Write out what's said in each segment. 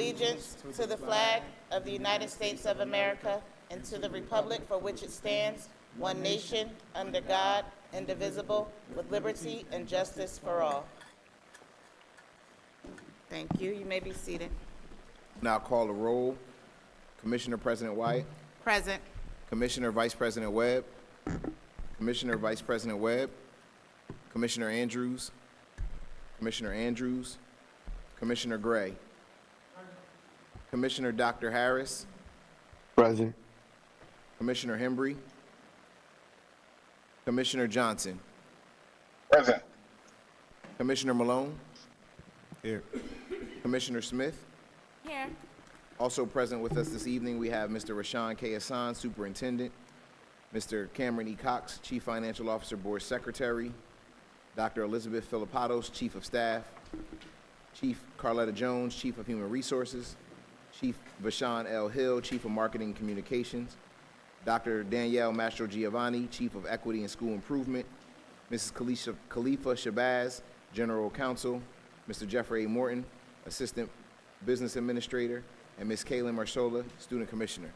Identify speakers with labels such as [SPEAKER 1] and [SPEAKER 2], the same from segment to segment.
[SPEAKER 1] allegiance to the flag of the United States of America and to the republic for which it stands, one nation, under God, indivisible, with liberty and justice for all. Thank you. You may be seated.
[SPEAKER 2] Now call the roll. Commissioner President Wyatt.
[SPEAKER 1] Present.
[SPEAKER 2] Commissioner Vice President Webb. Commissioner Vice President Webb. Commissioner Andrews. Commissioner Andrews. Commissioner Gray. Commissioner Dr. Harris.
[SPEAKER 3] Present.
[SPEAKER 2] Commissioner Hembry. Commissioner Johnson.
[SPEAKER 3] Present.
[SPEAKER 2] Commissioner Malone.
[SPEAKER 3] Here.
[SPEAKER 2] Commissioner Smith.
[SPEAKER 1] Here.
[SPEAKER 2] Also present with us this evening, we have Mr. Rashawn K. Hassan, Superintendent, Mr. Cameron E. Cox, Chief Financial Officer, Board Secretary, Dr. Elizabeth Philippatos, Chief of Staff, Chief Carletta Jones, Chief of Human Resources, Chief Vashawn L. Hill, Chief of Marketing and Communications, Dr. Danielle Mastro Giovanni, Chief of Equity and School Improvement, Mrs. Khalifa Shabazz, General Counsel, Mr. Jeffrey A. Morton, Assistant Business Administrator, and Ms. Kaylin Marsola, Student Commissioner.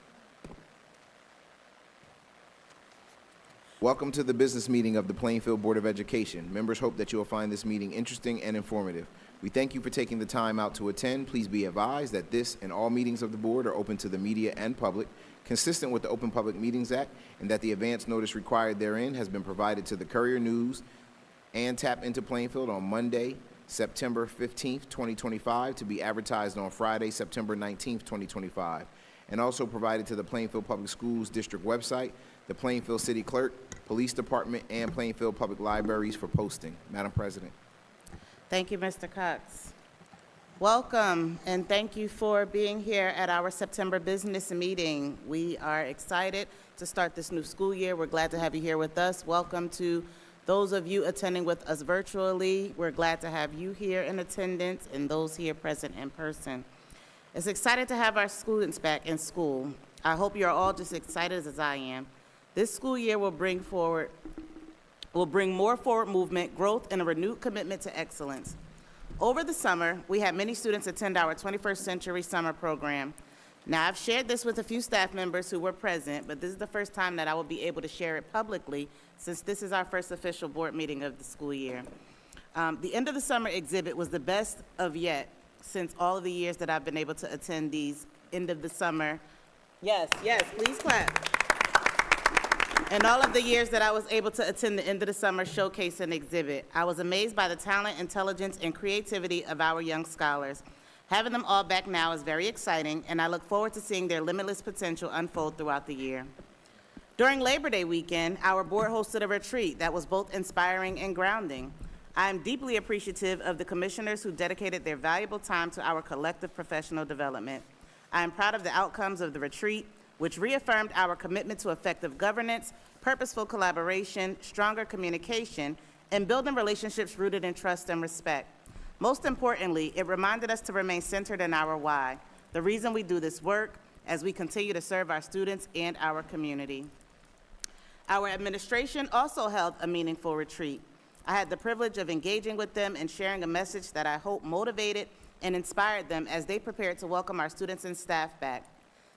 [SPEAKER 2] Welcome to the business meeting of the Plainfield Board of Education. Members hope that you will find this meeting interesting and informative. We thank you for taking the time out to attend. Please be advised that this and all meetings of the board are open to the media and public, consistent with the Open Public Meetings Act, and that the advance notice required therein has been provided to the Courier News and Tap into Plainfield on Monday, September 15th, 2025, to be advertised on Friday, September 19th, 2025, and also provided to the Plainfield Public Schools District website, the Plainfield City Clerk, Police Department, and Plainfield Public Libraries for posting. Madam President.
[SPEAKER 1] Thank you, Mr. Cox. Welcome, and thank you for being here at our September business meeting. We are excited to start this new school year. We're glad to have you here with us. Welcome to those of you attending with us virtually. We're glad to have you here in attendance and those here present in person. It's excited to have our students back in school. I hope you're all just excited as I am. This school year will bring more forward movement, growth, and a renewed commitment to excellence. Over the summer, we had many students attend our 21st Century Summer Program. Now, I've shared this with a few staff members who were present, but this is the first time that I will be able to share it publicly since this is our first official board meeting of the school year. The end of the summer exhibit was the best of yet since all of the years that I've been able to attend these end of the summer. Yes, please clap. And all of the years that I was able to attend the end of the summer showcase and exhibit, I was amazed by the talent, intelligence, and creativity of our young scholars. Having them all back now is very exciting, and I look forward to seeing their limitless potential unfold throughout the year. During Labor Day weekend, our board hosted a retreat that was both inspiring and grounding. I am deeply appreciative of the commissioners who dedicated their valuable time to our collective professional development. I am proud of the outcomes of the retreat, which reaffirmed our commitment to effective governance, purposeful collaboration, stronger communication, and building relationships rooted in trust and respect. Most importantly, it reminded us to remain centered in our why, the reason we do this work, as we continue to serve our students and our community. Our administration also held a meaningful retreat. I had the privilege of engaging with them and sharing a message that I hope motivated and inspired them as they prepared to welcome our students and staff back.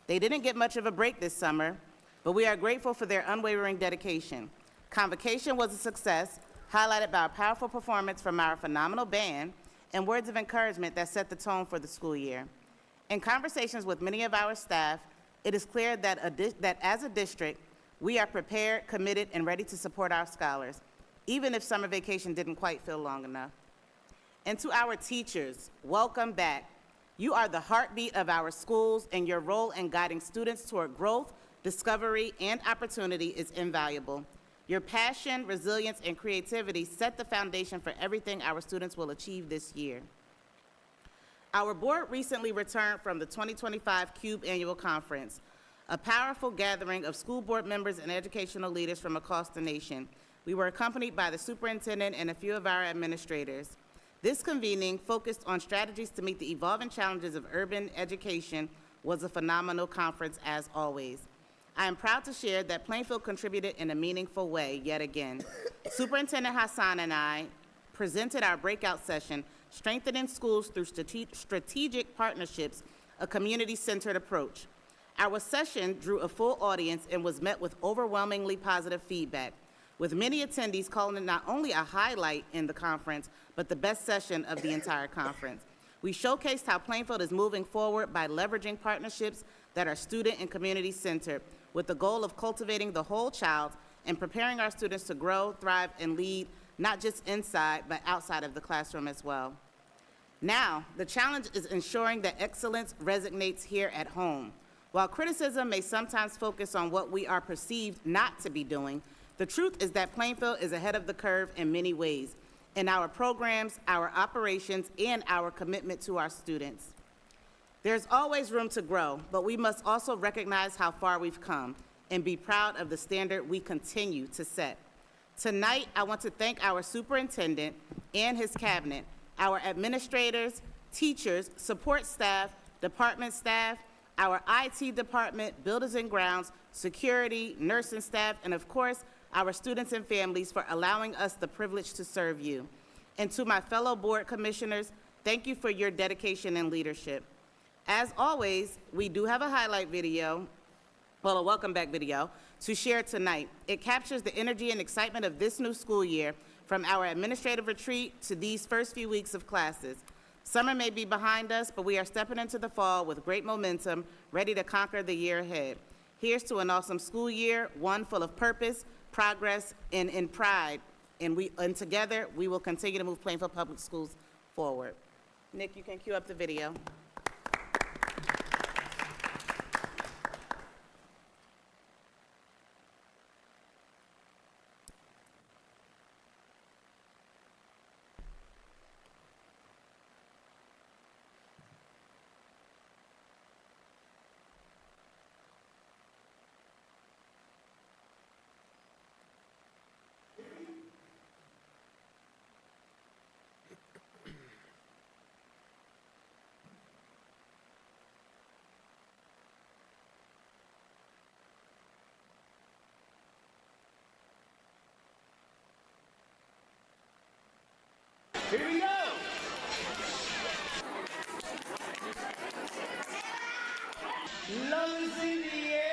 [SPEAKER 1] They didn't get much of a break this summer, but we are grateful for their unwavering dedication. Convocation was a success, highlighted by a powerful performance from our phenomenal band and words of encouragement that set the tone for the school year. In conversations with many of our staff, it is clear that as a district, we are prepared, committed, and ready to support our scholars, even if summer vacation didn't quite feel long enough. And to our teachers, welcome back. You are the heartbeat of our schools, and your role in guiding students toward growth, discovery, and opportunity is invaluable. Your passion, resilience, and creativity set the foundation for everything our students will achieve this year. Our board recently returned from the 2025 CUBE Annual Conference, a powerful gathering of school board members and educational leaders from across the nation. We were accompanied by the superintendent and a few of our administrators. This convening, focused on strategies to meet the evolving challenges of urban education, was a phenomenal conference as always. I am proud to share that Plainfield contributed in a meaningful way yet again. Superintendent Hassan and I presented our breakout session, Strengthening Schools Through Strategic Partnerships a community-centered approach. Our session drew a full audience and was met with overwhelmingly positive feedback, with many attendees calling it not only a highlight in the conference, but the best session of the entire conference. We showcased how Plainfield is moving forward by leveraging partnerships that are student and community-centered, with the goal of cultivating the whole child and preparing our students to grow, thrive, and lead, not just inside, but outside of the classroom as well. Now, the challenge is ensuring that excellence resonates here at home. While criticism may sometimes focus on what we are perceived not to be doing, the truth is that Plainfield is ahead of the curve in many ways, in our programs, our operations, and our commitment to our students. There's always room to grow, but we must also recognize how far we've come and be proud of the standard we continue to set. Tonight, I want to thank our superintendent and his cabinet, our administrators, teachers, support staff, department staff, our IT department, buildings and grounds, security, nursing staff, and of course, our students and families for allowing us the privilege to serve you. And to my fellow board commissioners, thank you for your dedication and leadership. As always, we do have a highlight video, well, a welcome back video, to share tonight. It captures the energy and excitement of this new school year, from our administrative retreat to these first few weeks of classes. Summer may be behind us, but we are stepping into the fall with great momentum, ready to conquer the year ahead. Here's to an awesome school year, one full of purpose, progress, and in pride. And together, we will continue to move Plainfield Public Schools forward. Nick, you can cue up the video.
[SPEAKER 4] Here we go. Lungs in the air.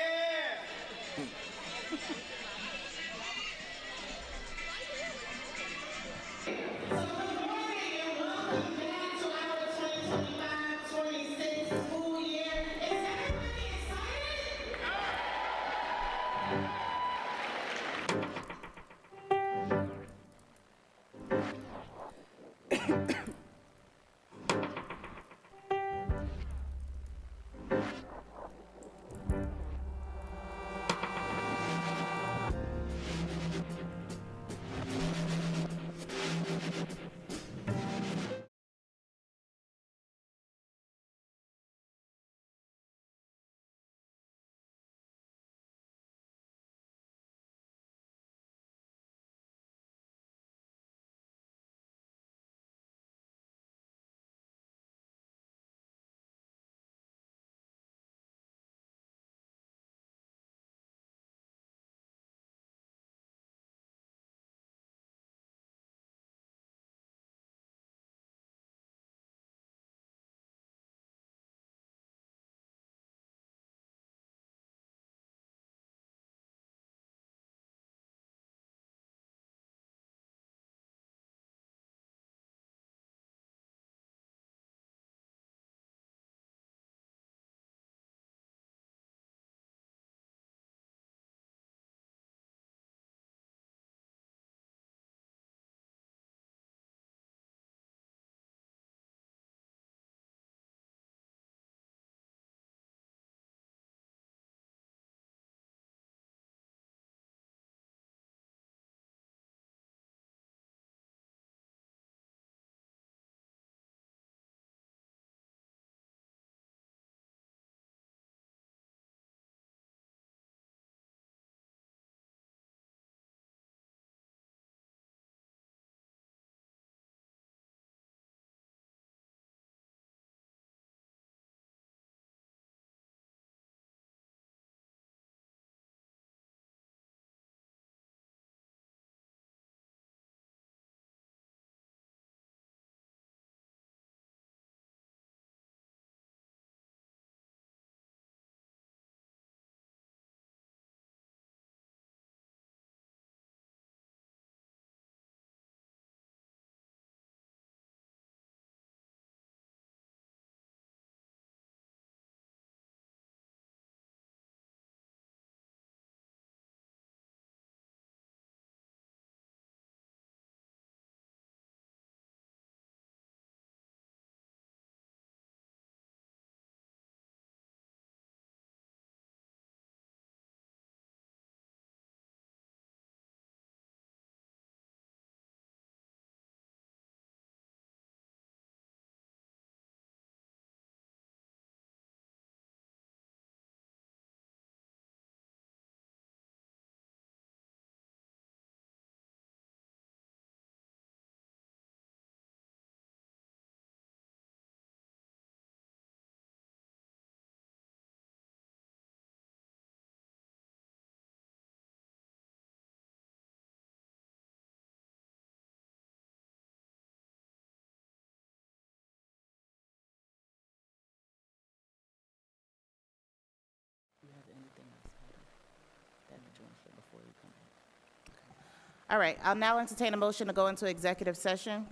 [SPEAKER 1] All right, I'll now entertain a motion to go into executive session.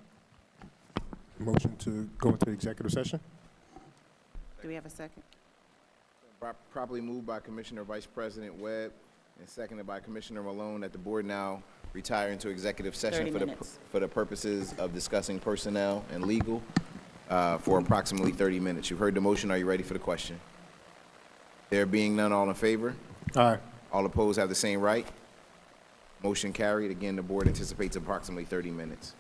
[SPEAKER 3] Motion to go into executive session?
[SPEAKER 1] Do we have a second?
[SPEAKER 2] Properly moved by Commissioner Vice President Webb and seconded by Commissioner Malone that the board now retire into executive
[SPEAKER 1] 30
[SPEAKER 2] session
[SPEAKER 1] minutes.
[SPEAKER 2] for the purposes of discussing personnel and legal for approximately 30 minutes. You've heard the motion. Are you ready for the question? There being none, all in favor?
[SPEAKER 3] Aye.
[SPEAKER 2] All opposed have the same right? Motion carried. Again, the board anticipates approximately 30 minutes.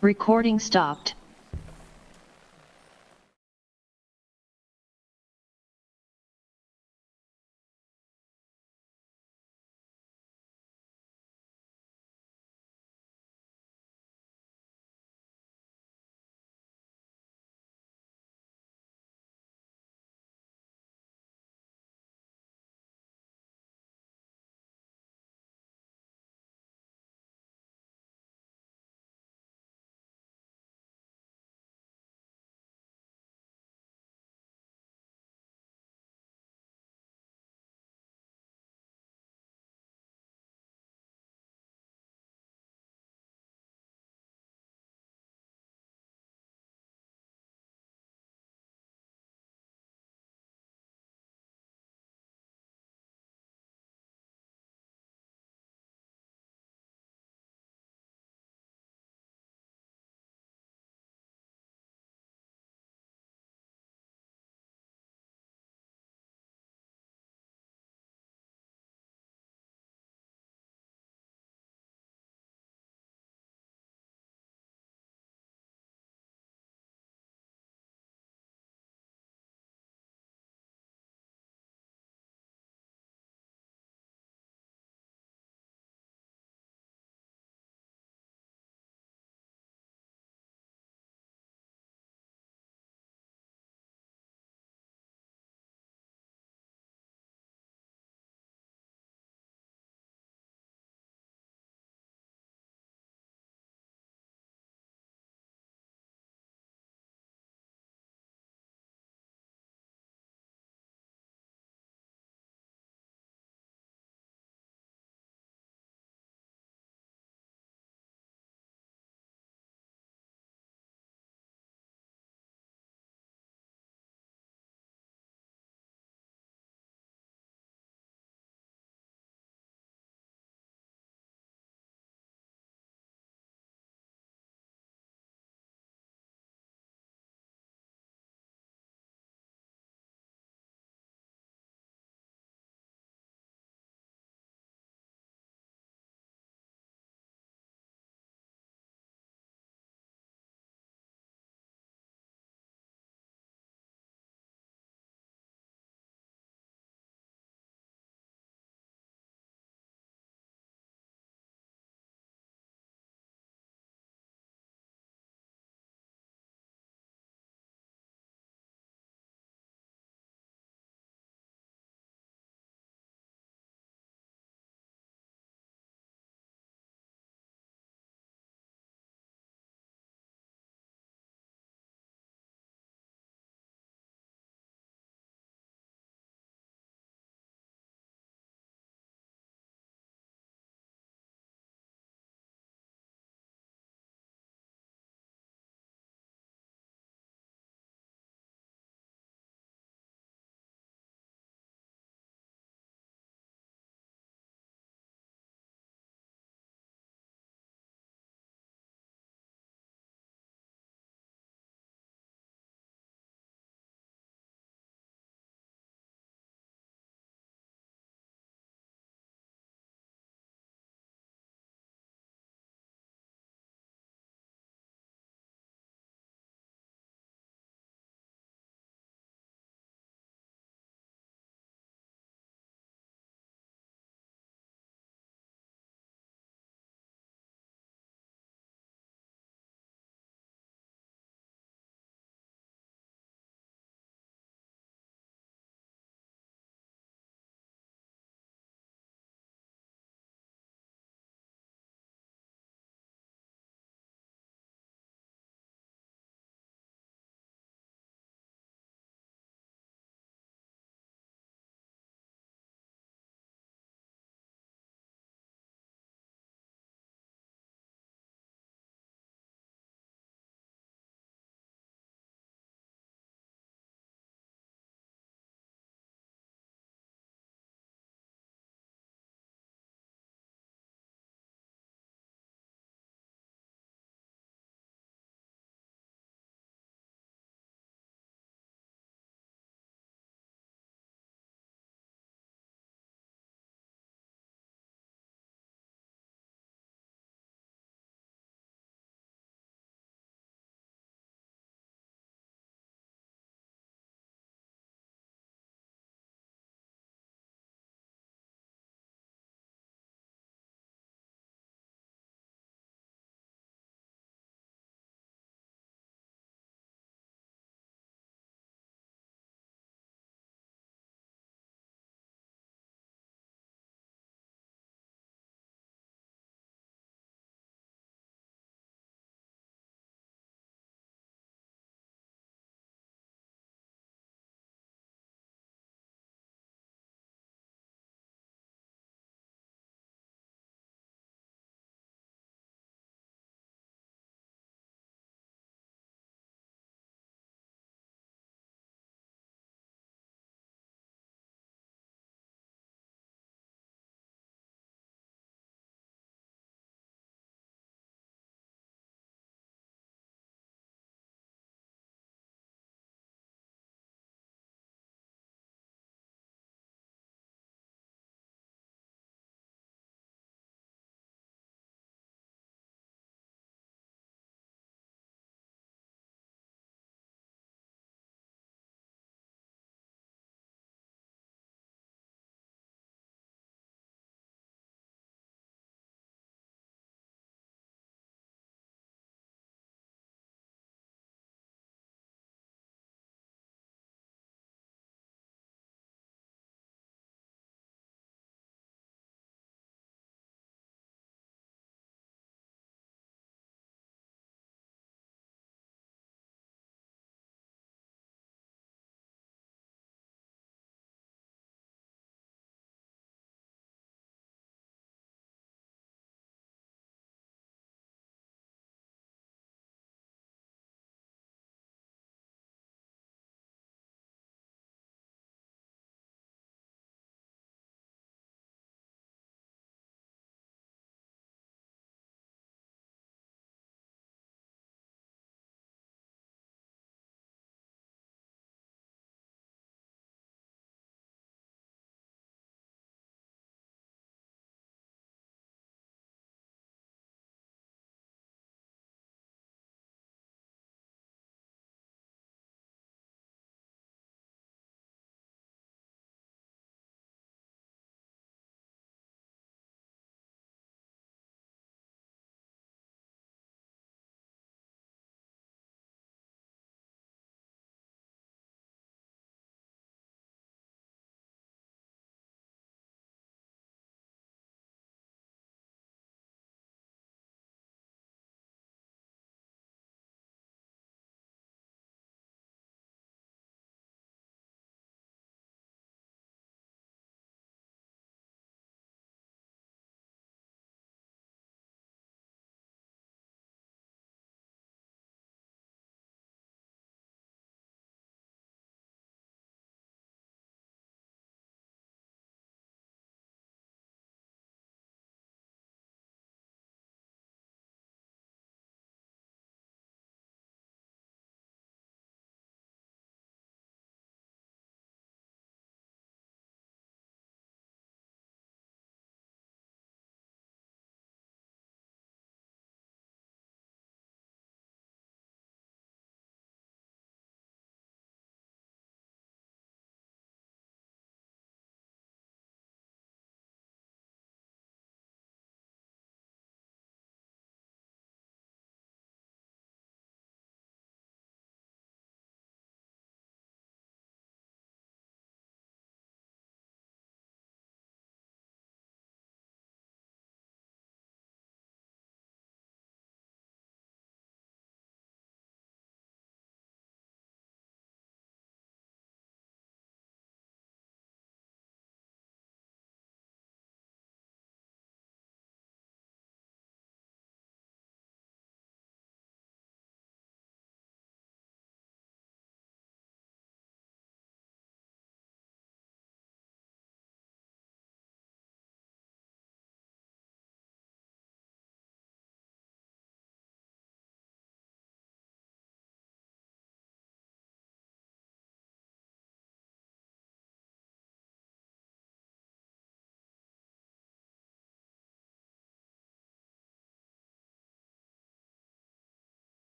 [SPEAKER 5] Recording stopped.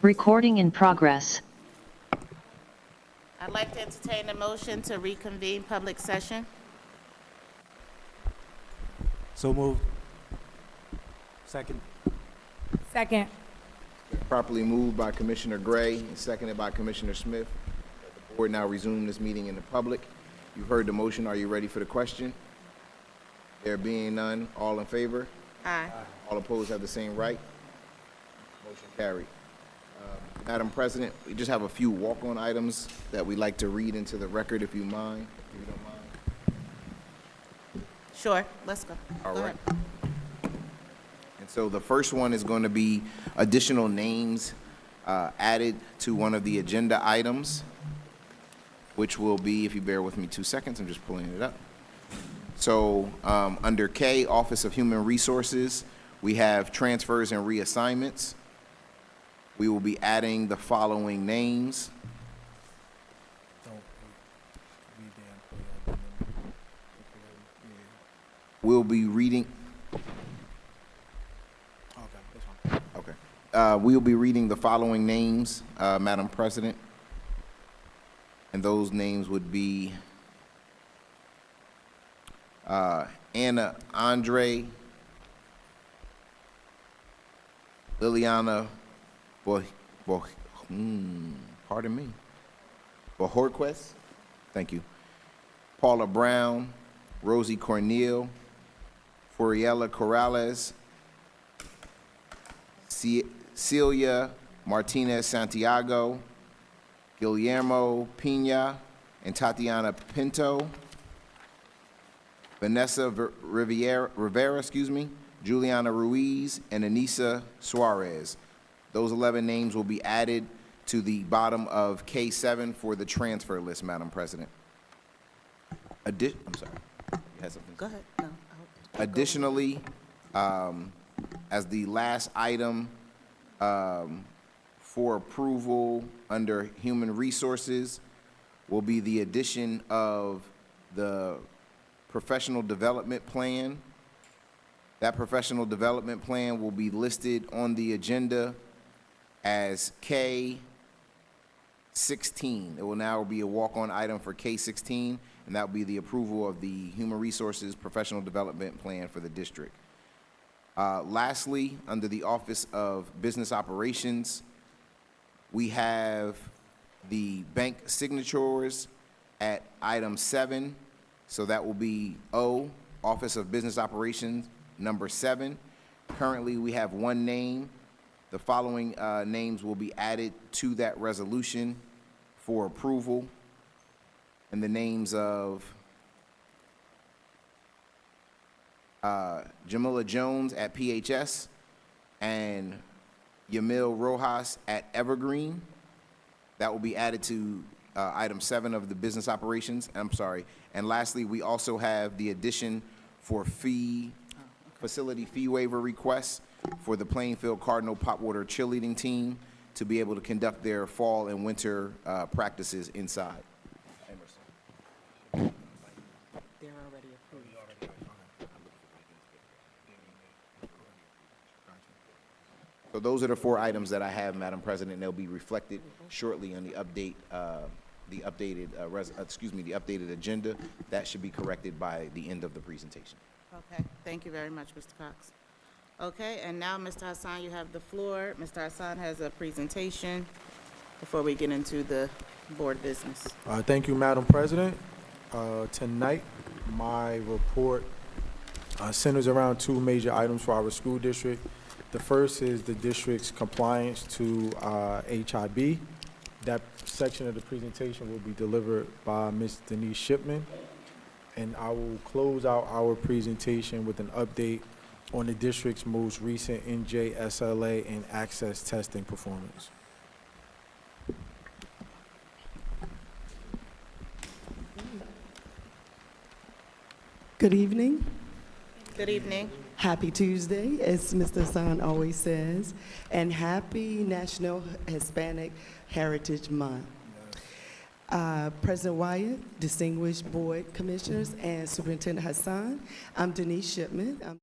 [SPEAKER 5] Recording in progress.
[SPEAKER 1] I'd like to entertain a motion to reconvene public session.
[SPEAKER 6] So moved. Second.
[SPEAKER 7] Second.
[SPEAKER 2] Properly moved by Commissioner Gray and seconded by Commissioner Smith. The board now resume this meeting in the public. You've heard the motion. Are you ready for the question? There being none, all in favor?
[SPEAKER 1] Aye.
[SPEAKER 2] All opposed have the same right. Motion carried. Madam President, we just have a few walk-on items that we'd like to read into the record, if you mind, if you don't mind.
[SPEAKER 1] Sure, let's go.
[SPEAKER 2] All
[SPEAKER 1] Go
[SPEAKER 2] right.
[SPEAKER 1] ahead.
[SPEAKER 2] And so the first one is going to be additional names added to one of the agenda items, which will be, if you bear with me 2 seconds, I'm just pulling it up. So under K, Office of Human Resources, we have transfers and reassignments. We will be adding the following names. We'll be reading. Okay. We'll be reading the following names, Madam President. And those names would be Anna Andre, Liliana pardon me. Bojorquez, thank you. Paula Brown, Rosie Cornell, Foriella Corrales, Celia Martinez Santiago, Guillermo Pina, and Tatiana Pinto, Vanessa Rivera, Juliana Ruiz, and Anissa Suarez. Those 11 names will be added to the bottom of K7 for the transfer list, Madam President. I'm sorry. You had something?
[SPEAKER 1] Go ahead. No, I'll-
[SPEAKER 2] Additionally, as the last item for approval under Human Resources will be the addition of the professional development plan. That professional development plan will be listed on the agenda as K16. It will now be a walk-on item for K16, and that will be the approval of the Human Resources Professional Development Plan for the district. Lastly, under the Office of Business Operations, we have the bank signatures at item 7. So that will be O, Office of Business Operations, number 7. Currently, we have one name. The following names will be added to that resolution for approval. And the names of Jamila Jones at PHS and Yamil Rojas at Evergreen. That will be added to item 7 of the business operations. I'm sorry. And lastly, we also have the addition for facility fee waiver requests for the Plainfield Cardinal Popwater cheerleading team to be able to conduct their fall and winter practices inside. Emerson.
[SPEAKER 1] They're already approved.
[SPEAKER 2] So those are the 4 items that I have, Madam President. They'll be reflected shortly on the updated agenda. That should be corrected by the end of the presentation.
[SPEAKER 1] Okay, thank you very much, Mr. Cox. Okay, and now, Mr. Hassan, you have the floor. Mr. Hassan has a presentation before we get into the board business.
[SPEAKER 6] Thank you, Madam President. Tonight, my report centers around 2 major items for our school district. The first is the district's compliance to HIB. That section of the presentation will be delivered by Ms. Denise Shipman. And I will close out our presentation with an update on the district's most recent NJSLA and access testing performance.
[SPEAKER 8] Good evening.
[SPEAKER 1] Good evening.
[SPEAKER 8] Happy Tuesday, as Mr. Hassan always says, and happy National Hispanic Heritage Month. President Wyatt, distinguished board commissioners, and Superintendent Hassan, I'm Denise Shipman.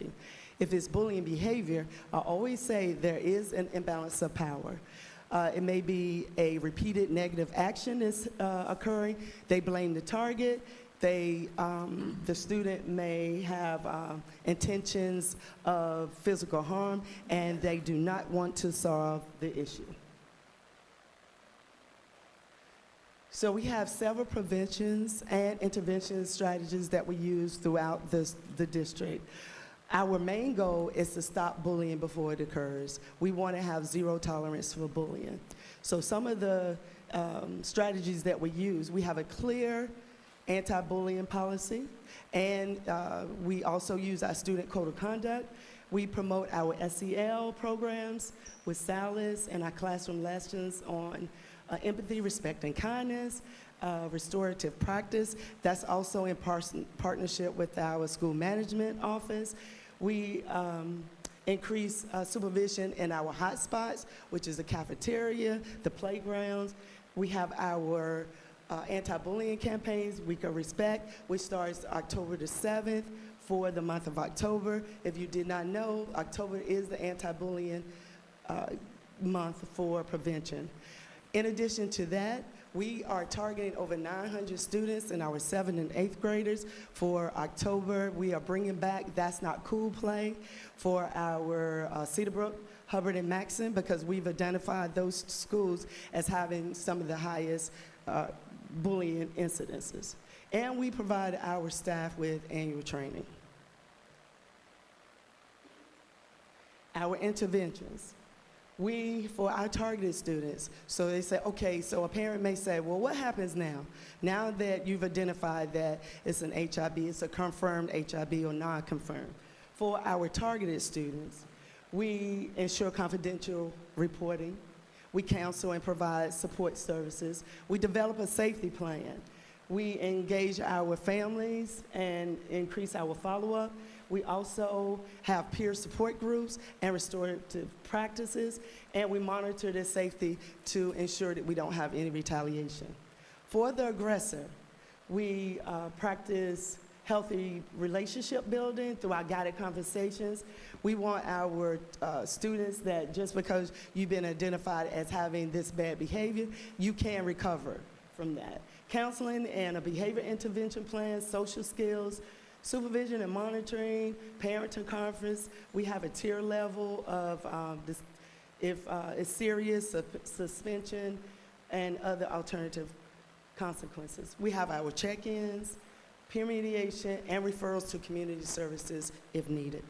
[SPEAKER 8] therapy. If it's bullying behavior, I always say there is an imbalance of power. It may be a repeated negative action is occurring. They blame the target. The student may have intentions of physical harm, and they do not want to solve the issue. So we have several preventions and intervention strategies that we use throughout the district. Our main goal is to stop bullying before it occurs. We want to have zero tolerance for bullying. So some of the strategies that we use, we have a clear anti-bullying policy, and we also use our student code of conduct. We promote our SEL programs with SALIS and our classroom lessons on empathy, respect, and kindness, restorative practice. That's also in partnership with our school management office. We increase supervision in our hotspots, which is the cafeteria, the playgrounds. We have our anti-bullying campaigns, Week of Respect, which starts October the 7th for the month of October. If you did not know, October is the anti-bullying month for prevention. In addition to that, we are targeting over 900 students in our 7th and 8th graders for October. We are bringing back That's Not Cool play for our Cedarbrook, Hubbard, and Maxon, because we've identified those schools as having some of the highest bullying incidences. And we provide our staff with annual training. Our interventions. For our targeted students, so they say, okay, so a parent may say, well, what happens now? Now that you've identified that it's an HIB, it's a confirmed HIB or non-confirmed. For our targeted students, we ensure confidential reporting. We counsel and provide support services. We develop a safety plan. We engage our families and increase our follow-up. We also have peer support groups and restorative practices, and we monitor their safety to ensure that we don't have any retaliation. For the aggressor, we practice healthy relationship building through our guided conversations. We want our students that just because you've been identified as having this bad behavior, you can recover from that. Counseling and a behavior intervention plan, social skills, supervision and monitoring, parenting conference. We have a tier level of if it's serious, suspension, and other alternative consequences. We have our check-ins, peer mediation, and referrals to community services if needed.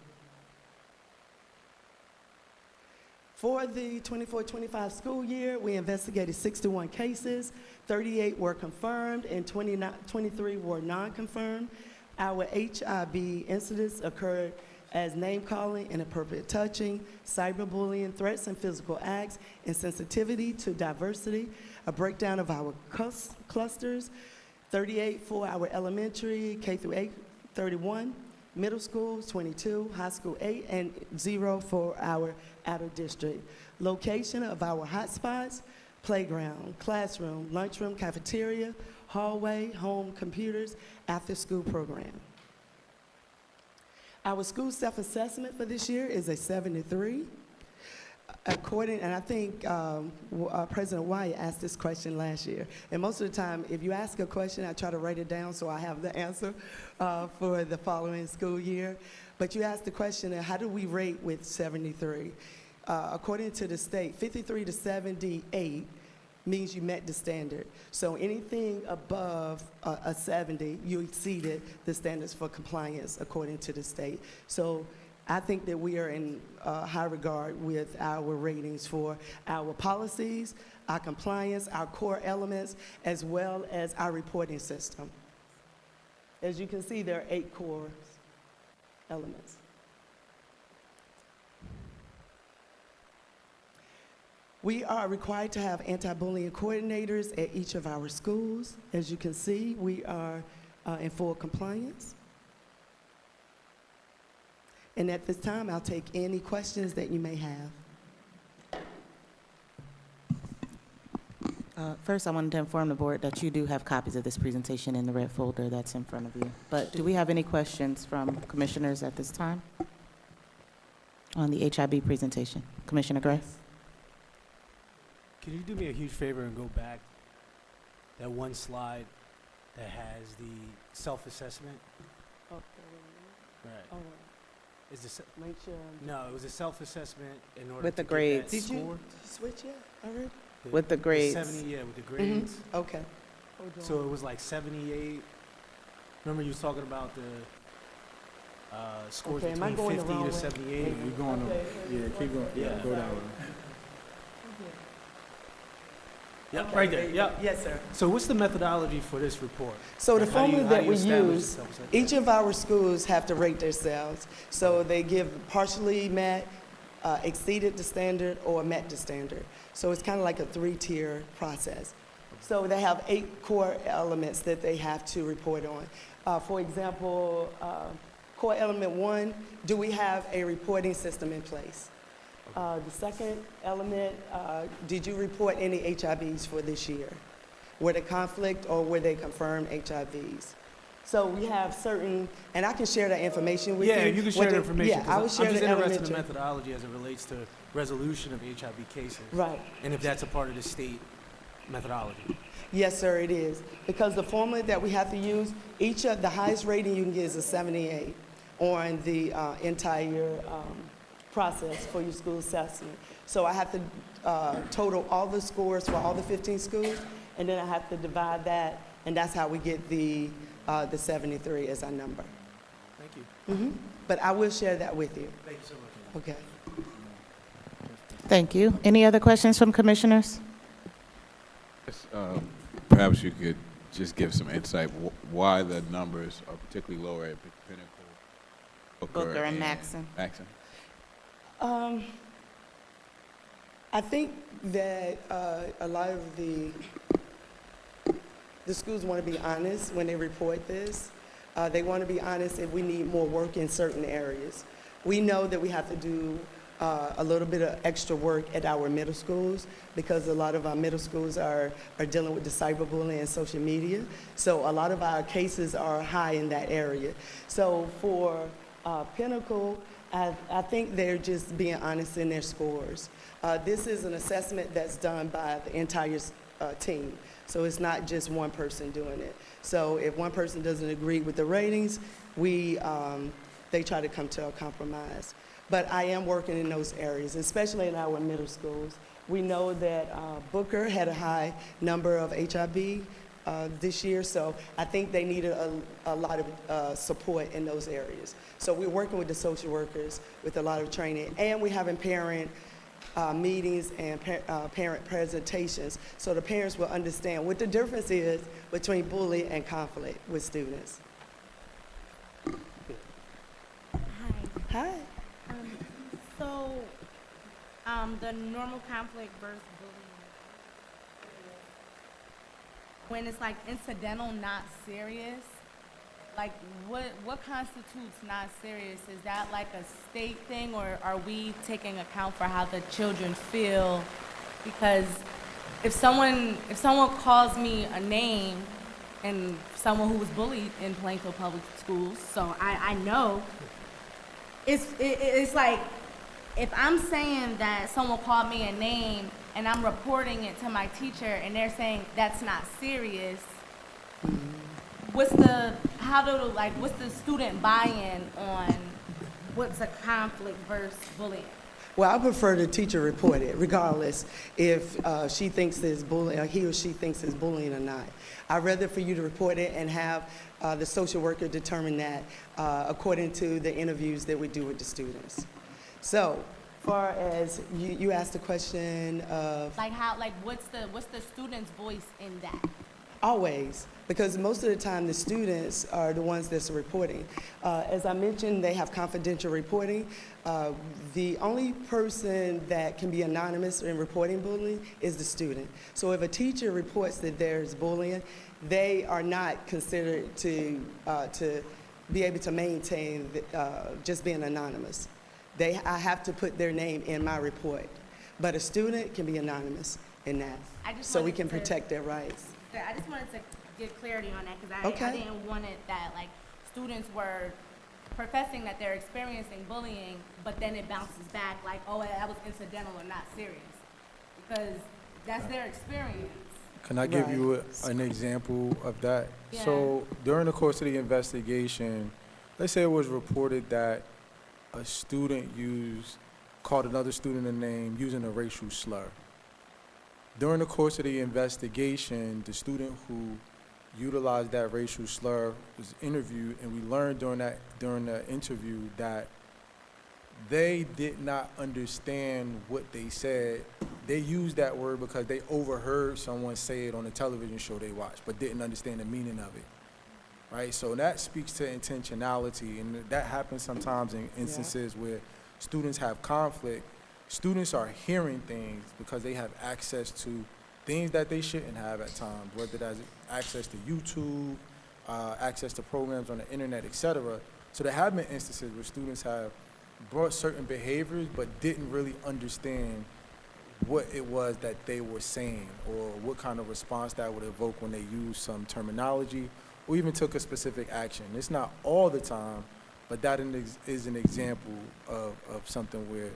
[SPEAKER 8] For the 24-25 school year, we investigated 61 cases, 38 were confirmed, and 23 were non-confirmed. Our HIB incidents occurred as name-calling, inappropriate touching, cyberbullying, threats and physical acts, insensitivity to diversity, a breakdown of our clusters, 38 for our elementary, K through 8, 31, middle school, 22, high school, 8, and 0 for our outer district. Location of our hotspots, playground, classroom, lunchroom, cafeteria, hallway, home computers, after-school program. Our school self-assessment for this year is a 73. And I think President Wyatt asked this question last year. And most of the time, if you ask a question, I try to write it down so I have the answer for the following school year. But you asked the question, how do we rate with 73? According to the state, 53 to 78 means you met the standard. So anything above a 70, you exceeded the standards for compliance according to the state. So I think that we are in high regard with our ratings for our policies, our compliance, our core elements, as well as our reporting system. As you can see, there are 8 core elements. We are required to have anti-bullying coordinators at each of our schools. As you can see, we are in full compliance. And at this time, I'll take any questions that you may have.
[SPEAKER 1] First, I wanted to inform the board that you do have copies of this presentation in the red folder that's in front of you. But do we have any questions from commissioners at this time? on the HIB presentation. Commissioner Gray?
[SPEAKER 5] Can you do me a huge favor and go back that one slide that has the self-assessment? Right. Is the se-
[SPEAKER 8] Make sure.
[SPEAKER 5] no, it was a self-assessment in order
[SPEAKER 1] With the
[SPEAKER 5] to
[SPEAKER 1] grades.
[SPEAKER 5] get that
[SPEAKER 8] Did you
[SPEAKER 5] score.
[SPEAKER 8] switch yet already?
[SPEAKER 1] With the grades.
[SPEAKER 5] 70, yeah, with the grades.
[SPEAKER 8] Okay.
[SPEAKER 5] So it was like 78. Remember you was talking about the scores
[SPEAKER 8] Okay, am I
[SPEAKER 5] between
[SPEAKER 8] going the
[SPEAKER 5] 50
[SPEAKER 8] wrong
[SPEAKER 5] to
[SPEAKER 8] way?
[SPEAKER 5] 78.
[SPEAKER 6] We're going, yeah, keep going, yeah,
[SPEAKER 5] Yeah.
[SPEAKER 6] go that way.
[SPEAKER 5] Yep, right there. Yep.
[SPEAKER 8] Yes, sir.
[SPEAKER 5] So what's the methodology for this report?
[SPEAKER 8] So the
[SPEAKER 5] Like, how do you-
[SPEAKER 8] formula
[SPEAKER 5] how do
[SPEAKER 8] that
[SPEAKER 5] you
[SPEAKER 8] we
[SPEAKER 5] establish the
[SPEAKER 8] use,
[SPEAKER 5] self-assessment?
[SPEAKER 8] each of our schools have to rate themselves. So they give partially met, exceeded the standard, or met the standard. So it's kind of like a three-tier process. So they have 8 core elements that they have to report on. For example, core element 1, do we have a reporting system in place? The second element, did you report any HIVs for this year? Were they conflict or were they confirmed HIVs? So we have certain, and I can share that information with you.
[SPEAKER 5] Yeah, you can share the information.
[SPEAKER 8] Yeah, I will
[SPEAKER 5] 'cause
[SPEAKER 8] share
[SPEAKER 5] I'm just
[SPEAKER 8] the
[SPEAKER 5] interested in
[SPEAKER 8] elementary.
[SPEAKER 5] the methodology as it relates to resolution of HIV cases.
[SPEAKER 8] Right.
[SPEAKER 5] And if that's a part of the state methodology.
[SPEAKER 8] Yes, sir, it is. Because the formula that we have to use, each of the highest rating you can get is a 78 on the entire process for your school assessment. So I have to total all the scores for all the 15 schools, and then I have to divide that, and that's how we get the 73 as our number.
[SPEAKER 5] Thank you.
[SPEAKER 8] But I will share that with you.
[SPEAKER 5] Thank you so much.
[SPEAKER 8] Okay.
[SPEAKER 1] Thank you. Any other questions from commissioners?
[SPEAKER 7] Yes, perhaps you could just give some insight why the numbers are particularly lower at Pinnacle,
[SPEAKER 1] Booker and Maxon.
[SPEAKER 7] Maxon.
[SPEAKER 8] I think that a lot of the schools want to be honest when they report this. They want to be honest if we need more work in certain areas. We know that we have to do a little bit of extra work at our middle schools because a lot of our middle schools are dealing with the cyberbullying and social media. So a lot of our cases are high in that area. So for Pinnacle, I think they're just being honest in their scores. This is an assessment that's done by the entire team. So it's not just one person doing it. So if one person doesn't agree with the ratings, they try to come to a compromise. But I am working in those areas, especially in our middle schools. We know that Booker had a high number of HIV this year, so I think they needed a lot of support in those areas. So we're working with the social workers with a lot of training, and we're having parent meetings and parent presentations so the parents will understand what the difference is between bullying and conflict with students. Hi.
[SPEAKER 9] So, the normal conflict versus bullying, when it's like incidental, not serious, like what constitutes not serious? Is that like a state thing, or are we taking account for how the children feel? Because if someone calls me a name, and someone who was bullied in Plainfield Public Schools, so I know. It's like, if I'm saying that someone called me a name and I'm reporting it to my teacher and they're saying that's not serious, what's the student buy-in on what's a conflict versus bullying?
[SPEAKER 8] Well, I prefer the teacher report it, regardless if she thinks it's bullying, or he or she thinks it's bullying or not. I'd rather for you to report it and have the social worker determine that according to the interviews that we do with the students. So, far as you asked the question of
[SPEAKER 9] What's the student's voice in that?
[SPEAKER 8] always, because most of the time the students are the ones that's reporting. As I mentioned, they have confidential reporting. The only person that can be anonymous in reporting bullying is the student. So if a teacher reports that there's bullying, they are not considered to be able to maintain just being anonymous. I have to put their name in my report. But a student can be anonymous in that, so we can protect their rights.
[SPEAKER 9] I just wanted to get clarity on that because I didn't want it that like students were professing that they're experiencing bullying, but then it bounces back like, oh, that was incidental or not serious, because that's their experience.
[SPEAKER 6] Can I give
[SPEAKER 8] Right.
[SPEAKER 6] you an example of that?
[SPEAKER 9] Yeah.
[SPEAKER 6] So during the course of the investigation, let's say it was reported that a student called another student a name using a racial slur. During the course of the investigation, the student who utilized that racial slur was interviewed, and we learned during the interview that they did not understand what they said. They used that word because they overheard someone say it on a television show they watched, but didn't understand the meaning of it, right? So that speaks to intentionality, and that happens sometimes in instances where students have conflict. Students are hearing things because they have access to things that they shouldn't have at times, whether that's access to YouTube, access to programs on the internet, et cetera. So there have been instances where students have brought certain behaviors but didn't really understand what it was that they were saying or what kind of response that would evoke when they used some terminology or even took a specific action. It's not all the time, but that is an example of something where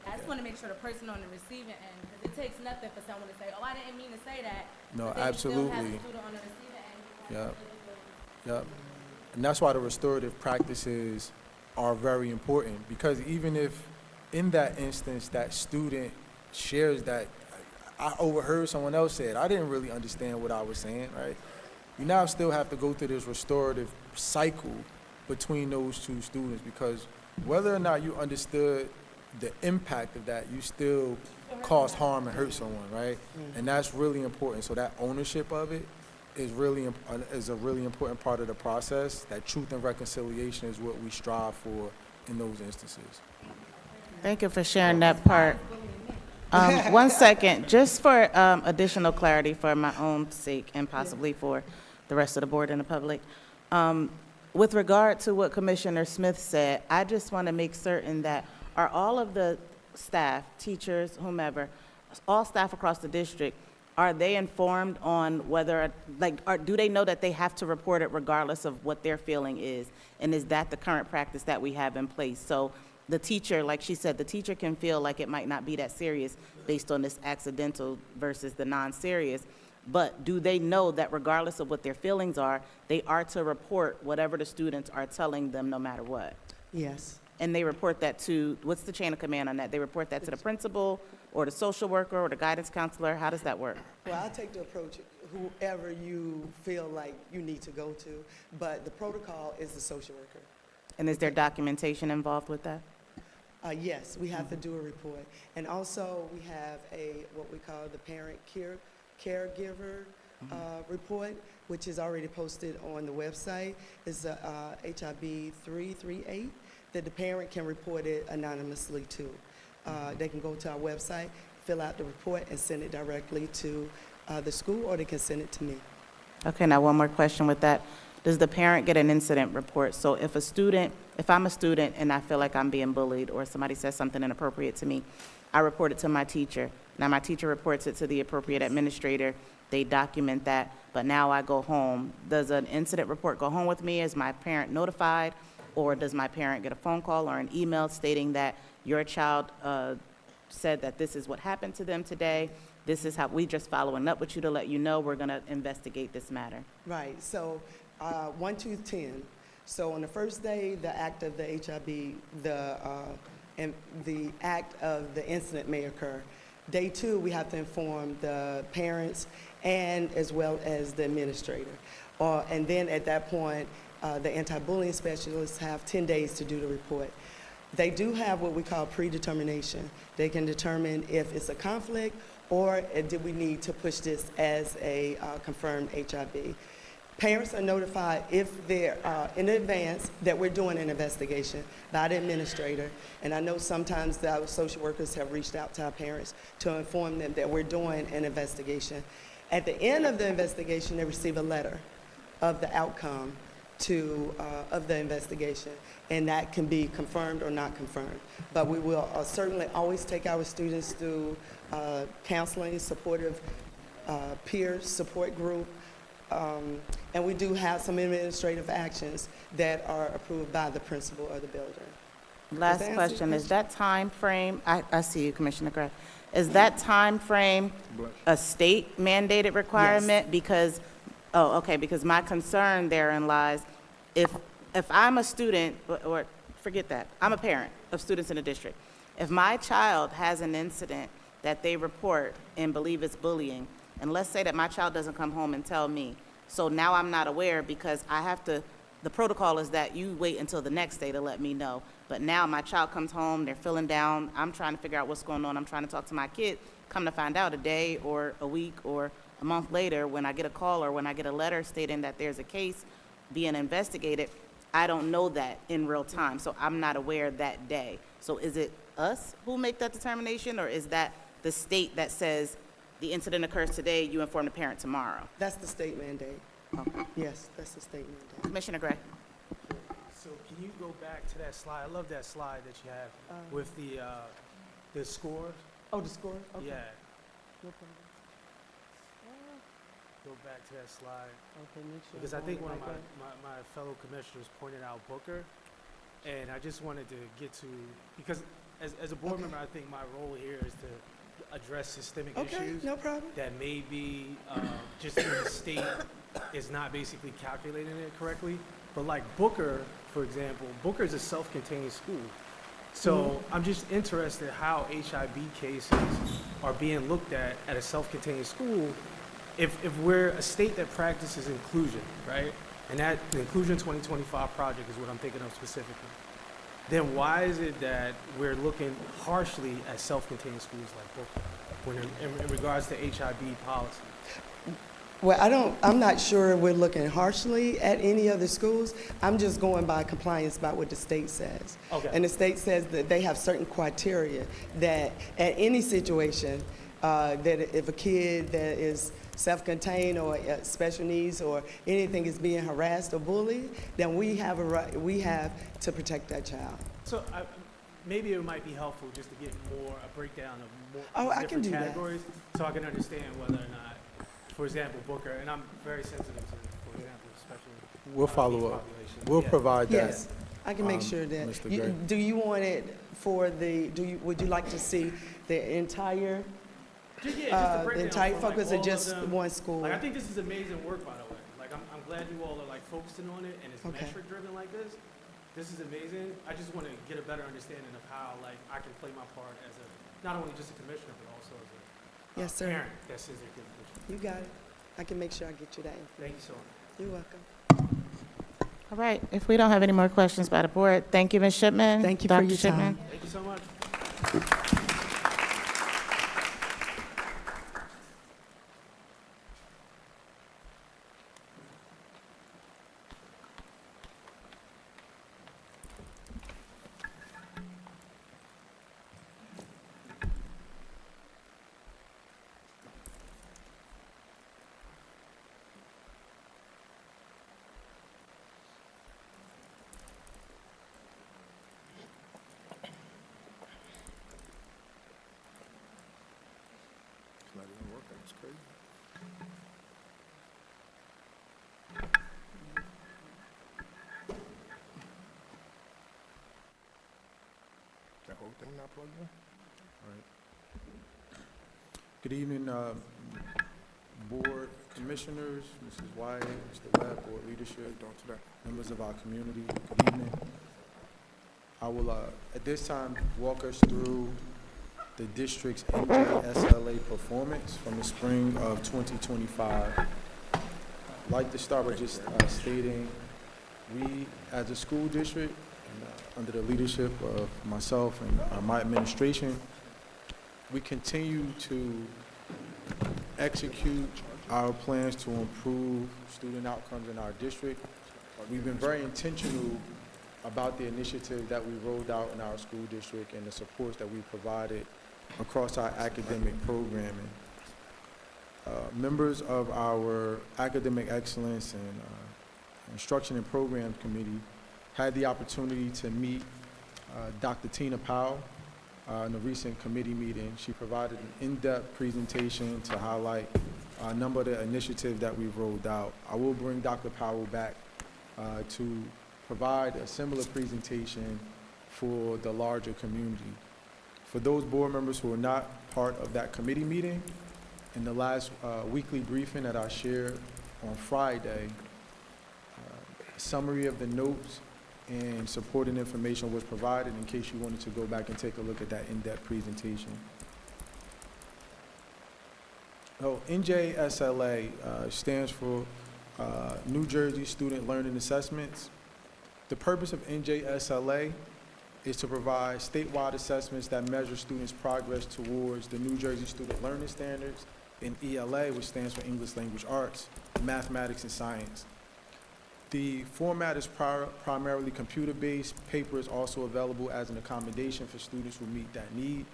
[SPEAKER 9] I just want to make sure the person on the receiving end, because it takes nothing for someone to say, oh, I didn't mean to say that.
[SPEAKER 6] No,
[SPEAKER 9] but then you still have
[SPEAKER 6] absolutely.
[SPEAKER 9] the student on the receiving end.
[SPEAKER 6] Yep. And that's why the restorative practices are very important, because even if in that instance that student shares that I overheard someone else say it, I didn't really understand what I was saying, right? You now still have to go through this restorative cycle between those two students, because whether or not you understood the impact of that, you still caused harm and hurt someone, right? And that's really important. So that ownership of it is a really important part of the process. That truth and reconciliation is what we strive for in those instances.
[SPEAKER 1] Thank you for sharing that part. 1 second, just for additional clarity for my own sake and possibly for the rest of the board and the public. With regard to what Commissioner Smith said, I just want to make certain that are all of the staff, teachers, whomever, all staff across the district, are they informed on whether, do they know that they have to report it regardless of what their feeling is? And is that the current practice that we have in place? So the teacher, like she said, the teacher can feel like it might not be that serious based on this accidental versus the non-serious. But do they know that regardless of what their feelings are, they are to report whatever the students are telling them no matter what?
[SPEAKER 8] Yes.
[SPEAKER 1] And they report that to, what's the chain of command on that? They report that to the principal or the social worker or the guidance counselor? How does that work?
[SPEAKER 8] Well, I'll take the approach, whoever you feel like you need to go to, but the protocol is the social worker.
[SPEAKER 1] And is there documentation involved with that?
[SPEAKER 8] Yes, we have to do a report. And also, we have what we call the parent caregiver report, which is already posted on the website. It's HIB 338, that the parent can report it anonymously to. They can go to our website, fill out the report, and send it directly to the school, or they can send it to me.
[SPEAKER 1] Okay, now one more question with that. Does the parent get an incident report? So if I'm a student and I feel like I'm being bullied or somebody says something inappropriate to me, I report it to my teacher. Now my teacher reports it to the appropriate administrator. They document that, but now I go home. Does an incident report go home with me? Is my parent notified? Or does my parent get a phone call or an email stating that your child said that this is what happened to them today? This is how we just following up with you to let you know we're going to investigate this matter.
[SPEAKER 8] Right, so 1, 2, 10. So on the first day, the act of the HIB, and the act of the incident may occur. Day 2, we have to inform the parents and as well as the administrator. And then at that point, the anti-bullying specialists have 10 days to do the report. They do have what we call predetermination. They can determine if it's a conflict or do we need to push this as a confirmed HIB. Parents are notified if they're in advance that we're doing an investigation by the administrator. And I know sometimes our social workers have reached out to our parents to inform them that we're doing an investigation. At the end of the investigation, they receive a letter of the outcome of the investigation, and that can be confirmed or not confirmed. But we will certainly always take our students through counseling, supportive peer support group, And we do have some administrative actions that are approved by the principal of the building.
[SPEAKER 1] Last
[SPEAKER 8] answer your
[SPEAKER 1] question, is
[SPEAKER 8] question?
[SPEAKER 1] that time frame? I see you, Commissioner Gray. Is that time frame a state mandated requirement? Because, oh, okay, because my concern therein lies, if I'm a student, or forget that, I'm a parent of students in the district. If my child has an incident that they report and believe it's bullying, and let's say that my child doesn't come home and tell me, so now I'm not aware because I have to, the protocol is that you wait until the next day to let me know. But now my child comes home, they're feeling down, I'm trying to figure out what's going on, I'm trying to talk to my kid, come to find out a day or a week or a month later, when I get a call or when I get a letter stating that there's a case being investigated, I don't know that in real time, so I'm not aware that day. So is it us who make that determination, or is that the state that says the incident occurs today, you inform the parent tomorrow?
[SPEAKER 8] That's the state mandate. Yes, that's the state mandate.
[SPEAKER 1] Commissioner Gray?
[SPEAKER 5] So can you go back to that slide? I love that slide that you have with the scores.
[SPEAKER 8] Oh, the score? Okay.
[SPEAKER 5] Yeah,
[SPEAKER 8] No problem.
[SPEAKER 5] go back to that slide.
[SPEAKER 8] Okay, make sure.
[SPEAKER 5] Because
[SPEAKER 8] I'm
[SPEAKER 5] I think
[SPEAKER 8] on
[SPEAKER 5] one
[SPEAKER 8] the
[SPEAKER 5] of
[SPEAKER 8] right
[SPEAKER 5] my fellow commissioners pointed out Booker, and I just wanted to get to, because as a board
[SPEAKER 8] Okay.
[SPEAKER 5] member, I think my role here is to address systemic
[SPEAKER 8] Okay,
[SPEAKER 5] issues
[SPEAKER 8] no problem.
[SPEAKER 5] that may be just in the state is not basically calculating it correctly. But like Booker, for example, Booker is a self-contained school. So I'm just interested how HIB cases are being looked at a self-contained school if we're a state that practices inclusion, right? And that, the Inclusion 2025 project is what I'm thinking of specifically. Then why is it that we're looking harshly at self-contained schools like Booker when in regards to HIB policy?
[SPEAKER 8] Well, I'm not sure we're looking harshly at any other schools. I'm just going by compliance by what the state says.
[SPEAKER 5] Okay.
[SPEAKER 8] And the state says that they have certain criteria that at any situation, that if a kid that is self-contained or special needs or anything is being harassed or bullied, then we have to protect that child.
[SPEAKER 5] So maybe it might be helpful just to get a breakdown of more
[SPEAKER 8] Oh, I can
[SPEAKER 5] different
[SPEAKER 8] do that.
[SPEAKER 5] categories so I can understand whether or not, for example, Booker, and I'm very sensitive to, for example, especially
[SPEAKER 6] We'll
[SPEAKER 5] these
[SPEAKER 6] follow up.
[SPEAKER 5] populations.
[SPEAKER 6] We'll
[SPEAKER 5] Yeah.
[SPEAKER 6] provide that.
[SPEAKER 8] Yes, I can make sure that.
[SPEAKER 6] Mr. Gray.
[SPEAKER 8] Do you want it for would you like to see the entire,
[SPEAKER 5] Just a
[SPEAKER 8] the
[SPEAKER 5] breakdown
[SPEAKER 8] entire
[SPEAKER 5] from, like,
[SPEAKER 8] focus
[SPEAKER 5] all
[SPEAKER 8] or
[SPEAKER 5] of
[SPEAKER 8] just
[SPEAKER 5] them.
[SPEAKER 8] one school?
[SPEAKER 5] Like, I think this is amazing work, by the way. Like, I'm glad you all are like focusing on it and it's
[SPEAKER 8] Okay.
[SPEAKER 5] metric driven like this. This is amazing. I just want to get a better understanding of how like I can play my part as not only just a commissioner but also as a
[SPEAKER 8] Yes, sir.
[SPEAKER 5] parent that sees their kid.
[SPEAKER 8] You got it. I can make sure I get you that information.
[SPEAKER 5] Thank you so much.
[SPEAKER 8] You're welcome.
[SPEAKER 1] All right, if we don't have any more questions by the board, thank you, Ms. Shipman.
[SPEAKER 8] Thank you for
[SPEAKER 1] Dr.
[SPEAKER 8] your
[SPEAKER 1] Shipman.
[SPEAKER 8] time.
[SPEAKER 5] Thank you so much.
[SPEAKER 3] It's not even working, it's crazy. That whole thing not plugged in?
[SPEAKER 6] Good evening, Board Commissioners, Mrs. Wyatt, Mr. Webb, Board Leadership, members of our community. Good evening. I will, at this time, walk us through the district's NJSLA performance from the spring of 2025. I'd like to start by just stating we, as a school district, and, under the leadership of myself and my administration, we continue to execute our plans to improve student outcomes in our district. We've been very intentional about the initiatives that we rolled out in our school district and the supports that we provided across our academic programming. Members of our Academic Excellence and Instruction and Programs Committee had the opportunity to meet Dr. Tina Powell in a recent committee meeting. She provided an in-depth presentation to highlight a number of the initiatives that we've rolled out. I will bring Dr. Powell back to provide a similar presentation for the larger community. For those board members who are not part of that committee meeting, in the last weekly briefing that I shared on Friday, a summary of the notes and supporting information was provided in case you wanted to go back and take a look at that in-depth presentation. Oh, NJSLA stands for New Jersey Student Learning Assessments. The purpose of NJSLA is to provide statewide assessments that measure students' progress towards the New Jersey Student Learning Standards, and ELA, which stands for English Language Arts, Mathematics, and Science. The format is primarily computer-based. Paper is also available as an accommodation for students who meet that need.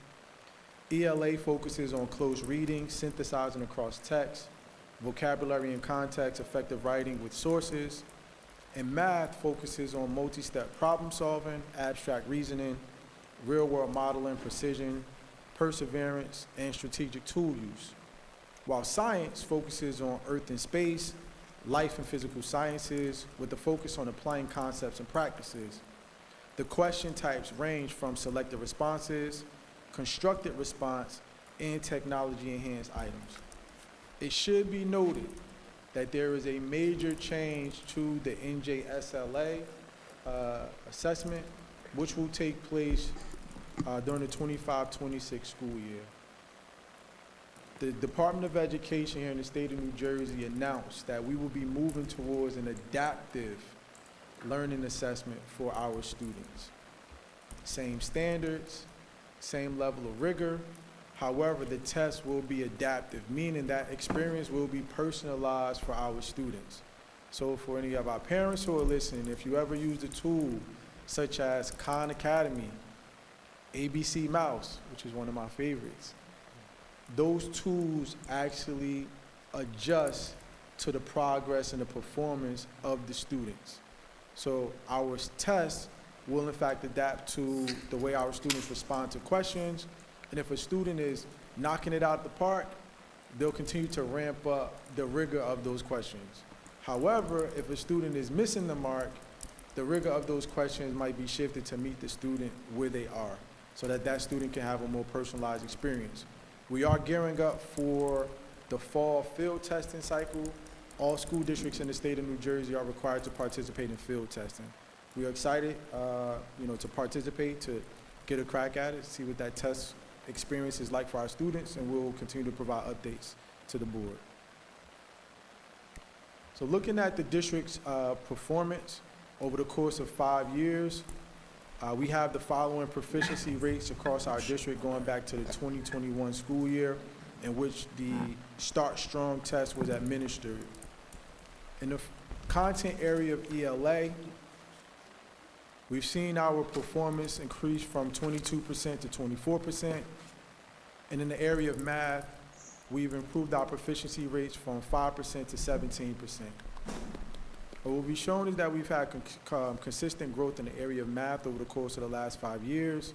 [SPEAKER 6] ELA focuses on close reading, synthesizing across text, vocabulary and context, effective writing with sources, and math focuses on multi-step problem solving, abstract reasoning, real-world modeling, precision, perseverance, and strategic tool use. While science focuses on earth and space, life and physical sciences, with a focus on applying concepts and practices. The question types range from selected responses, constructed response, and technology-enhanced items. It should be noted that there is a major change to the NJSLA assessment, which will take place during the 25-26 school year. The Department of Education here in the state of New Jersey announced that we will be moving towards an adaptive learning assessment for our students. Same standards, same level of rigor. However, the test will be adaptive, meaning that experience will be personalized for our students. So for any of our parents who are listening, if you ever use a tool such as Khan Academy, ABC Mouse, which is one of my favorites, those tools actually adjust to the progress and the performance of the students. So our tests will in fact adapt to the way our students respond to questions. And if a student is knocking it out of the park, they'll continue to ramp up the rigor of those questions. However, if a student is missing the mark, the rigor of those questions might be shifted to meet the student where they are, so that that student can have a more personalized experience. We are gearing up for the fall field testing cycle. All school districts in the state of New Jersey are required to participate in field testing. We are excited, to participate, to get a crack at it, see what that test experience is like for our students, and we'll continue to provide updates to the board. So looking at the district's performance over the course of 5 years, we have the following proficiency rates across our district going back to the 2021 school year, in which the Start Strong test was administered. In the content area of ELA, we've seen our performance increase from 22% to 24%. And in the area of math, we've improved our proficiency rates from 5% to 17%. What will be shown is that we've had consistent growth in the area of math over the course of the last 5 years.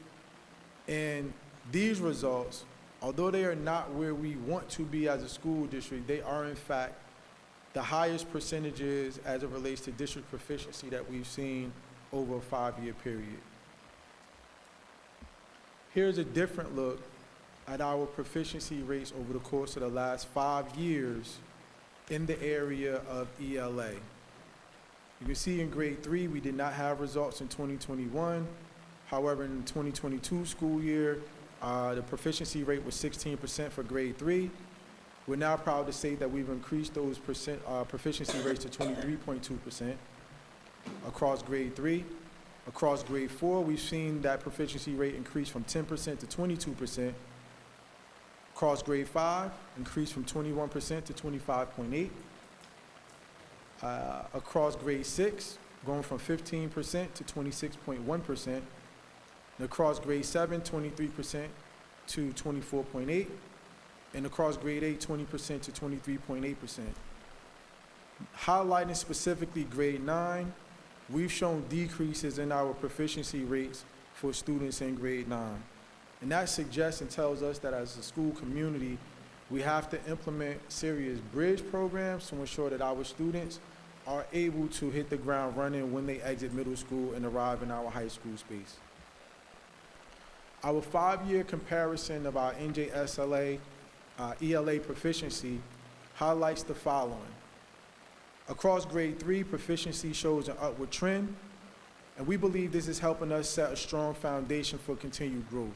[SPEAKER 6] And these results, although they are not where we want to be as a school district, they are in fact the highest percentages as it relates to district proficiency that we've seen over a 5-year period. Here's a different look at our proficiency rates over the course of the last 5 years in the area of ELA. You can see in grade 3, we did not have results in 2021. However, in the 2022 school year, the proficiency rate was 16% for grade 3. We're now proud to say that we've increased those proficiency rates to 23.2% across grade 3. Across grade 4, we've seen that proficiency rate increase from 10% to 22%. Across grade 5, increased from 21% to 25.8%. Across grade 6, going from 15% to 26.1%. And across grade 7, 23% to 24.8%. And across grade 8, 20% to 23.8%. Highlighting specifically grade 9, we've shown decreases in our proficiency rates for students in grade 9. And that suggests and tells us that as a school community, We have to implement serious bridge programs to ensure that our students are able to hit the ground running when they exit middle school and arrive in our high school space. Our 5-year comparison of our NJSLA ELA proficiency highlights the following. Across grade 3, proficiency shows an upward trend, and we believe this is helping us set a strong foundation for continued growth.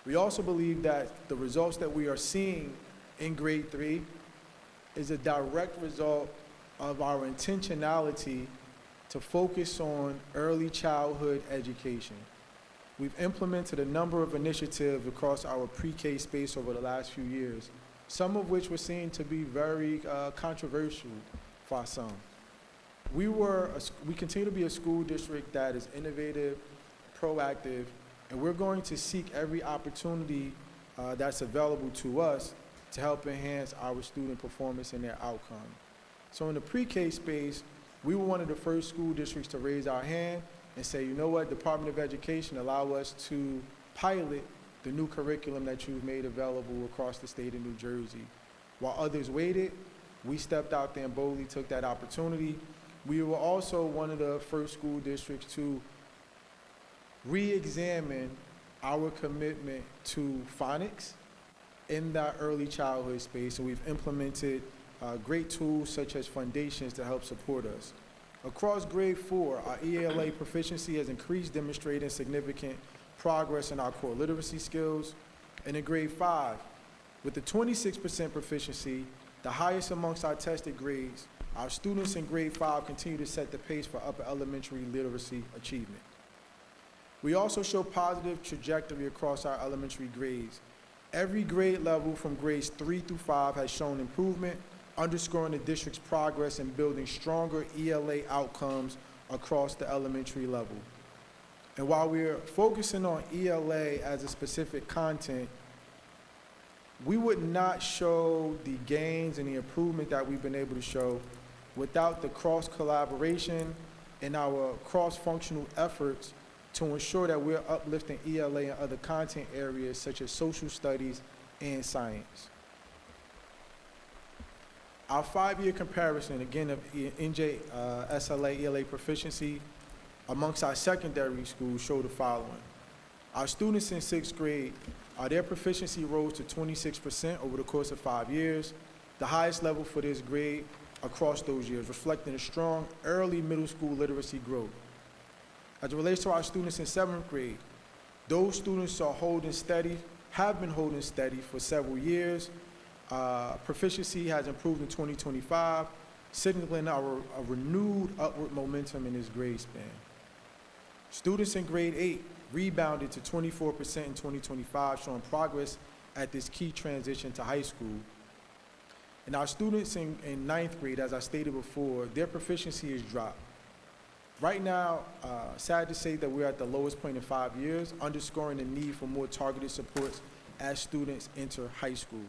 [SPEAKER 6] We also believe that the results that we are seeing in grade 3 is a direct result of our intentionality to focus on early childhood education. We've implemented a number of initiatives across our pre-K space over the last few years, some of which were seen to be very controversial for some. We continue to be a school district that is innovative, proactive, and we're going to seek every opportunity that's available to us to help enhance our student performance and their outcome. So in the pre-K space, we were one of the first school districts to raise our hand and say, you know what, Department of Education, allow us to pilot the new curriculum that you've made available across the state of New Jersey. While others waited, we stepped out there and boldly took that opportunity. We were also one of the first school districts to re-examine our commitment to phonics in that early childhood space, and we've implemented great tools such as foundations to help support us. Across grade 4, our ELA proficiency has increased, demonstrating significant progress in our core literacy skills. And in grade 5, with the 26% proficiency, the highest amongst our tested grades, our students in grade 5 continue to set the pace for upper elementary literacy achievement. We also show positive trajectory across our elementary grades. Every grade level from grades 3 through 5 has shown improvement, underscoring the district's progress in building stronger ELA outcomes across the elementary level. And while we're focusing on ELA as a specific content, we would not show the gains and the improvement that we've been able to show without the cross-collaboration and our cross-functional efforts to ensure that we're uplifting ELA and other content areas such as social studies and science. Our 5-year comparison, again, of NJSLA ELA proficiency amongst our secondary schools show the following. Our students in 6th grade, their proficiency rose to 26% over the course of 5 years, the highest level for this grade across those years, reflecting a strong early middle school literacy growth. As it relates to our students in 7th grade, those students are holding steady, have been holding steady for several years. Proficiency has improved in 2025, signaling a renewed upward momentum in this grade span. Students in grade 8 rebounded to 24% in 2025, showing progress at this key transition to high school. And our students in 9th grade, as I stated before, their proficiency has dropped. Right now, sad to say that we're at the lowest point in 5 years, underscoring the need for more targeted supports as students enter high school.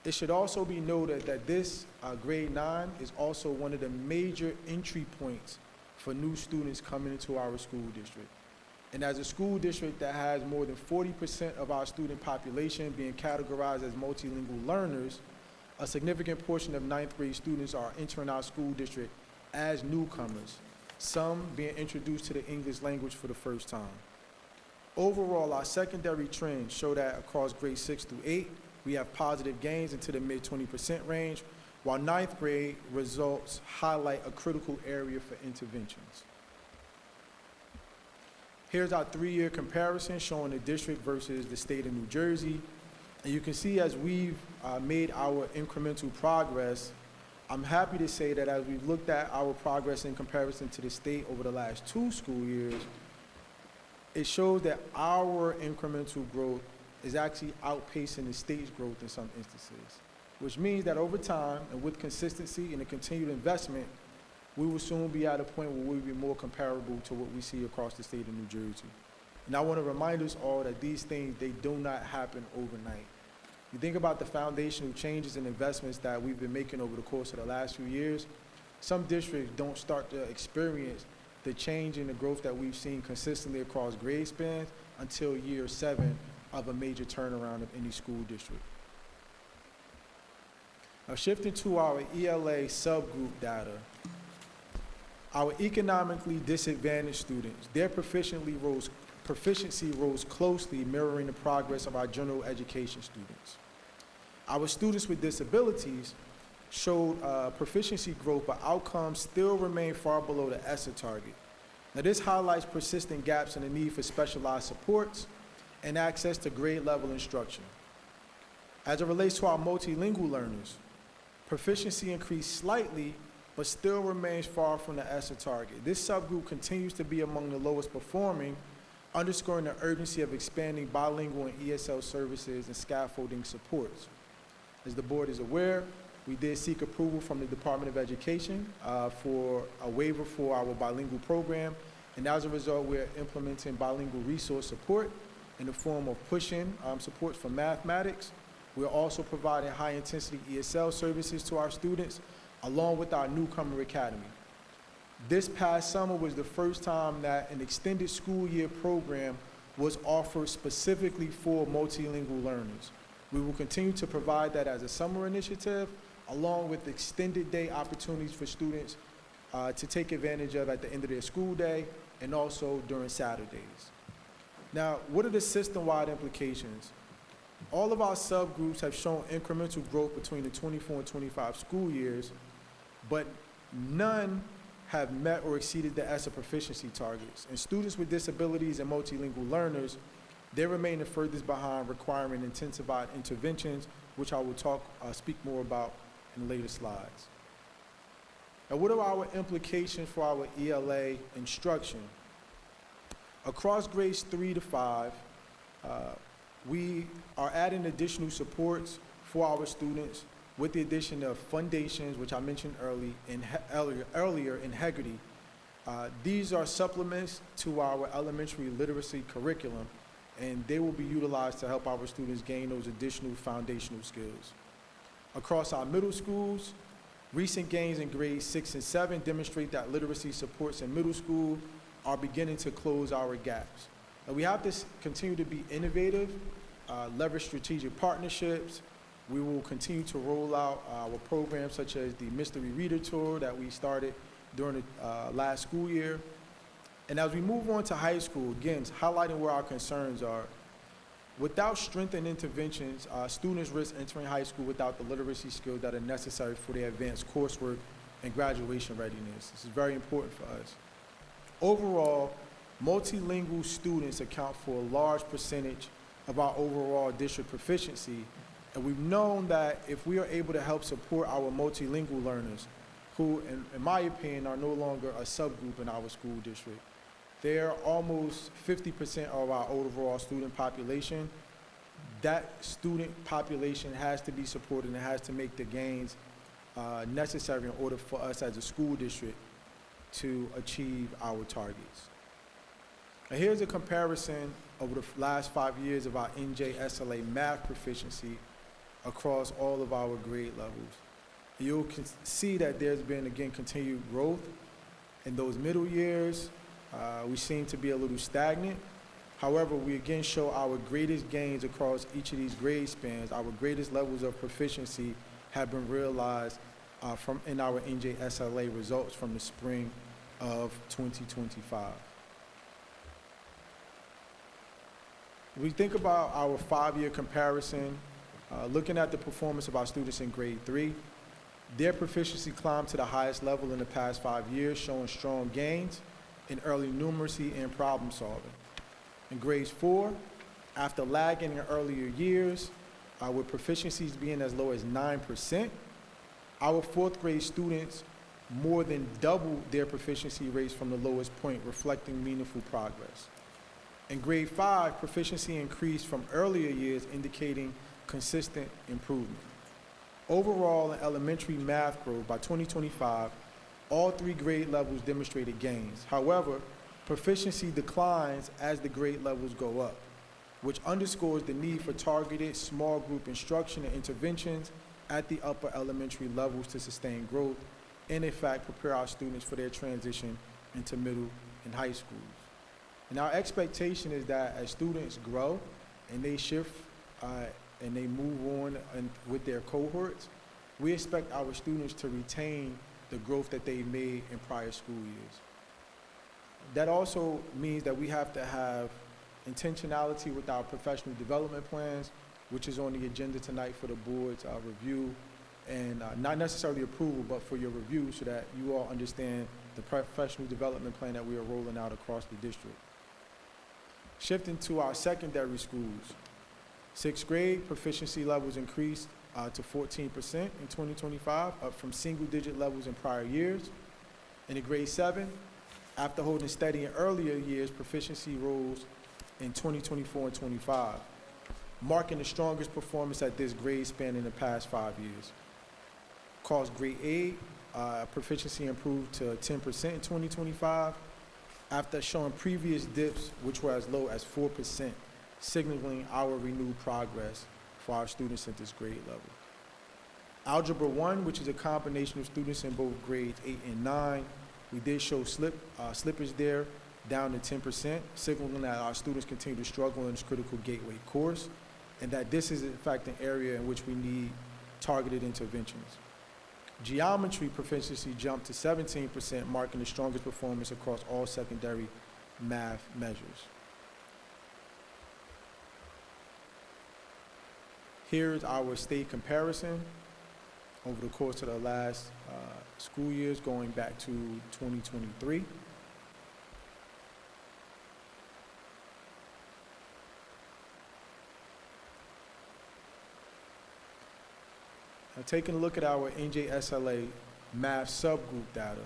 [SPEAKER 6] It should also be noted that this grade 9 is also one of the major entry points for new students coming into our school district. And as a school district that has more than 40% of our student population being categorized as multilingual learners, a significant portion of 9th grade students are entering our school district as newcomers, some being introduced to the English language for the first time. Overall, our secondary trends show that across grades 6 through 8, we have positive gains into the mid 20% range, while 9th grade results highlight a critical area for interventions. Here's our 3-year comparison showing the district versus the state of New Jersey. And you can see as we've made our incremental progress, I'm happy to say that as we've looked at our progress in comparison to the state over the last 2 school years, it shows that our incremental growth is actually outpacing the state's growth in some instances, which means that over time and with consistency and a continued investment, we will soon be at a point where we'll be more comparable to what we see across the state of New Jersey. And I want to remind us all that these things, they do not happen overnight. You think about the foundational changes and investments that we've been making over the course of the last few years, some districts don't start to experience the change in the growth that we've seen consistently across grade spans until year 7 of a major turnaround of any school district. Now, shifting to our ELA subgroup data, our economically disadvantaged students, their proficiency rose closely, mirroring the progress of our general education students. Our students with disabilities showed proficiency growth, but outcomes still remain far below the ESSA target. Now, this highlights persistent gaps in the need for specialized supports and access to grade-level instruction. As it relates to our multilingual learners, proficiency increased slightly, but still remains far from the ESSA target. This subgroup continues to be among the lowest performing, underscoring the urgency of expanding bilingual and ESL services and scaffolding supports. As the board is aware, we did seek approval from the Department of Education for a waiver for our bilingual program, and as a result, we're implementing bilingual resource support in the form of push-in supports for mathematics. We're also providing high-intensity ESL services to our students, along with our newcomer academy. This past summer was the first time that an extended school year program was offered specifically for multilingual learners. We will continue to provide that as a summer initiative, along with extended day opportunities for students to take advantage of at the end of their school day and also during Saturdays. Now, what are the system-wide implications? All of our subgroups have shown incremental growth between the 24 and 25 school years, but none have met or exceeded the ESSA proficiency targets. And students with disabilities and multilingual learners, they remain the furthest behind, requiring intensified interventions, which I will speak more about in later slides. Now, what are our implications for our ELA instruction? Across grades 3 to 5, we are adding additional supports for our students with the addition of foundations, which I mentioned earlier, in Hegarty. These are supplements to our elementary literacy curriculum, and they will be utilized to help our students gain those additional foundational skills. Across our middle schools, recent gains in grades 6 and 7 demonstrate that literacy supports in middle school are beginning to close our gaps. And we have to continue to be innovative, leverage strategic partnerships. We will continue to roll out our programs such as the Mystery Reader Tour that we started during the last school year. And as we move on to high school, again, highlighting where our concerns are, without strengthened interventions, students risk entering high school without the literacy skills that are necessary for their advanced coursework and graduation readiness. This is very important for us. Overall, multilingual students account for a large percentage of our overall district proficiency, and we've known that if we are able to help support our multilingual learners, who, in my opinion, are no longer a subgroup in our school district, they're almost 50% of our overall student population. That student population has to be supported and has to make the gains necessary in order for us as a school district to achieve our targets. Now, here's a comparison over the last 5 years of our NJSLA math proficiency across all of our grade levels. You'll see that there's been, again, continued growth. In those middle years, we seem to be a little stagnant. However, we again show our greatest gains across each of these grade spans. Our greatest levels of proficiency have been realized in our NJSLA results from the spring of 2025. We think about our 5-year comparison, looking at the performance of our students in grade 3. Their proficiency climbed to the highest level in the past 5 years, showing strong gains in early numeracy and problem solving. In grades 4, after lagging in earlier years, with proficiencies being as low as 9%, our 4th grade students more than doubled their proficiency rates from the lowest point, reflecting meaningful progress. In grade 5, proficiency increased from earlier years, indicating consistent improvement. Overall, in elementary math growth, by 2025, all 3 grade levels demonstrated gains. However, proficiency declines as the grade levels go up, which underscores the need for targeted small group instruction and interventions at the upper elementary levels to sustain growth and, in fact, prepare our students for their transition into middle and high schools. And our expectation is that as students grow and they shift and they move on with their cohorts, we expect our students to retain the growth that they made in prior school years. That also means that we have to have intentionality with our professional development plans, which is on the agenda tonight for the board's review, and not necessarily approval, but for your review so that you all understand the professional development plan that we are rolling out across the district. Shifting to our secondary schools, sixth grade proficiency levels increased to 14% in 2025, up from single-digit levels in prior years. In the grade 7, after holding steady in earlier years, proficiency rose in 2024 and 25, marking the strongest performance at this grade span in the past 5 years. Across grade 8, proficiency improved to 10% in 2025, after showing previous dips which were as low as 4%, signaling our renewed progress for our students at this grade level. Algebra 1, which is a combination of students in both grades 8 and 9, we did show slippage there, down to 10%, signaling that our students continue to struggle in this critical gateway course, and that this is in fact an area in which we need targeted interventions. Geometry proficiency jumped to 17%, marking the strongest performance across all secondary math measures. Here's our state comparison over the course of the last school years, going back to 2023. Now, taking a look at our NJSLA math subgroup data,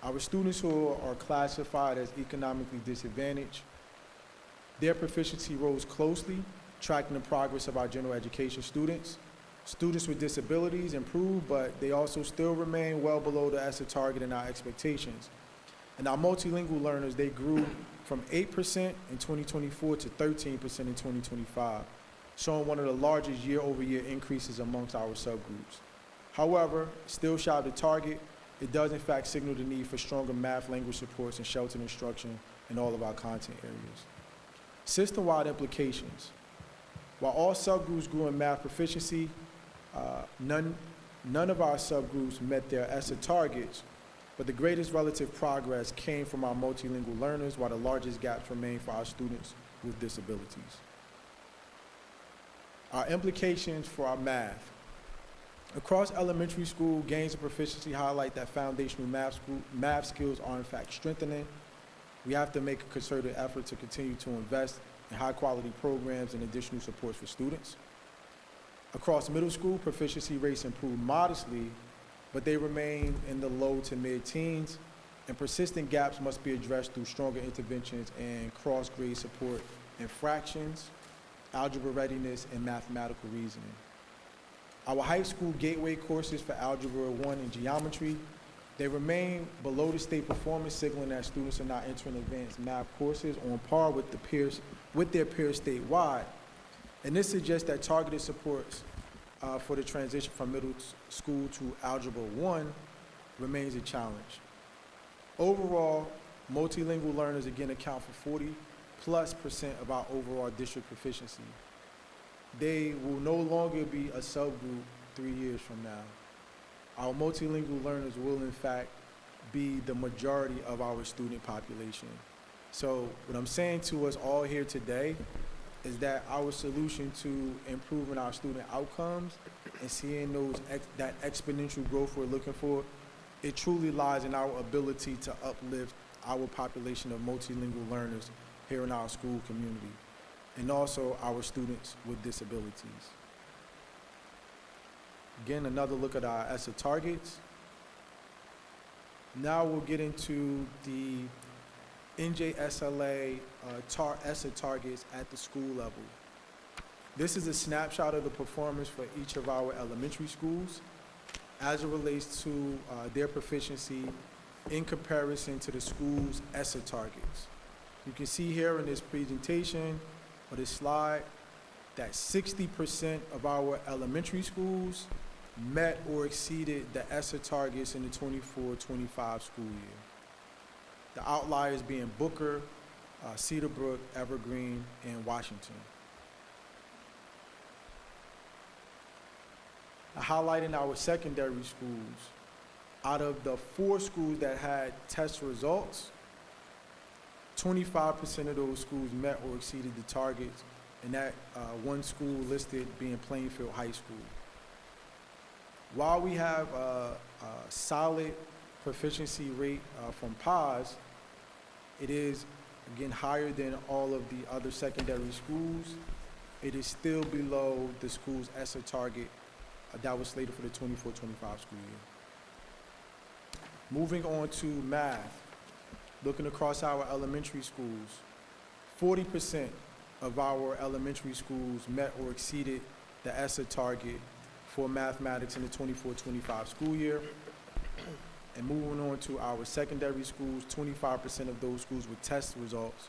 [SPEAKER 6] our students who are classified as economically disadvantaged, their proficiency rose closely, tracking the progress of our general education students. Students with disabilities improved, but they also still remain well below the ESSA target and our expectations. And our multilingual learners, they grew from 8% in 2024 to 13% in 2025, showing one of the largest year-over-year increases amongst our subgroups. However, still shy of the target, it does in fact signal the need for stronger math language supports and sheltered instruction in all of our content areas. System-wide implications. While all subgroups grew in math proficiency, none of our subgroups met their ESSA targets, but the greatest relative progress came from our multilingual learners, while the largest gaps remain for our students with disabilities. Our implications for our math. Across elementary school, gains of proficiency highlight that foundational math skills are in fact strengthening. We have to make a concerted effort to continue to invest in high-quality programs and additional supports for students. Across middle school, proficiency rates improved modestly, but they remain in the low to mid-teens, and persistent gaps must be addressed through stronger interventions and cross-grade support in fractions, algebra readiness, and mathematical reasoning. Our high school gateway courses for Algebra 1 and Geometry, they remain below the state performance, signaling that students are not entering advanced math courses on par with their peers statewide. And this suggests that targeted supports for the transition from middle school to Algebra 1 remains a challenge. Overall, multilingual learners again account for 40+% of our overall district proficiency. They will no longer be a subgroup 3 years from now. Our multilingual learners will in fact be the majority of our student population. So what I'm saying to us all here today is that our solution to improving our student outcomes and seeing that exponential growth we're looking for, it truly lies in our ability to uplift our population of multilingual learners here in our school community, and also our students with disabilities. Again, another look at our ESSA targets. Now we'll get into the NJSLA ESSA targets at the school level. This is a snapshot of the performance for each of our elementary schools as it relates to their proficiency in comparison to the school's ESSA targets. You can see here in this presentation or this slide that 60% of our elementary schools met or exceeded the ESSA targets in the 24-25 school year. The outliers being Booker, Cedarbrook, Evergreen, and Washington. highlighting our secondary schools. Out of the 4 schools that had test results, 25% of those schools met or exceeded the targets, and that one school listed being Plainfield High School. While we have a solid proficiency rate from PAS, it is, again, higher than all of the other secondary schools. It is still below the school's ESSA target that was slated for the 24-25 school year. Moving on to math, looking across our elementary schools, 40% of our elementary schools met or exceeded the ESSA target for mathematics in the 24-25 school year. And moving on to our secondary schools, 25% of those schools with test results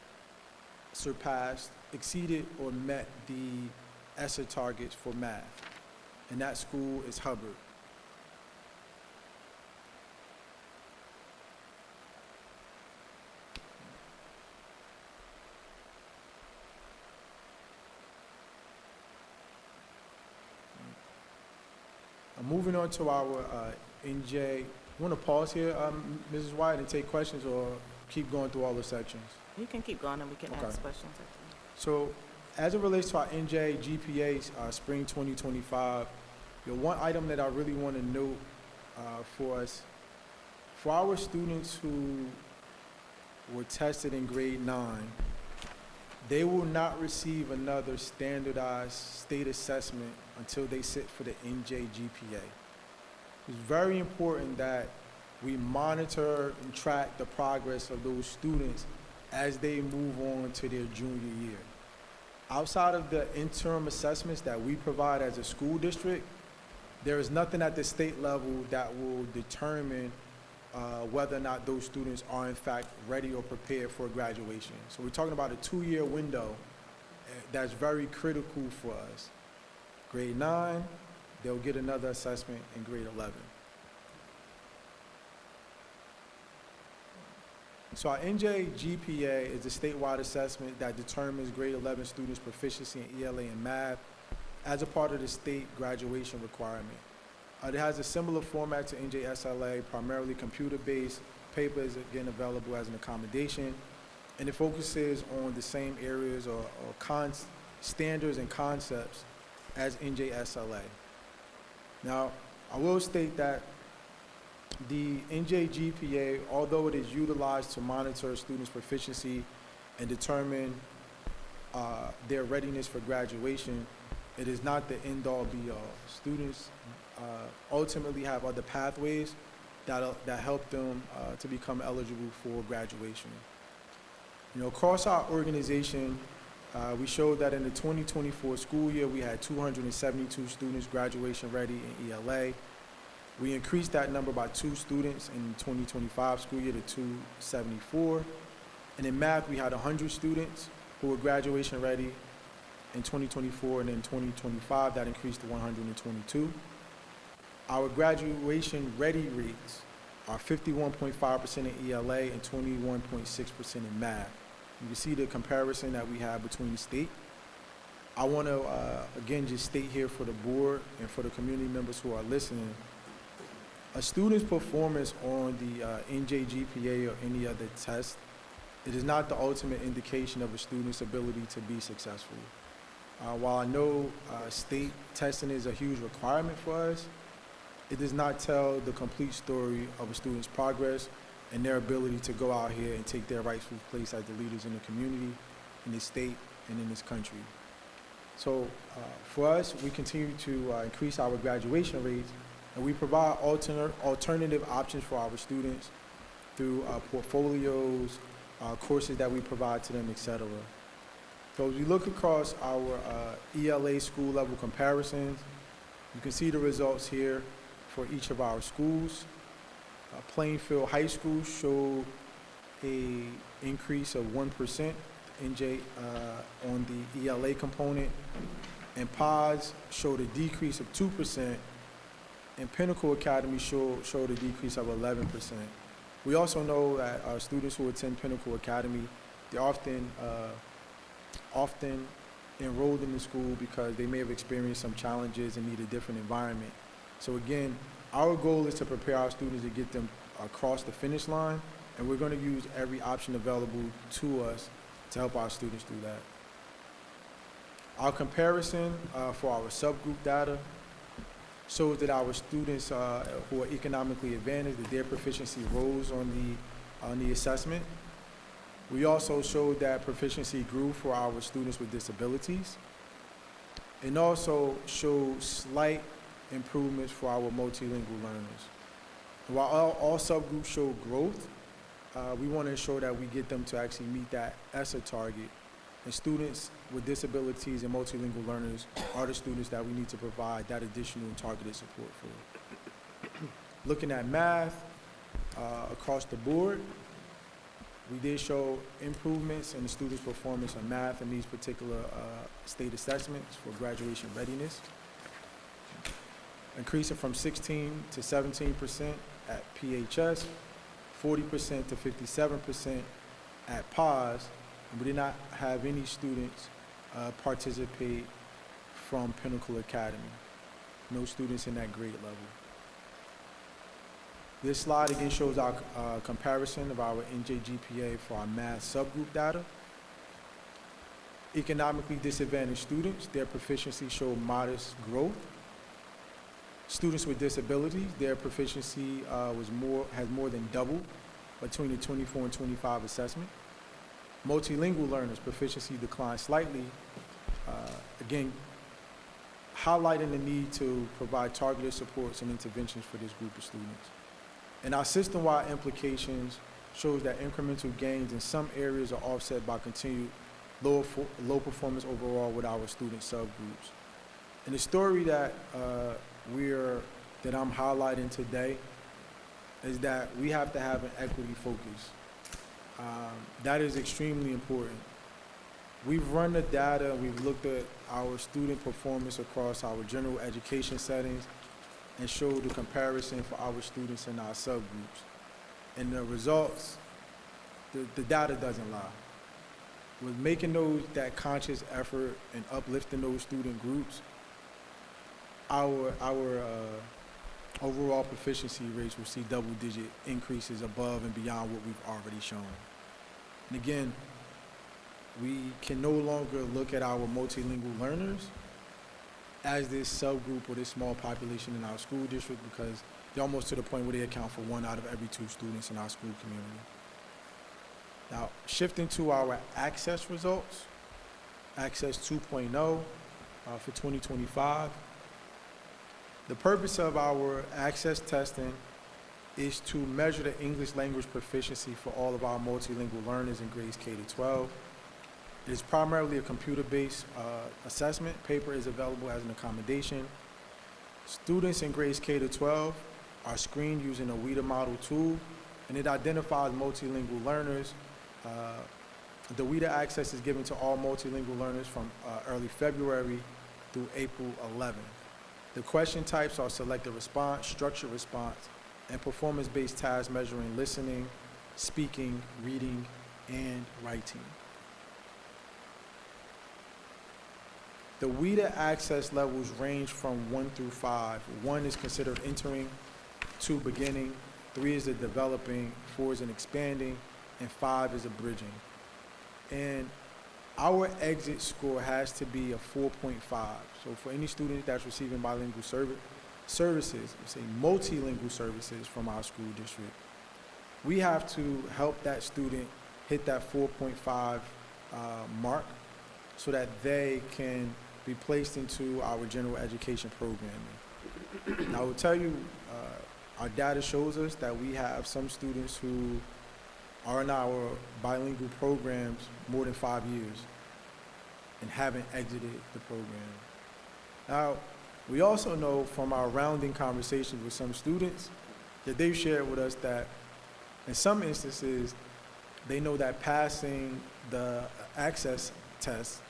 [SPEAKER 6] surpassed, exceeded, or met the ESSA targets for math. And that school is Hubbard. Moving on to our NJ, you want to pause here, Mrs. White, and take questions, or keep going through all the sections?
[SPEAKER 1] You can keep going and we can
[SPEAKER 6] Okay.
[SPEAKER 1] ask questions. After.
[SPEAKER 6] So, as it relates to our NJ GPAs, spring 2025, one item that I really want to note for us, for our students who were tested in grade 9, they will not receive another standardized state assessment until they sit for the NJ GPA. It's very important that we monitor and track the progress of those students as they move on to their junior year. Outside of the interim assessments that we provide as a school district, there is nothing at the state level that will determine whether or not those students are in fact ready or prepared for graduation. So we're talking about a 2-year window that's very critical for us. Grade 9, they'll get another assessment in grade 11. So our NJ GPA is a statewide assessment that determines grade 11 students' proficiency in ELA and math as a part of the state graduation requirement. It has a similar format to NJ SLA, primarily computer-based. Paper is again available as an accommodation, and it focuses on the same areas or standards and concepts as NJ SLA. Now, I will state that the NJ GPA, although it is utilized to monitor students' proficiency and determine their readiness for graduation, it is not the end-all be-all. Students ultimately have other pathways that help them to become eligible for graduation. Across our organization, we showed that in the 2024 school year, we had 272 students graduation ready in ELA. We increased that number by 2 students in 2025 school year to 274. And in math, we had 100 students who were graduation ready in 2024, and in 2025, that increased to 122. Our graduation ready rates are 51.5% in ELA and 21.6% in math. You can see the comparison that we have between the state. I want to, again, just state here for the board and for the community members who are listening, a student's performance on the NJ GPA or any other test, it is not the ultimate indication of a student's ability to be successful. While I know state testing is a huge requirement for us, it does not tell the complete story of a student's progress and their ability to go out here and take their rightful place as the leaders in the community, in this state, and in this country. So for us, we continue to increase our graduation rates, and we provide alternative options for our students through portfolios, courses that we provide to them, et cetera. So as we look across our ELA school level comparisons, you can see the results here for each of our schools. Plainfield High School showed a increase of 1% on the ELA component, and PAS showed a decrease of 2%, and Pinnacle Academy showed a decrease of 11%. We also know that our students who attend Pinnacle Academy, they're often enrolled in the school because they may have experienced some challenges and need a different environment. So again, our goal is to prepare our students to get them across the finish line, and we're going to use every option available to us to help our students do that. Our comparison for our subgroup data shows that our students who are economically advantaged, that their proficiency rose on the assessment. We also showed that proficiency grew for our students with disabilities, and also showed slight improvements for our multilingual learners. While all subgroups show growth, we want to ensure that we get them to actually meet that ESSA target. And students with disabilities and multilingual learners are the students that we need to provide that additional and targeted support for. Looking at math, across the board, we did show improvements in the students' performance on math in these particular state assessments for graduation readiness, increasing from 16 to 17% at PHS, 40% to 57% at PAWS, and we did not have any students participate from Pinnacle Academy. No students in that grade level. This slide again shows our comparison of our NJGPA for our math subgroup data. Economically disadvantaged students, their proficiency showed modest growth. Students with disabilities, their proficiency has more than doubled between the 24 and 25 assessment. Multilingual learners, proficiency declined slightly, again, highlighting the need to provide targeted supports and interventions for this group of students. And our system-wide implications shows that incremental gains in some areas are offset by continued low performance overall with our student subgroups. And the story that I'm highlighting today is that we have to have an equity focus. That is extremely important. We've run the data, we've looked at our student performance across our general education settings and showed the comparison for our students in our subgroups. And the results, the data doesn't lie. With making that conscious effort and uplifting those student groups, our overall proficiency rates will see double-digit increases above and beyond what we've already shown. And again, we can no longer look at our multilingual learners as this subgroup or this small population in our school district, because they're almost to the point where they account for 1 out of every 2 students in our school community. Now, shifting to our access results, Access 2.0 for 2025. The purpose of our access testing is to measure the English language proficiency for all of our multilingual learners in grades K to 12. It is primarily a computer-based assessment. Paper is available as an accommodation. Students in grades K to 12 are screened using a WIDA model tool, and it identifies multilingual learners. The WIDA access is given to all multilingual learners from early February through April 11th. The question types are selected response, structured response, and performance-based tasks measuring listening, speaking, reading, and writing. The WIDA access levels range from 1 through 5. 1 is considered entering, 2 beginning, 3 is a developing, 4 is an expanding, and 5 is a bridging. And our exit score has to be a 4.5. So for any student that's receiving bilingual services, say multilingual services from our school district, we have to help that student hit that 4.5 mark so that they can be placed into our general education programming. Now, I will tell you, our data shows us that we have some students who are in our bilingual programs more than 5 years and haven't exited the program. Now, we also know from our rounding conversations with some students that they've shared with us that in some instances, they know that passing the access test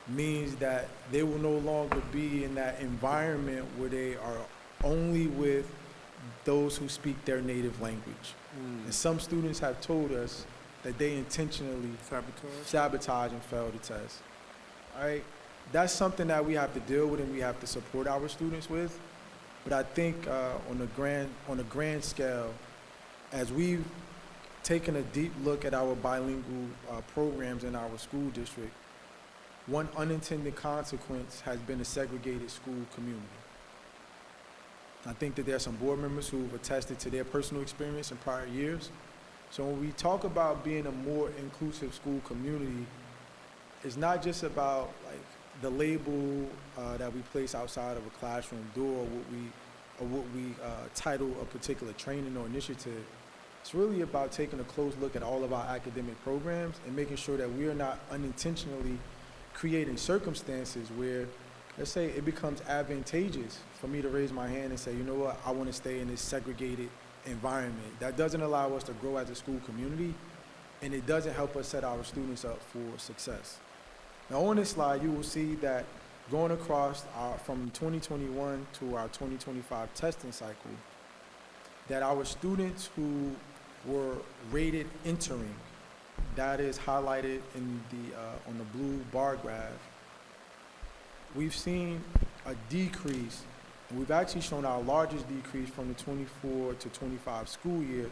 [SPEAKER 6] means that they will no longer be in that environment where they are only with those who speak their native language. And some students have told us that they intentionally sabotage and fail the test. All right? That's something that we have to deal with and we have to support our students with. But I think on a grand scale, as we've taken a deep look at our bilingual programs in our school district, one unintended consequence has been a segregated school community. I think that there are some board members who've attested to their personal experience in prior years. So when we talk about being a more inclusive school community, it's not just about like the label that we place outside of a classroom door, or what we title a particular training or initiative. It's really about taking a close look at all of our academic programs and making sure that we are not unintentionally creating circumstances where, let's say, it becomes advantageous for me to raise my hand and say, you know what, I want to stay in this segregated environment. That doesn't allow us to grow as a school community, and it doesn't help us set our students up for success. Now on this slide, you will see that going across from 2021 to our 2025 testing cycle, that our students who were rated entering, that is highlighted in on the blue bar graph, we've seen a decrease, and we've actually shown our largest decrease from the 24 to 25 school year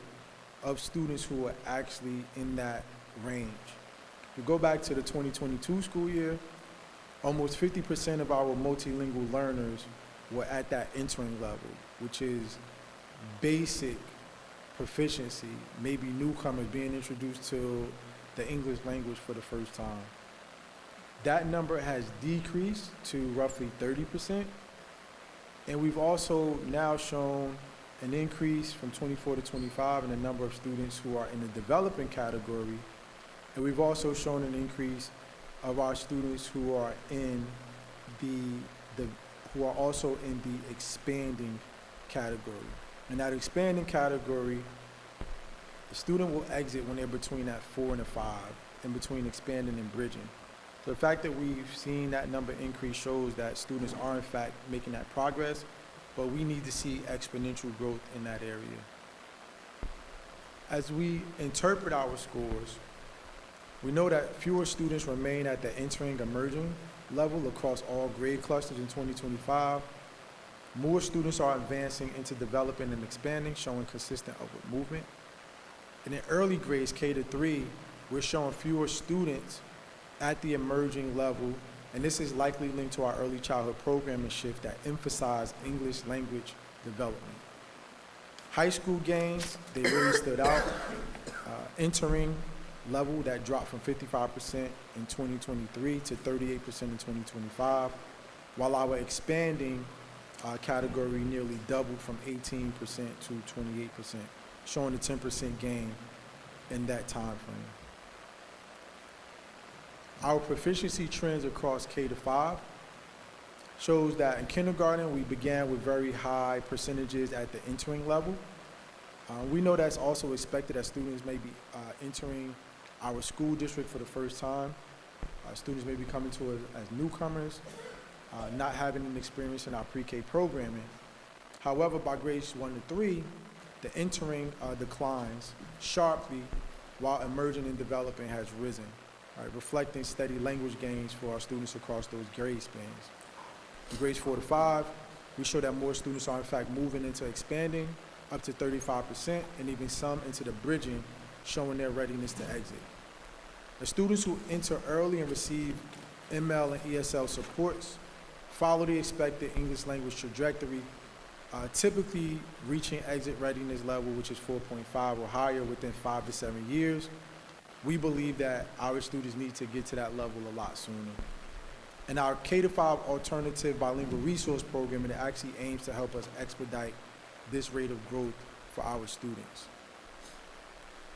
[SPEAKER 6] of students who are actually in that range. We go back to the 2022 school year, almost 50% of our multilingual learners were at that entering level, which is basic proficiency, maybe newcomers being introduced to the English language for the first time. That number has decreased to roughly 30%, and we've also now shown an increase from 24 to 25 in the number of students who are in the developing category, and we've also shown an increase of our students who are in who are also in the expanding category. In that expanding category, the student will exit when they're between that 4 and a 5, in between expanding and bridging. So the fact that we've seen that number increase shows that students are in fact making that progress, but we need to see exponential growth in that area. As we interpret our scores, we know that fewer students remain at the entering emerging level across all grade clusters in 2025. More students are advancing into developing and expanding, showing consistent upward movement. And in early grades, K to 3, we're showing fewer students at the emerging level, and this is likely linked to our early childhood programming shift that emphasized English language development. High school gains, they really stood out. Entering level that dropped from 55% in 2023 to 38% in 2025, while our expanding category nearly doubled from 18% to 28%, showing a 10% gain in that time frame. Our proficiency trends across K to 5 shows that in kindergarten, we began with very high percentages at the entering level. We know that's also expected as students may be entering our school district for the first time. Students may be coming to us as newcomers, not having an experience in our pre-K programming. However, by grades 1 to 3, the entering declines sharply while emerging and developing has risen, right, reflecting steady language gains for our students across those grade spans. In grades 4 to 5, we show that more students are in fact moving into expanding, up to 35%, and even some into the bridging, showing their readiness to exit. The students who enter early and receive ML and ESL supports follow the expected English language trajectory, typically reaching exit readiness level, which is 4.5 or higher within 5 to 7 years. We believe that our students need to get to that level a lot sooner. And our K-5 alternative bilingual resource program, it actually aims to help us expedite this rate of growth for our students.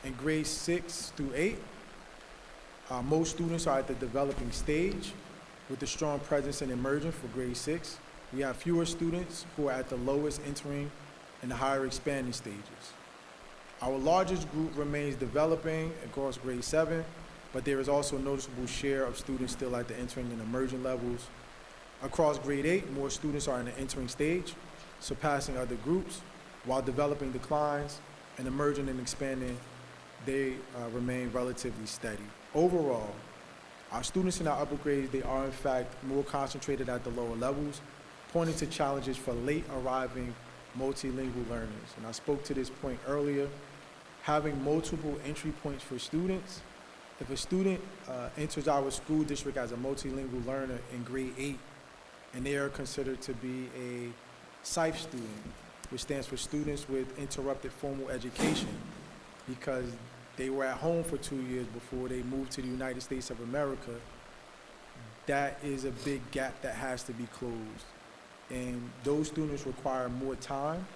[SPEAKER 6] In grades 6 through 8, most students are at the developing stage with a strong presence in emerging for grade 6. We have fewer students who are at the lowest entering and the higher expanding stages. Our largest group remains developing across grade 7, but there is also a noticeable share of students still at the entering and emerging levels. Across grade 8, more students are in the entering stage, surpassing other groups, while developing declines and emerging and expanding, they remain relatively steady. Overall, our students in our upper grades, they are in fact more concentrated at the lower levels, pointing to challenges for late arriving multilingual learners. And I spoke to this point earlier. Having multiple entry points for students. If a student enters our school district as a multilingual learner in grade 8, and they are considered to be a SIFE student, which stands for Students with Interrupted Formal Education, because they were at home for 2 years before they moved to the United States of America, that is a big gap that has to be closed. And those students require more time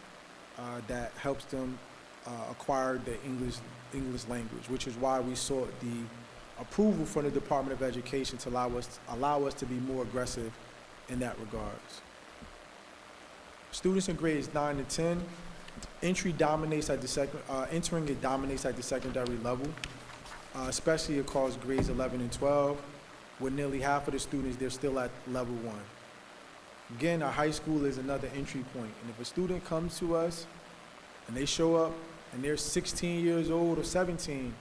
[SPEAKER 6] that helps them acquire the English language, which is why we sought the approval from the Department of Education to allow us to be more aggressive in that regards. Students in grades 9 and 10, entering it dominates at the secondary level, especially across grades 11 and 12, with nearly half of the students, they're still at level 1. Again, our high school is another entry point, and if a student comes to us and they show up and they're 16 years old or 17,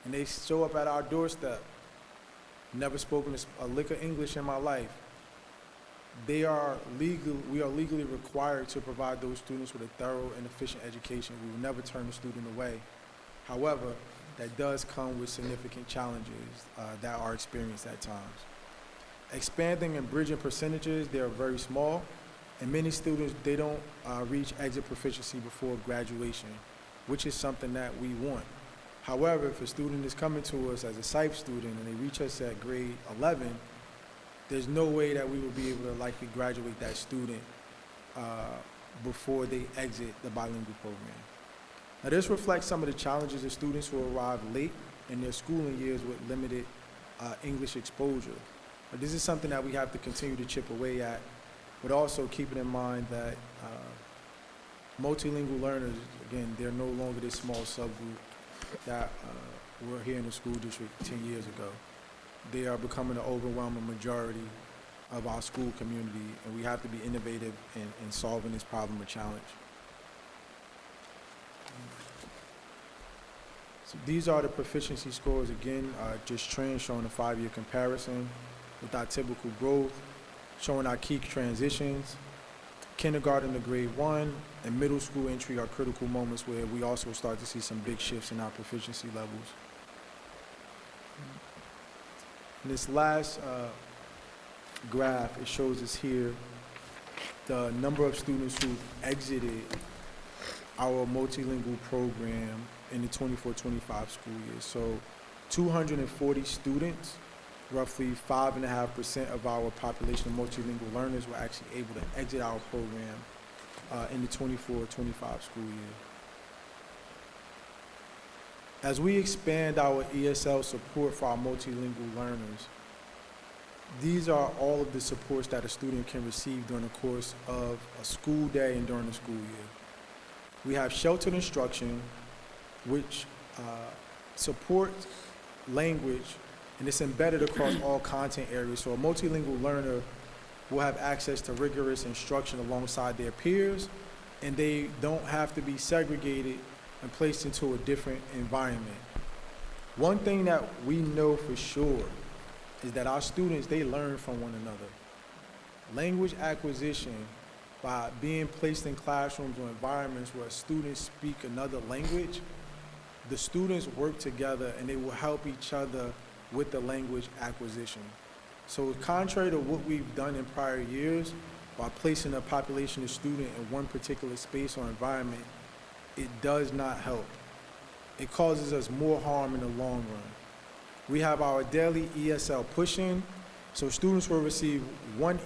[SPEAKER 6] and they show up at our doorstep, never spoken a lick of English in my life, we are legally required to provide those students with a thorough and efficient education. We will never turn the student away. However, that does come with significant challenges that are experienced at times. Expanding and bridging percentages, they are very small, and many students, they don't reach exit proficiency before graduation, which is something that we want. However, if a student is coming to us as a SIFE student and they reach us at grade 11, there's no way that we will be able to likely graduate that student before they exit the bilingual program. Now, this reflects some of the challenges of students who arrive late in their schooling years with limited English exposure. But this is something that we have to continue to chip away at, but also keeping in mind that multilingual learners, again, they're no longer this small subgroup that were here in the school district 10 years ago. They are becoming an overwhelming majority of our school community, and we have to be innovative in solving this problem or challenge. So these are the proficiency scores, again, just trends showing a 5-year comparison with our typical growth, showing our key transitions. Kindergarten to grade 1 and middle school entry are critical moments where we also start to see some big shifts in our proficiency levels. In this last graph, it shows us here the number of students who exited our multilingual program in the 24-25 school year. So 240 students, roughly 5.5% of our population of multilingual learners were actually able to exit our program in the 24-25 school year. As we expand our ESL support for our multilingual learners, these are all of the supports that a student can receive during the course of a school day and during the school year. We have sheltered instruction, which supports language, and it's embedded across all content areas. So a multilingual learner will have access to rigorous instruction alongside their peers, and they don't have to be segregated and placed into a different environment. One thing that we know for sure is that our students, they learn from one another. Language acquisition, by being placed in classrooms or environments where students speak another language, the students work together and they will help each other with the language acquisition. So contrary to what we've done in prior years, by placing a population of students in one particular space or environment, it does not help. It causes us more harm in the long run. We have our daily ESL push-in, so students will receive one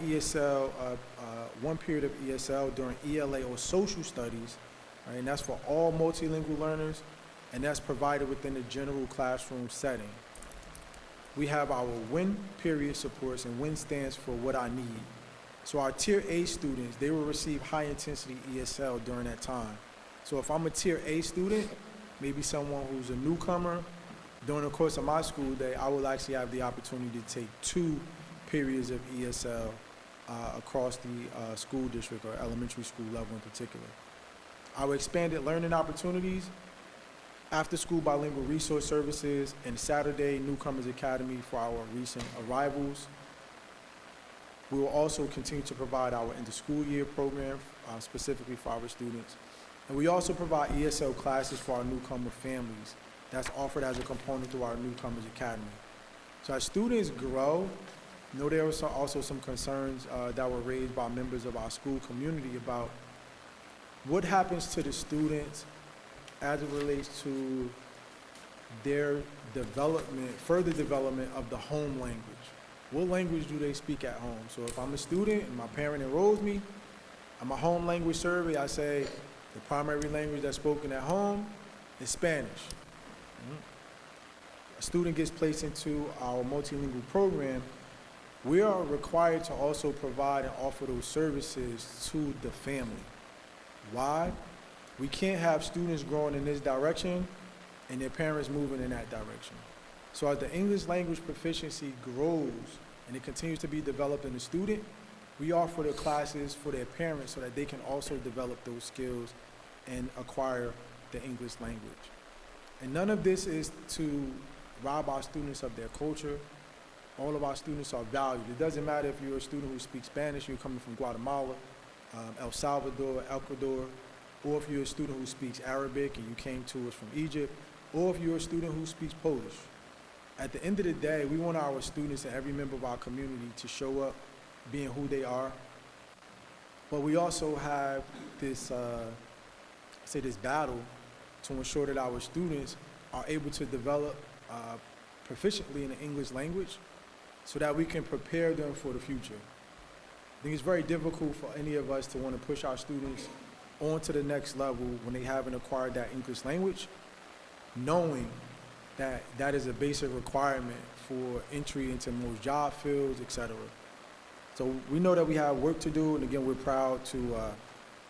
[SPEAKER 6] period of ESL during ELA or social studies, right, and that's for all multilingual learners, and that's provided within the general classroom setting. We have our WIN period supports, and WIN stands for what I need. So our Tier A students, they will receive high-intensity ESL during that time. So if I'm a Tier A student, maybe someone who's a newcomer, during the course of my school day, I will actually have the opportunity to take 2 periods of ESL across the school district or elementary school level in particular. Our expanded learning opportunities, after-school bilingual resource services, and Saturday Newcomers Academy for our recent arrivals. We will also continue to provide our end-of-school year program specifically for our students. And we also provide ESL classes for our newcomer families that's offered as a component to our Newcomers Academy. So as students grow, there were also some concerns that were raised by members of our school community about what happens to the students as it relates to their development, further development of the home language. What language do they speak at home? So if I'm a student and my parent enrolls me, on my home language survey, I say the primary language that's spoken at home is Spanish. A student gets placed into our multilingual program, we are required to also provide and offer those services to the family. Why? We can't have students growing in this direction and their parents moving in that direction. So as the English language proficiency grows and it continues to be developed in the student, we offer the classes for their parents so that they can also develop those skills and acquire the English language. And none of this is to rob our students of their culture. All of our students are valued. It doesn't matter if you're a student who speaks Spanish, you're coming from Guatemala, El Salvador, Ecuador, or if you're a student who speaks Arabic and you came to us from Egypt, or if you're a student who speaks Polish. At the end of the day, we want our students and every member of our community to show up being who they are. But we also have this, this battle to ensure that our students are able to develop proficiently in the English language so that we can prepare them for the future. I think it's very difficult for any of us to want to push our students on to the next level when they haven't acquired that English language, knowing that that is a basic requirement for entry into most job fields, et cetera. So we know that we have work to do, and again, we're proud to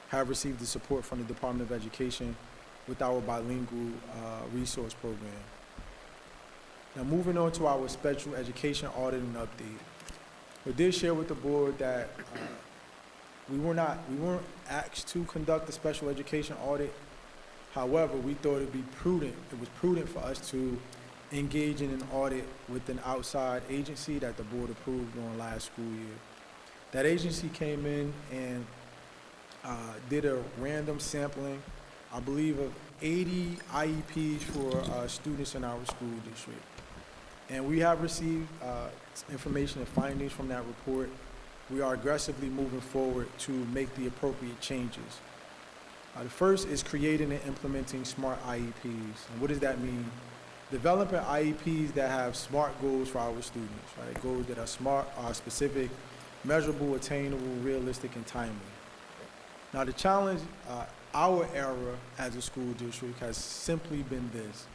[SPEAKER 6] have received the support from the Department of Education with our bilingual resource program. Now, moving on to our special education audit and update. We did share with the board that we weren't asked to conduct a special education audit. However, we thought it was prudent for us to engage in an audit with an outside agency that the board approved during last school year. That agency came in and did a random sampling, I believe, of 80 IEPs for students in our school district. And we have received information and findings from that report. We are aggressively moving forward to make the appropriate changes. The first is creating and implementing SMART IEPs. And what does that mean? Developing IEPs that have SMART goals for our students, right? Goals that are SMART, are specific, measurable, attainable, realistic, and timely. Now the challenge, our era as a school district has simply been this.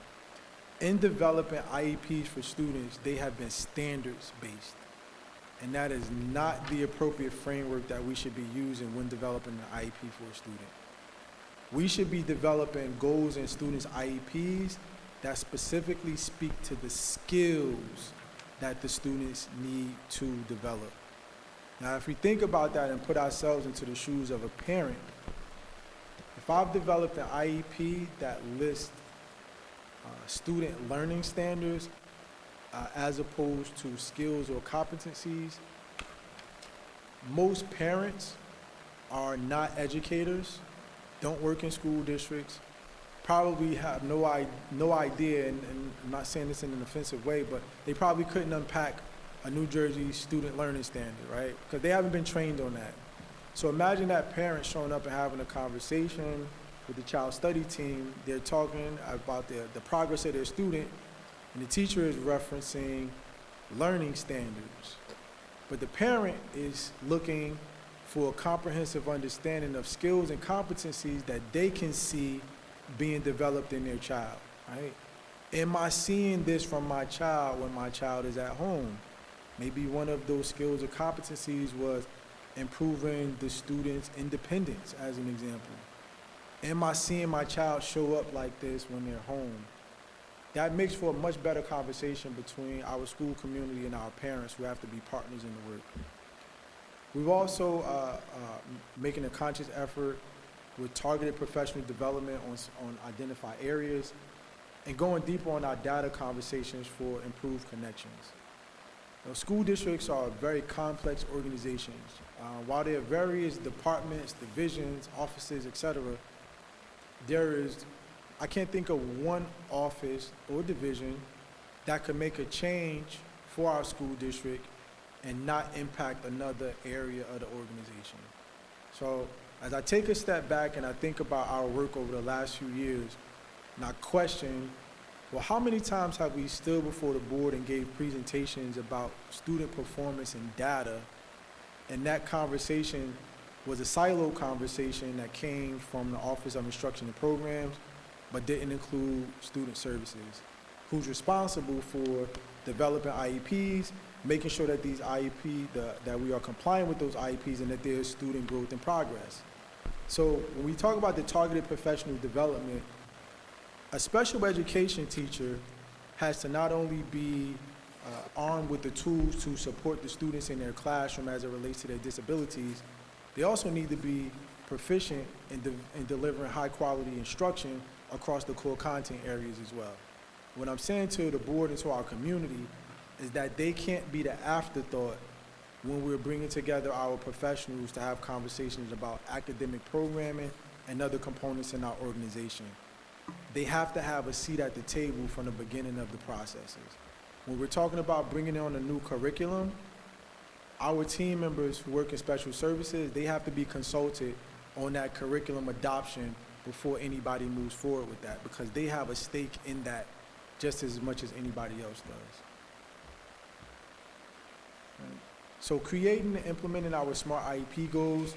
[SPEAKER 6] In developing IEPs for students, they have been standards-based. And that is not the appropriate framework that we should be using when developing an IEP for a student. We should be developing goals in students' IEPs that specifically speak to the skills that the students need to develop. Now, if we think about that and put ourselves into the shoes of a parent, if I've developed an IEP that lists student learning standards as opposed to skills or competencies, most parents are not educators, don't work in school districts, probably have no idea, and I'm not saying this in an offensive way, but they probably couldn't unpack a New Jersey student learning standard, right? Because they haven't been trained on that. So imagine that parent showing up and having a conversation with the child study team. They're talking about the progress of their student, and the teacher is referencing learning standards. But the parent is looking for a comprehensive understanding of skills and competencies that they can see being developed in their child, right? Am I seeing this from my child when my child is at home? Maybe one of those skills or competencies was improving the student's independence, as an example. Am I seeing my child show up like this when they're home? That makes for a much better conversation between our school community and our parents, who have to be partners in the work. We've also making a conscious effort with targeted professional development on identified areas and going deeper on our data conversations for improved connections. School districts are very complex organizations. While there are various departments, divisions, offices, etc., I can't think of one office or division that could make a change for our school district and not impact another area of the organization. So as I take a step back and I think about our work over the last few years, and I question, well, how many times have we stood before the board and gave presentations about student performance and data, and that conversation was a silo conversation that came from the Office of Instruction and Programs, but didn't include student services, who's responsible for developing IEPs, making sure that these that we are compliant with those IEPs and that there's student growth and progress. So when we talk about the targeted professional development, a special education teacher has to not only be armed with the tools to support the students in their classroom as it relates to their disabilities, they also need to be proficient in delivering high-quality instruction across the core content areas as well. What I'm saying to the board and to our community is that they can't be the afterthought when we're bringing together our professionals to have conversations about academic programming and other components in our organization. They have to have a seat at the table from the beginning of the processes. When we're talking about bringing on a new curriculum, our team members who work in special services, they have to be consulted on that curriculum adoption before anybody moves forward with that, because they have a stake in that just as much as anybody else does. Right. So creating and implementing our SMART IEP goals,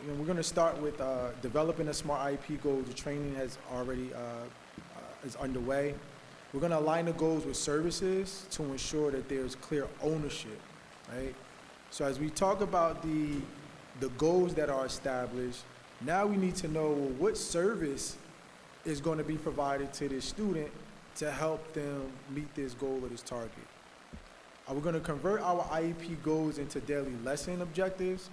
[SPEAKER 6] we're going to start with developing a SMART IEP goal. The training has already is underway. We're going to align the goals with services to ensure that there's clear ownership, right? So as we talk about the goals that are established, now we need to know, well, what service is going to be provided to this student to help them meet this goal or this target. We're going to convert our IEP goals into daily lesson objectives,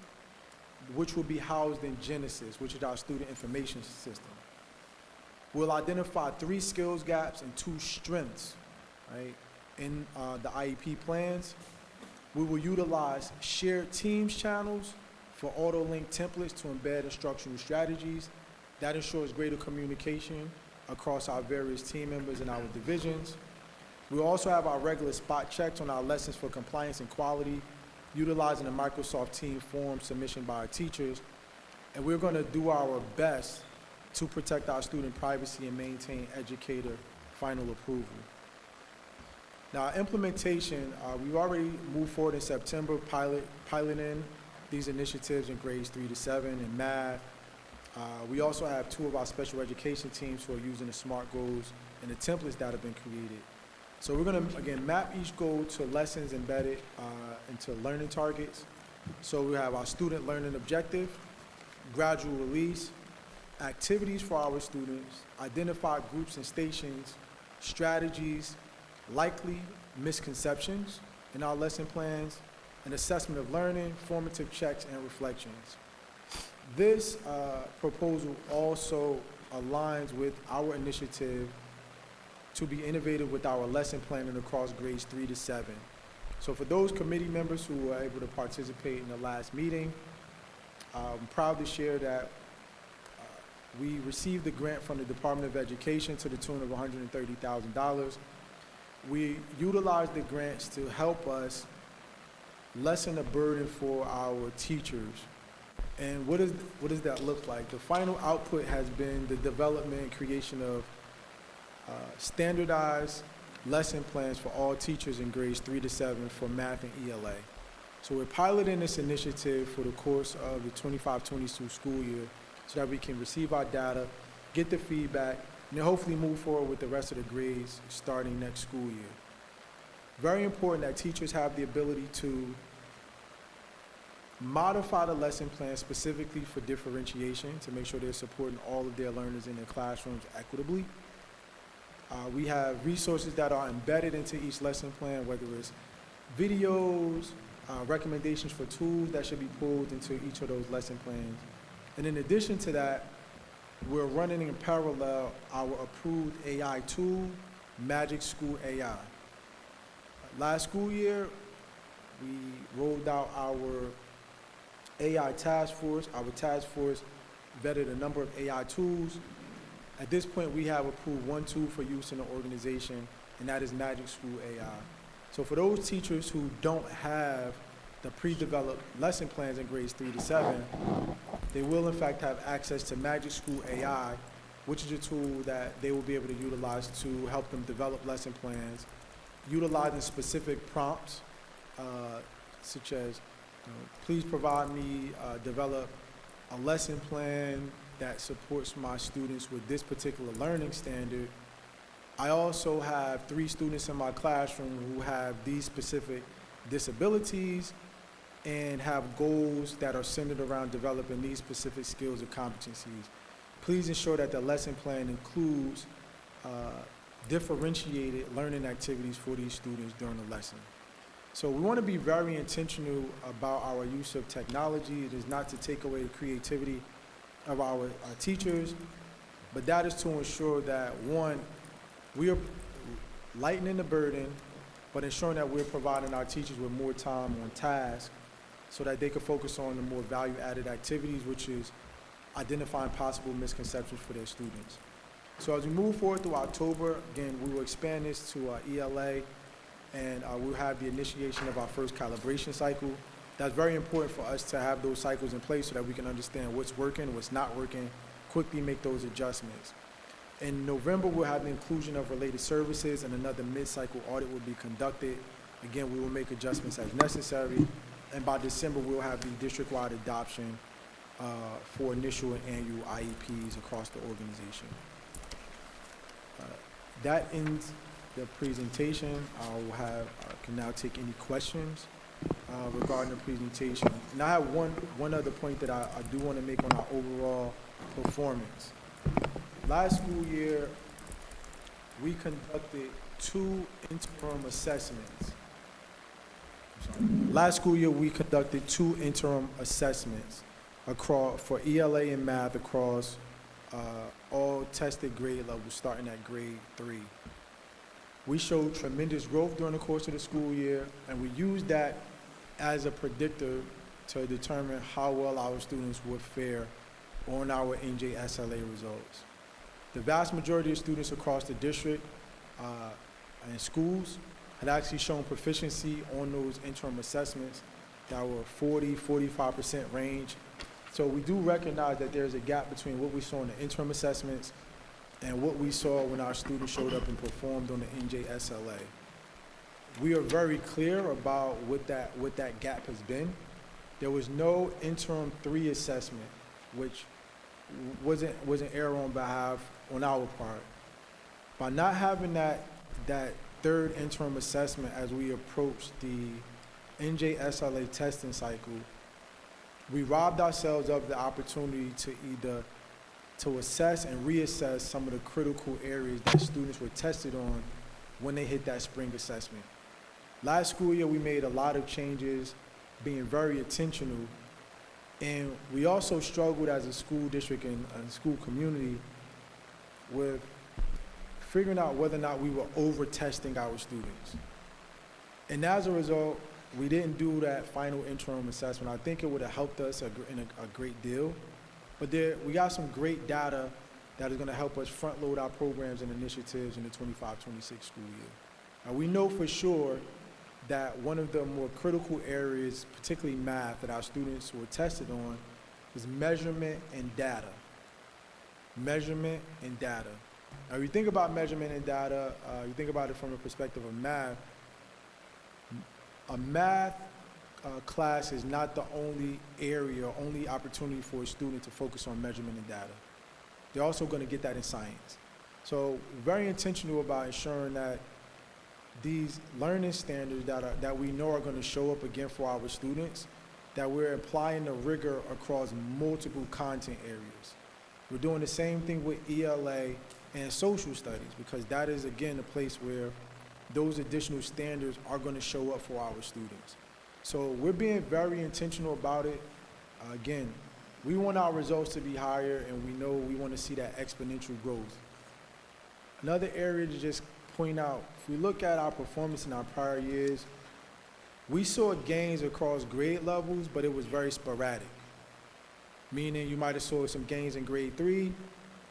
[SPEAKER 6] which will be housed in Genesis, which is our student information system. We'll identify 3 skills gaps and 2 strengths, right, in the IEP plans. We will utilize shared Teams channels for auto-link templates to embed instructional strategies. That ensures greater communication across our various team members and our divisions. We also have our regular spot checks on our lessons for compliance and quality, utilizing the Microsoft Team form submission by our teachers. And we're going to do our best to protect our student privacy and maintain educator final approval. Now, implementation, we've already moved forward in September, piloting these initiatives in grades 3 to 7 in math. We also have 2 of our special education teams who are using the SMART goals and the templates that have been created. So we're going to, again, map each goal to lessons embedded into learning targets. So we have our student learning objective, gradual release, activities for our students, identify groups and stations, strategies, likely misconceptions in our lesson plans, an assessment of learning, formative checks, and reflections. This proposal also aligns with our initiative to be innovative with our lesson planning across grades 3 to 7. So for those committee members who were able to participate in the last meeting, I'm proud to share that we received a grant from the Department of Education to the tune of $130,000. We utilized the grants to help us lessen the burden for our teachers. And what does that look like? The final output has been the development and creation of standardized lesson plans for all teachers in grades 3 to 7 for math and ELA. So we're piloting this initiative for the course of the 25-22 school year so that we can receive our data, get the feedback, and then hopefully move forward with the rest of the grades starting next school year. Very important that teachers have the ability to modify the lesson plan specifically for differentiation to make sure they're supporting all of their learners in their classrooms equitably. We have resources that are embedded into each lesson plan, whether it's videos, recommendations for tools that should be pulled into each of those lesson plans. And in addition to that, we're running in parallel our approved AI tool, Magic School AI. Last school year, we rolled out our AI task force. Our task force vetted a number of AI tools. At this point, we have approved one tool for use in the organization, and that is Magic School AI. So for those teachers who don't have the pre-developed lesson plans in grades 3 to 7, they will in fact have access to Magic School AI, which is a tool that they will be able to utilize to help them develop lesson plans, utilizing specific prompts, such as, please provide me, develop a lesson plan that supports my students with this particular learning standard. I also have 3 students in my classroom who have these specific disabilities and have goals that are centered around developing these specific skills or competencies. Please ensure that the lesson plan includes differentiated learning activities for these students during the lesson. So we want to be very intentional about our use of technology. It is not to take away the creativity of our teachers, but that is to ensure that, one, we are lightening the burden, but ensuring that we're providing our teachers with more time on task so that they can focus on the more value-added activities, which is identifying possible misconceptions for their students. So as we move forward through October, again, we will expand this to ELA, and we'll have the initiation of our first calibration cycle. That's very important for us to have those cycles in place so that we can understand what's working, what's not working, quickly make those adjustments. In November, we'll have the inclusion of related services, and another mid-cycle audit will be conducted. Again, we will make adjustments as necessary, and by December, we'll have the district-wide adoption for initial and annual IEPs across the organization. That ends the presentation. I will have, can now take any questions regarding the presentation. And I have one other point that I do want to make on our overall performance. Last school year, we conducted 2 interim assessments. Last school year, we conducted 2 interim assessments for ELA and math across all tested grade levels, starting at grade 3. We showed tremendous growth during the course of the school year, and we used that as a predictor to determine how well our students would fare on our NJSLA results. The vast majority of students across the district and schools had actually shown proficiency on those interim assessments that were 40–45% range. So we do recognize that there's a gap between what we saw in the interim assessments and what we saw when our students showed up and performed on the NJSLA. We are very clear about what that gap has been. There was no interim 3 assessment, which was an error on our part. By not having that 3rd interim assessment as we approach the NJSLA testing cycle, we robbed ourselves of the opportunity to assess and reassess some of the critical areas that students were tested on when they hit that spring assessment. Last school year, we made a lot of changes, being very intentional, and we also struggled as a school district and a school community with figuring out whether or not we were over-testing our students. And as a result, we didn't do that final interim assessment. I think it would have helped us a great deal. But we got some great data that is going to help us front-load our programs and initiatives in the 25-26 school year. Now, we know for sure that one of the more critical areas, particularly math, that our students were tested on is measurement and data. Measurement and data. Now, if you think about measurement and data, you think about it from a perspective of math. A math class is not the only area, only opportunity for a student to focus on measurement and data. They're also going to get that in science. So very intentional about ensuring that these learning standards that we know are going to show up again for our students, that we're applying the rigor across multiple content areas. We're doing the same thing with ELA and social studies, because that is, again, a place where those additional standards are going to show up for our students. So we're being very intentional about it. Again, we want our results to be higher, and we know we want to see that exponential growth. Another area to just point out, if we look at our performance in our prior years, We saw gains across grade levels, but it was very sporadic. Meaning you might have saw some gains in grade 3,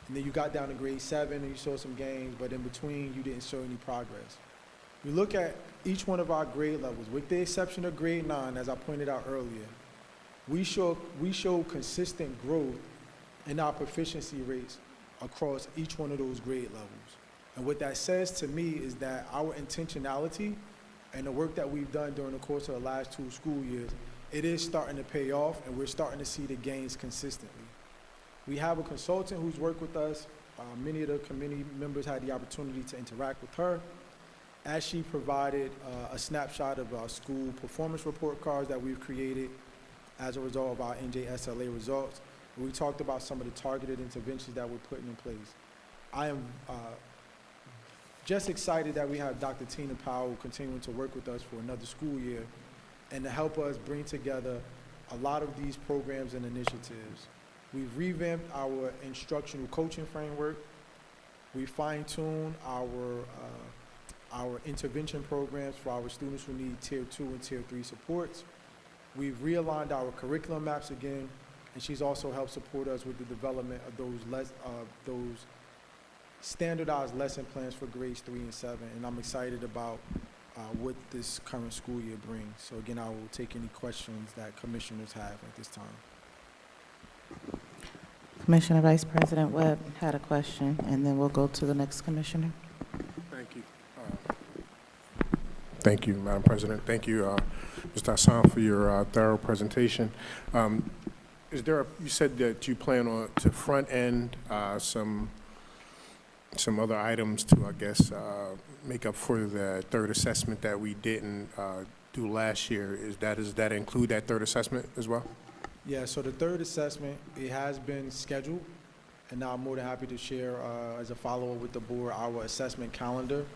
[SPEAKER 6] and then you got down to grade 7 and you saw some gains, but in between you didn't show any progress. We look at each one of our grade levels, with the exception of grade 9, as I pointed out earlier, we show consistent growth in our proficiency rates across each one of those grade levels. And what that says to me is that our intentionality and the work that we've done during the course of the last 2 school years, it is starting to pay off, and we're starting to see the gains consistently. We have a consultant who's worked with us. Many of the committee members had the opportunity to interact with her, as she provided a snapshot of our school performance report cards that we've created as a result of our NJSLA results. We talked about some of the targeted interventions that we're putting in place. I am just excited that we have Dr. Tina Powell continuing to work with us for another school year and to help us bring together a lot of these programs and initiatives. We've revamped our instructional coaching framework. We fine-tuned our intervention programs for our students who need Tier 2 and Tier 3 supports. We've realigned our curriculum maps again, and she's also helped support us with the development of those standardized lesson plans for grades 3 and 7, and I'm excited about what this current school year brings. So again, I will take any questions that commissioners have at this time.
[SPEAKER 1] Commissioner Vice President Webb had a question, and then we'll go to the next commissioner.
[SPEAKER 3] Thank you. Thank you, Madam President. Thank you, Mr. Hassan, for your thorough presentation. Is there you said that you plan to front end some other items to, I guess, make up for the third assessment that we didn't do last year. Does that include that third assessment as well?
[SPEAKER 6] Yeah, so the third assessment, it has been scheduled, and now I'm more than happy to share as a follow-up with the board our assessment calendar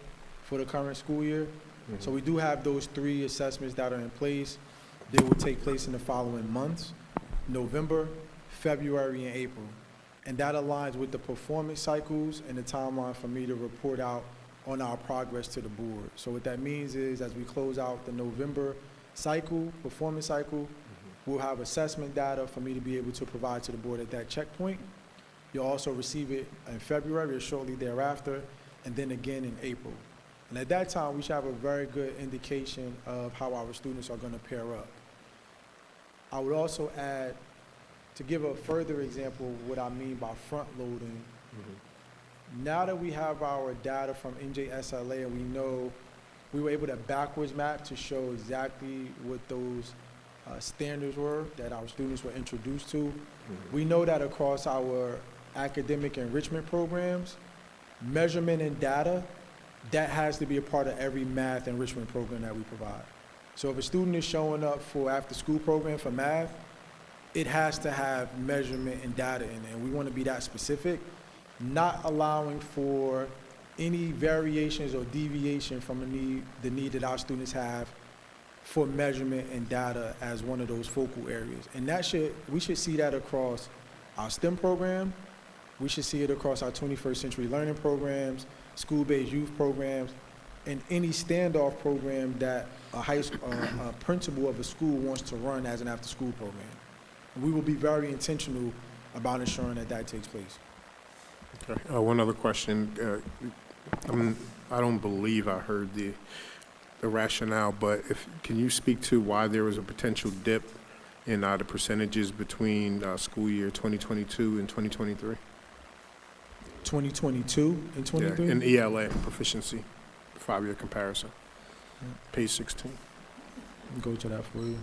[SPEAKER 6] for the current school year. Mm-hmm. So we do have those 3 assessments that are in place. They will take place in the following months: November, February, and April. And that aligns with the performance cycles and the timeline for me to report out on our progress to the board. So what that means is, as we close out the November cycle, performance cycle, we'll have assessment data for me to be able to provide to the board at that checkpoint. You'll also receive it in February or shortly thereafter, and then again in April. And at that time, we should have a very good indication of how our students are going to pair up. I would also add, to give a further example of what I mean by front loading, now that we have our data from NJSLA and we know we were able to backwards map to show exactly what those standards were that our students were introduced to, we know that across our academic enrichment programs, measurement and data, that has to be a part of every math enrichment program that we provide. So if a student is showing up for after-school program for math, it has to have measurement and data in it. And we want to be that specific, not allowing for any variations or deviation from the need that our students have for measurement and data as one of those focal areas. And we should see that across our STEM program. We should see it across our 21st century learning programs, school-based youth programs, and any standoff program that a principal of a school wants to run as an after-school program. We will be very intentional about ensuring that that takes place.
[SPEAKER 3] Okay. One other question. I don't believe I heard the rationale, but can you speak to why there was a potential dip in the percentages between school year 2022 and 2023?
[SPEAKER 6] 2022 and 23?
[SPEAKER 3] Yeah, in ELA proficiency, 5-year comparison.
[SPEAKER 6] Yeah.
[SPEAKER 3] Page 16.
[SPEAKER 6] Let me go to that for you.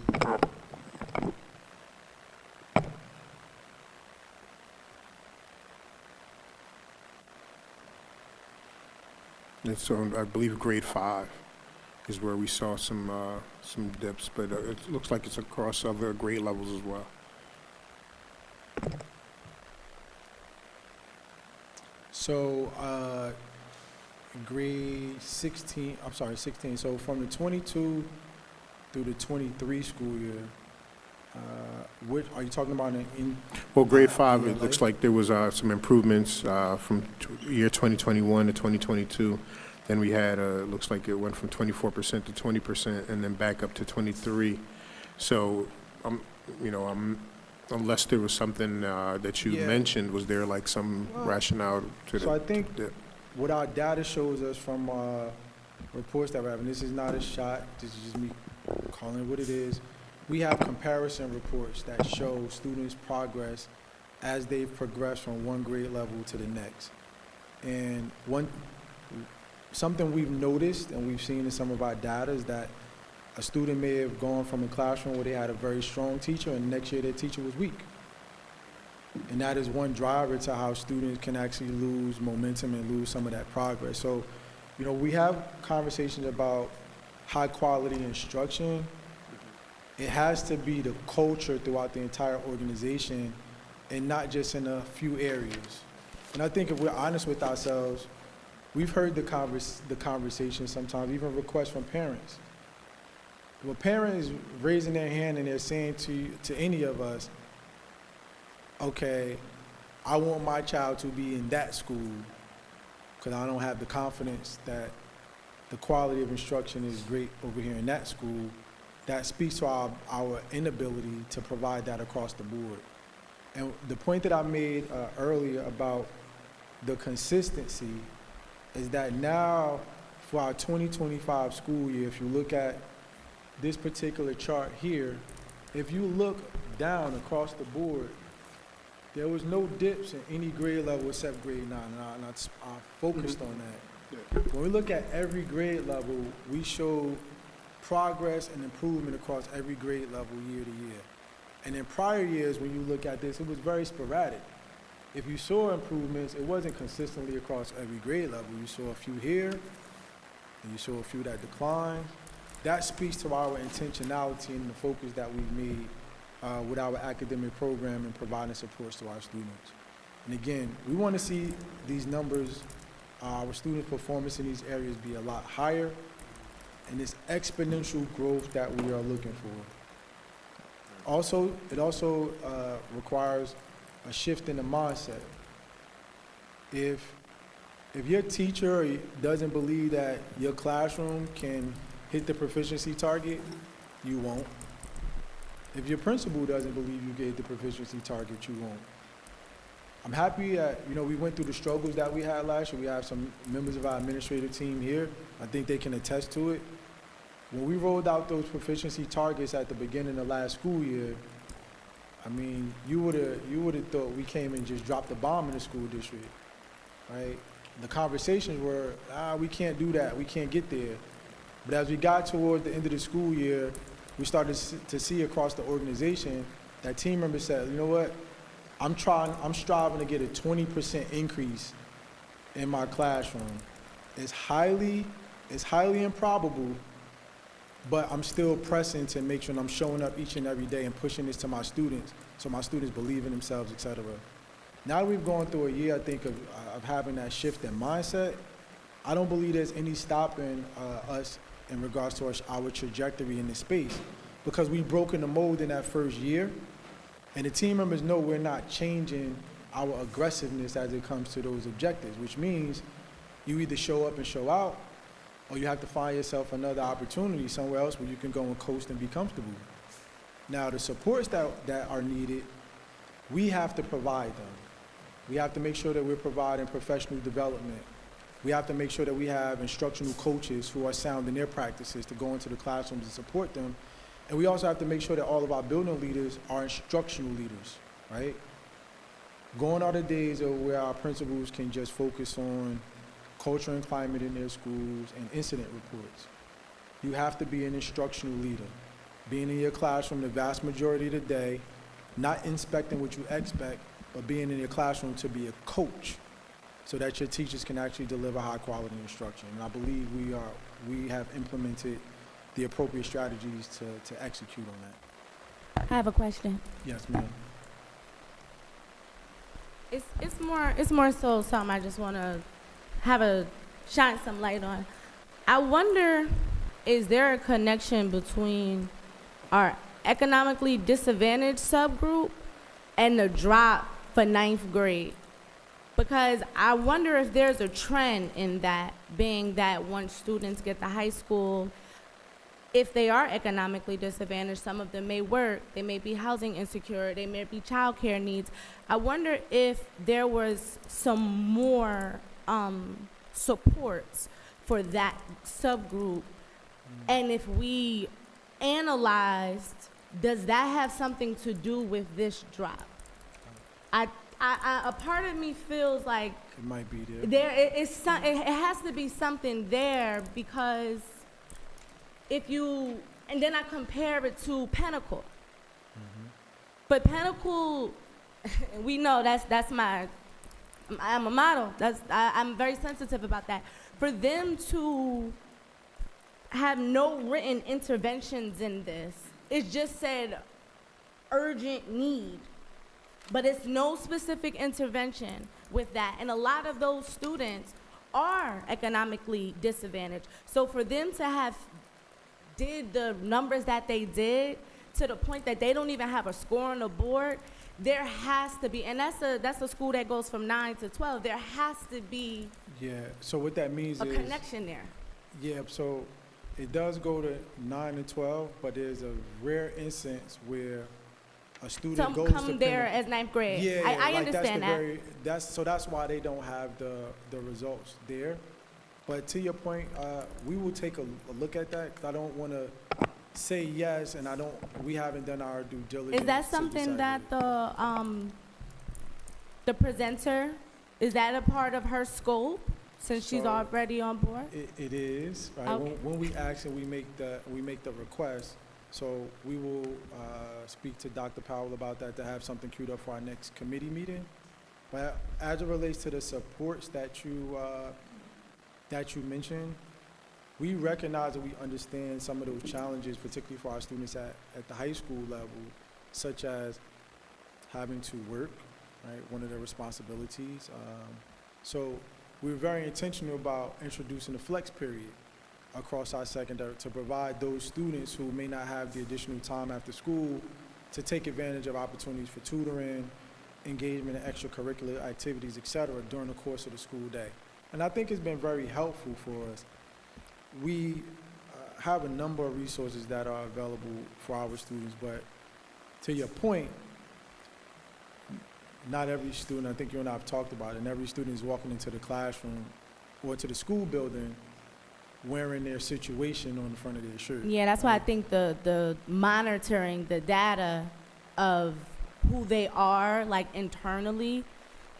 [SPEAKER 3] And so I believe grade 5 is where we saw some dips, but it looks like it's across other grade levels as well.
[SPEAKER 6] So grade 16, so from the 22 through the 23 school year, what are you talking about
[SPEAKER 3] Well, grade 5,
[SPEAKER 6] ELA?
[SPEAKER 3] it looks like there was some improvements from year 2021 to 2022. Then we had, looks like it went from 24% to 20% and then back up to 23. So, unless there was something that you
[SPEAKER 6] Yeah.
[SPEAKER 3] mentioned, was there like some rationale to the?
[SPEAKER 6] So I think what our data shows us from reports that we're having, this is not a shot, this is just me calling it what it is. We have comparison reports that show students' progress as they've progressed from one grade level to the next. And something we've noticed and we've seen in some of our data is that a student may have gone from a classroom where they had a very strong teacher and the next year their teacher was weak. And that is one driver to how students can actually lose momentum and lose some of that progress. So, we have conversations about high quality instruction. It has to be the culture throughout the entire organization and not just in a few areas. And I think if we're honest with ourselves, we've heard the conversation sometimes, even requests from parents. If a parent is raising their hand and they're saying to any of us, okay, I want my child to be in that school because I don't have the confidence that the quality of instruction is great over here in that school, that speaks to our inability to provide that across the board. And the point that I made earlier about the consistency is that now for our 2025 school year, if you look at this particular chart here, if you look down across the board, there was no dips in any grade level except grade 9, and I focused on that. When we look at every grade level, we show progress and improvement across every grade level year to year. And in prior years, when you look at this, it was very sporadic. If you saw improvements, it wasn't consistently across every grade level. You saw a few here, and you saw a few that declined. That speaks to our intentionality and the focus that we've made with our academic program and providing supports to our students. And again, we want to see these numbers, our students' performance in these areas be a lot higher, and this exponential growth that we are looking for. Also, it also requires a shift in the mindset. If your teacher doesn't believe that your classroom can hit the proficiency target, you won't. If your principal doesn't believe you can hit the proficiency target, you won't. I'm happy that, we went through the struggles that we had last year. We have some members of our administrative team here. I think they can attest to it. When we rolled out those proficiency targets at the beginning of last school year, you would have thought we came and just dropped the bomb in the school district, right? The conversations were, we can't do that, we can't get there. But as we got toward the end of the school year, we started to see across the organization that team members said, you know what, I'm striving to get a 20% increase in my classroom. It's highly improbable, but I'm still pressing to make sure I'm showing up each and every day and pushing this to my students so my students believe in themselves, et cetera. Now that we've gone through a year, I think, of having that shift in mindset, I don't believe there's any stopping us in regards to our trajectory in this space, because we've broken the mold in that first year, and the team members know we're not changing our aggressiveness as it comes to those objectives, which means you either show up and show out, or you have to find yourself another opportunity somewhere else where you can go and coast and be comfortable. Now, the supports that are needed, we have to provide them. We have to make sure that we're providing professional development. We have to make sure that we have instructional coaches who are sound in their practices to go into the classrooms and support them. And we also have to make sure that all of our building leaders are instructional leaders, right? Gone are the days of where our principals can just focus on culture and climate in their schools and incident reports. You have to be an instructional leader, being in your classroom the vast majority of the day, not inspecting what you expect, but being in your classroom to be a coach, so that your teachers can actually deliver high quality instruction. And I believe we have implemented the appropriate strategies to execute on that.
[SPEAKER 9] I have a question.
[SPEAKER 6] Yes, ma'am.
[SPEAKER 9] It's more so something I just want to shine some light on. I wonder, is there a connection between our economically disadvantaged subgroup and the drop for 9th grade? Because I wonder if there's a trend in that, being that once students get to high school, if they are economically disadvantaged, some of them may work, they may be housing insecure, they may be childcare needs. I wonder if there was some more supports for that subgroup, and if we analyzed, does that have something to do with this drop? A part of me feels like
[SPEAKER 6] It might be there.
[SPEAKER 9] it has to be something there, because if you, and then I compare it to Pinnacle. But Pinnacle, we know that's my alma mater. I'm very sensitive about that. For them to have no written interventions in this, it just said urgent need. But it's no specific intervention with that. And a lot of those students are economically disadvantaged. So for them to have did the numbers that they did to the point that they don't even have a score on the board, there has to be, and that's a school that goes from 9 to 12, there has to be
[SPEAKER 6] Yeah, so what that means
[SPEAKER 9] a
[SPEAKER 6] is.
[SPEAKER 9] connection there.
[SPEAKER 6] Yeah, so it does go to 9 and 12, but there's a rare instance where a student
[SPEAKER 9] Some
[SPEAKER 6] goes to
[SPEAKER 9] come there
[SPEAKER 6] Pinnacle.
[SPEAKER 9] as ninth grade.
[SPEAKER 6] Yeah,
[SPEAKER 9] I
[SPEAKER 6] like
[SPEAKER 9] understand that.
[SPEAKER 6] That's why they don't have the results there. But to your point, we will take a look at that, because I don't want to say yes, and we haven't done our due diligence.
[SPEAKER 9] Is that
[SPEAKER 6] to
[SPEAKER 9] something
[SPEAKER 6] decide
[SPEAKER 9] that the presenter, is that a part of her scope, since she's
[SPEAKER 6] So-
[SPEAKER 9] already on board?
[SPEAKER 6] It is, right?
[SPEAKER 9] Okay.
[SPEAKER 6] When we ask and we make the request, so we will speak to Dr. Powell about that, to have something queued up for our next committee meeting. But as it relates to the supports that you mentioned, we recognize and we understand some of those challenges, particularly for our students at the high school level, such as having to work, right? One of their responsibilities. So we're very intentional about introducing the flex period across our secondary to provide those students who may not have the additional time after school to take advantage of opportunities for tutoring, engagement in extracurricular activities, et cetera, during the course of the school day. And I think it's been very helpful for us. We have a number of resources that are available for our students, but to your point, not every student, I think you and I have talked about it, and every student is walking into the classroom or to the school building wearing their situation on the front of their shirt.
[SPEAKER 9] Yeah, that's why I think the monitoring the data of who they are, like internally,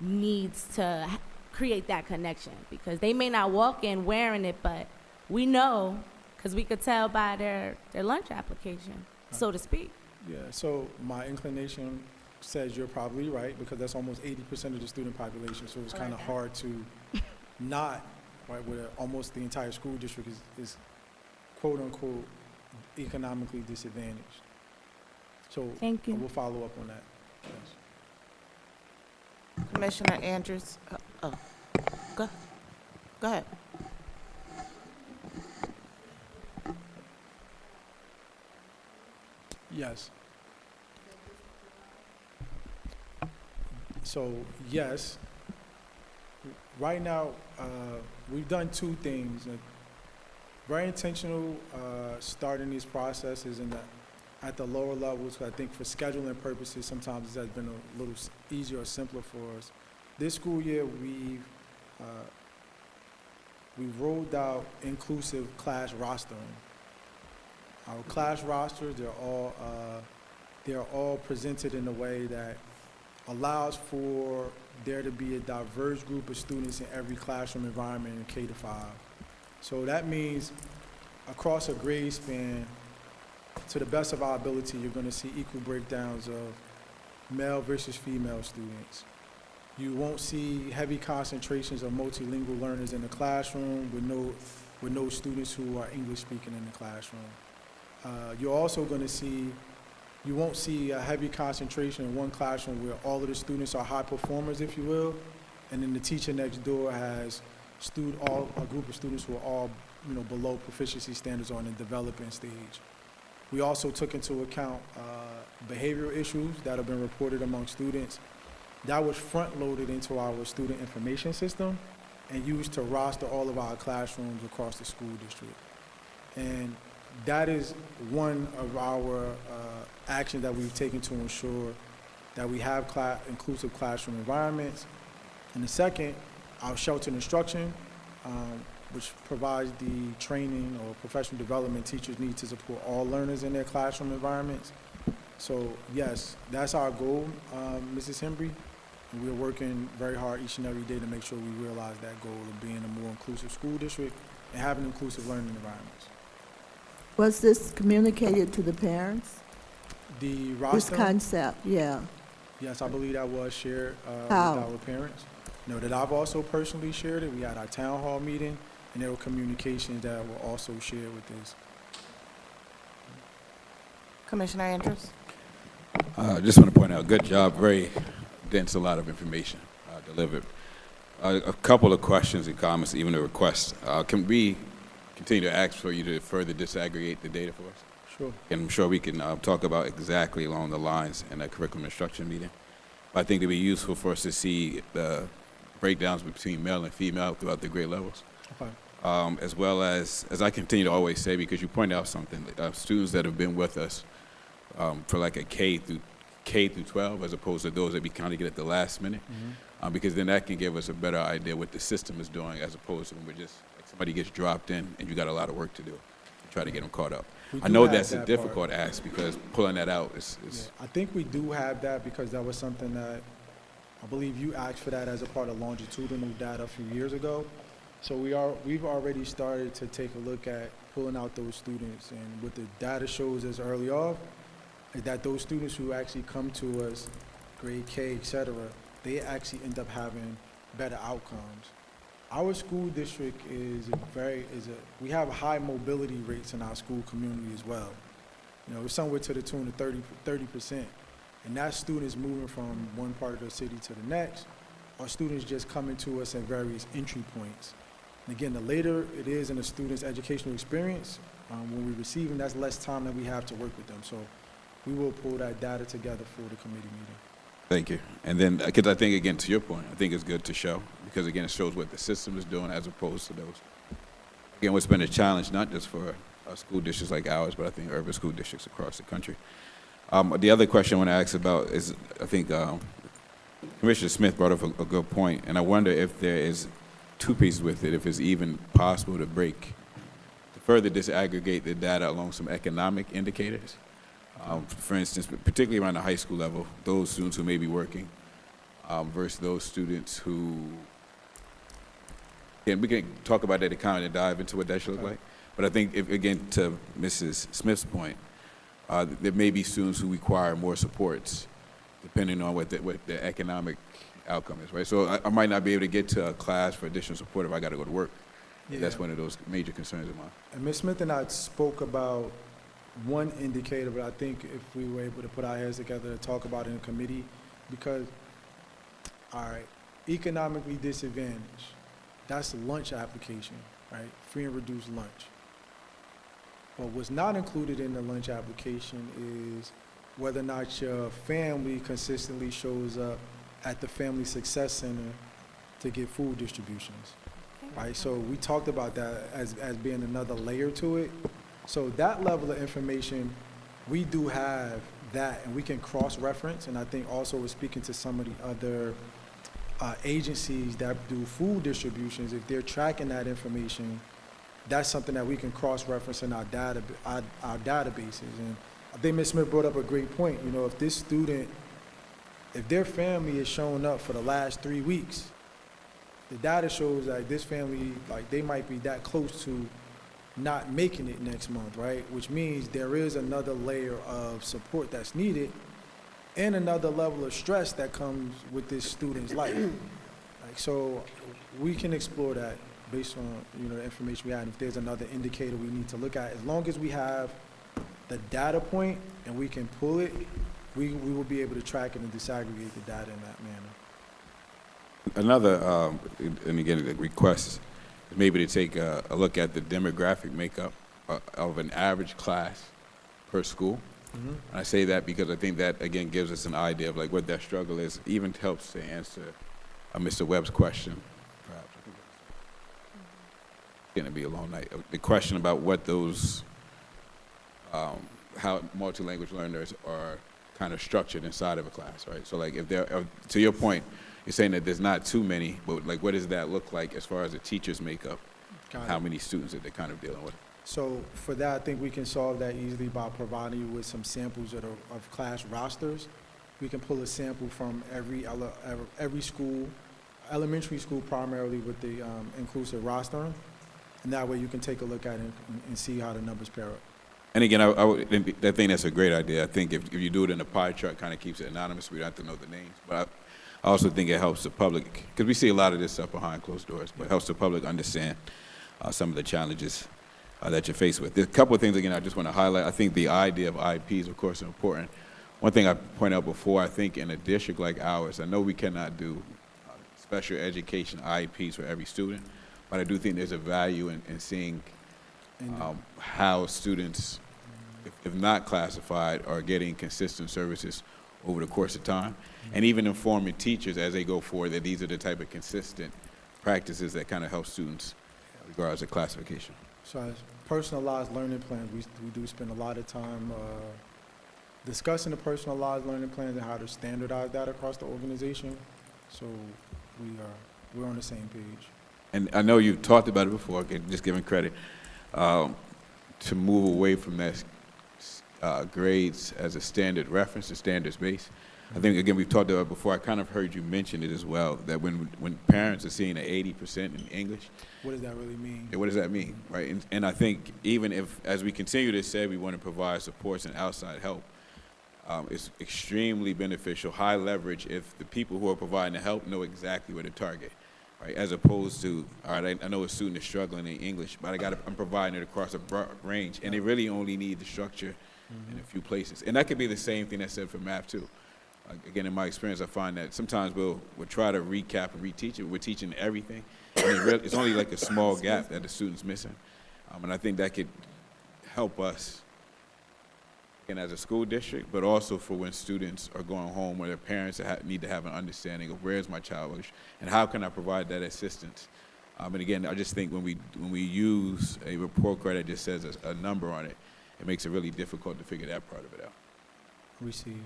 [SPEAKER 9] needs to create that connection, because they may not walk in wearing it, but we know, because we could tell by their lunch application, so to speak.
[SPEAKER 6] Yeah, so my inclination says you're probably right, because that's almost 80% of the student population, so it's
[SPEAKER 9] I
[SPEAKER 6] kind
[SPEAKER 9] like
[SPEAKER 6] of
[SPEAKER 9] that.
[SPEAKER 6] hard to not, right, where almost the entire school district is quote-unquote economically disadvantaged. So
[SPEAKER 9] Thank you.
[SPEAKER 6] we'll follow up on that. Yes.
[SPEAKER 1] Commissioner Andrews, go ahead.
[SPEAKER 6] Yes. So, yes. Right now, we've done two things. Very intentional starting these processes at the lower levels. I think for scheduling purposes, sometimes this has been a little easier or simpler for us. This school year, we've rolled out inclusive class rostering. Our class rosters, they're all presented in a way that allows for there to be a diverse group of students in every classroom environment in K-5. So that means across a grade span, to the best of our ability, you're going to see equal breakdowns of male versus female students. You won't see heavy concentrations of multilingual learners in the classroom with no students who are English speaking in the classroom. You're also going to see, you won't see a heavy concentration in one classroom where all of the students are high performers, if you will, and then the teacher next door has a group of students who are all below proficiency standards or in the developing stage. We also took into account behavioral issues that have been reported among students, that was front-loaded into our student information system and used to roster all of our classrooms across the school district. And that is one of our actions that we've taken to ensure that we have inclusive classroom environments. And the second, our sheltered instruction, which provides the training or professional development teachers need to support all learners in their classroom environments. So yes, that's our goal, Mrs. Hembry. And we're working very hard each and every day to make sure we realize that goal of being a more inclusive school district and having inclusive learning environments.
[SPEAKER 10] Was this communicated to the parents?
[SPEAKER 6] The
[SPEAKER 10] This
[SPEAKER 6] roster,
[SPEAKER 10] concept, yeah.
[SPEAKER 6] yes, I believe that was shared with
[SPEAKER 10] How?
[SPEAKER 6] our parents. No, that I've also personally shared it. We had our town hall meeting, and there were communications that were also shared with this.
[SPEAKER 1] Commissioner Andrews?
[SPEAKER 7] Just want to point out, good job, very dense, a lot of information delivered. A couple of questions and comments, even a request. Can we continue to ask for you to further disaggregate the data for us?
[SPEAKER 6] Sure.
[SPEAKER 7] And I'm sure we can talk about exactly along the lines in that curriculum instruction meeting. But I think it'd be useful for us to see the breakdowns between male and female throughout the grade levels.
[SPEAKER 6] Okay.
[SPEAKER 7] As well as I continue to always say, because you pointed out something, students that have been with us for like a K through 12, as opposed to those that we kind of get at the last minute, because then that can give us a better idea what the system is doing, as opposed to when we're just, like somebody gets dropped in and you got a lot of work to do to try to get them caught up. I know that's a difficult ask, because pulling that out is
[SPEAKER 6] Yeah, I think we do have that because that was something that I believe you asked for that as a part of longitudinal data a few years ago. So we've already started to take a look at pulling out those students, and what the data shows us early off is that those students who actually come to us, grade K, et cetera, they actually end up having better outcomes. Our school district we have high mobility rates in our school community as well. You know, it's somewhere to the tune of 30%. And that students moving from one part of the city to the next, or students just coming to us at various entry points. And again, the later it is in a student's educational experience, when we receive them, that's less time that we have to work with them. So we will pull that data together for the committee meeting.
[SPEAKER 7] Thank you. And then, because I think, again, to your point, I think it's good to show, because again, it shows what the system is doing as opposed to those. Again, what's been a challenge, not just for school districts like ours, but I think urban school districts across the country. The other question I want to ask about is, I think Commissioner Smith brought up a good point, and I wonder if there is two pieces with it, if it's even possible to further disaggregate the data along some economic indicators. For instance, particularly around the high school level, those students who may be working versus those students who, and we can talk about that and kind of dive into what that should look like. But I think, again, to Mrs. Smith's point, there may be students who require more supports depending on what the economic outcome is, right? So I might not be able to get to a class for additional support if I got to go to work.
[SPEAKER 6] Yeah.
[SPEAKER 7] That's one of those major concerns of mine.
[SPEAKER 6] And Ms. Smith and I spoke about one indicator, but I think if we were able to put our heads together to talk about it in committee, because, all right, economically disadvantaged, that's a lunch application, right? Free and reduced lunch. But what's not included in the lunch application is whether or not your family consistently shows up at the Family Success Center to get food distributions, right? So we talked about that as being another layer to it. So that level of information, we do have that, and we can cross-reference, and I think also we're speaking to some of the other agencies that do food distributions. If they're tracking that information, that's something that we can cross-reference in our databases. And I think Ms. Smith brought up a great point. You know, if this student, if their family is showing up for the last 3 weeks, the data shows that this family, like, they might be that close to not making it next month, right? Which means there is another layer of support that's needed and another level of stress that comes with this student's life. Like, so we can explore that based on, you know, the information we have. If there's another indicator we need to look at, as long as we have the data point and we can pull it, we will be able to track it and disaggregate the data in that manner.
[SPEAKER 7] Another, and again, a request is maybe to take a look at the demographic makeup of an average class per school. And I say that because I think that, again, gives us an idea of like what that struggle is, even helps to answer Mr. Webb's question, perhaps. It's going to be a long night. The question about what those, how multi-language learners are kind of structured inside of a class, right? So like if they're, to your point, you're saying that there's not too many, but like what does that look like as far as the teacher's makeup?
[SPEAKER 6] Got
[SPEAKER 7] How
[SPEAKER 6] it.
[SPEAKER 7] many students that they're kind of dealing with?
[SPEAKER 6] So for that, I think we can solve that easily by providing you with some samples of class rosters. We can pull a sample from every school, elementary school primarily with the inclusive roster. And that way you can take a look at it and see how the numbers pair up.
[SPEAKER 7] And again, I think that's a great idea. I think if you do it in a pie chart, kind of keeps it anonymous. We don't have to know the names. But I also think it helps the public, because we see a lot of this stuff behind closed doors, but it helps the public understand some of the challenges that you're faced with. There's a couple of things, again, I just want to highlight. I think the idea of IEPs, of course, is important. One thing I pointed out before, I think in a district like ours, I know we cannot do special education IEPs for every student, but I do think there's a value in seeing how students, if not classified, are getting consistent services over the course of time, and even informing teachers as they go forward that these are the type of consistent practices that kind of help students regardless of classification.
[SPEAKER 6] So as personalized learning plans, we do spend a lot of time discussing the personalized learning plans and how to standardize that across the organization. So we're on the same page.
[SPEAKER 7] And I know you've talked about it before, again, just giving credit, to move away from that grades as a standard reference, a standards base. I think, again, we've talked about it before. I kind of heard you mention it as well, that when parents are seeing an 80% in English.
[SPEAKER 6] What does that really mean?
[SPEAKER 7] What does that mean, right? And I think even if, as we continue to say, we want to provide supports and outside help, it's extremely beneficial, high leverage, if the people who are providing the help know exactly where to target, right? As opposed to, all right, I know a student is struggling in English, but I'm providing it across a broad range, and they really only need the structure in a few places. And that could be the same thing that's said for math, too. Again, in my experience, I find that sometimes we'll try to recap and reteach it. We're teaching everything. And it's only like a small gap that the student's missing. And I think that could help us, again, as a school district, but also for when students are going home where their parents need to have an understanding of where is my child and how can I provide that assistance. And again, I just think when we use a report card that just says a number on it, it makes it really difficult to figure that part of it out.
[SPEAKER 6] Receive.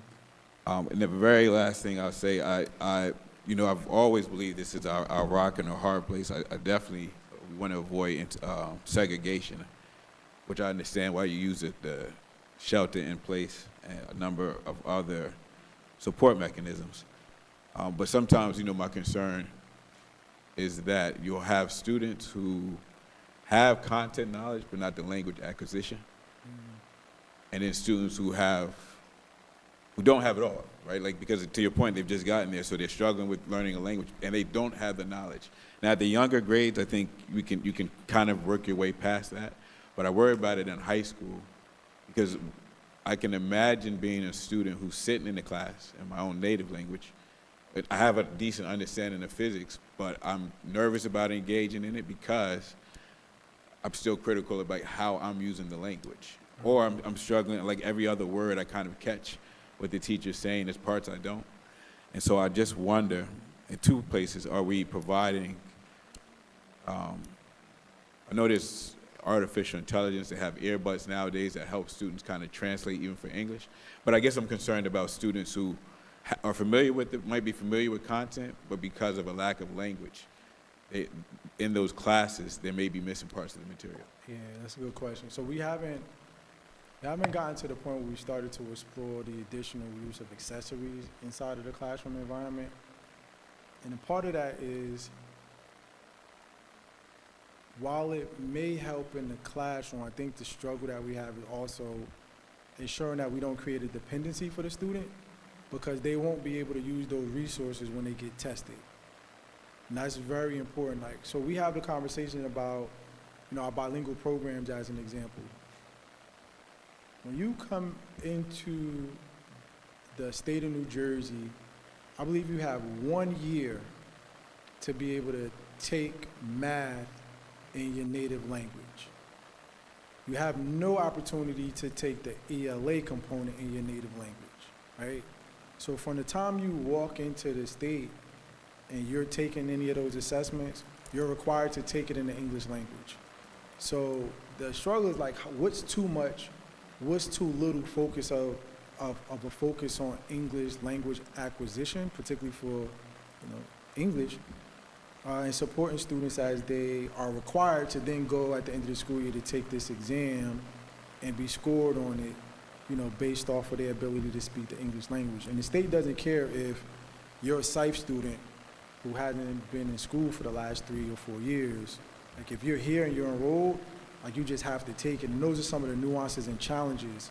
[SPEAKER 7] And the very last thing I'll say, I've always believed this is our rock and our hard place. I definitely, we want to avoid segregation, which I understand why you use it, the shelter in place and a number of other support mechanisms. But sometimes, my concern is that you'll have students who have content knowledge but not the language acquisition, and then students who don't have it all, right? Like, because to your point, they've just gotten there, so they're struggling with learning a language, and they don't have the knowledge. Now, at the younger grades, I think you can kind of work your way past that, but I worry about it in high school, because I can imagine being a student who's sitting in the class in my own native language. I have a decent understanding of physics, but I'm nervous about engaging in it because I'm still critical about how I'm using the language. Or I'm struggling, like every other word I kind of catch what the teacher's saying, there's parts I don't. And so I just wonder, in two places, are we providing, I know there's artificial intelligence, they have earbuds nowadays that help students kind of translate even for English, but I guess I'm concerned about students who are familiar with it, might be familiar with content, but because of a lack of language, in those classes, they may be missing parts of the material.
[SPEAKER 6] Yeah, that's a good question. So we haven't gotten to the point where we started to explore the additional use of accessories inside of the classroom environment. And a part of that is, while it may help in the classroom, I think the struggle that we have is also ensuring that we don't create a dependency for the student, because they won't be able to use those resources when they get tested. And that's very important. Like, so we have the conversation about, our bilingual programs as an example. When you come into the state of New Jersey, I believe you have 1 year to be able to take math in your native language. you have no opportunity to take the ELA component in your native language, right? So from the time you walk into the state and you're taking any of those assessments, you're required to take it in the English language. So the struggle is like, what's too much, what's too little focus of a focus on English language acquisition, particularly for, English, and supporting students as they are required to then go at the end of the school year to take this exam and be scored on it, based off of their ability to speak the English language. And the state doesn't care if you're a SIFE student who hasn't been in school for the last 3 or 4 years. Like, if you're here and you're enrolled, like, you just have to take it. And those are some of the nuances and challenges.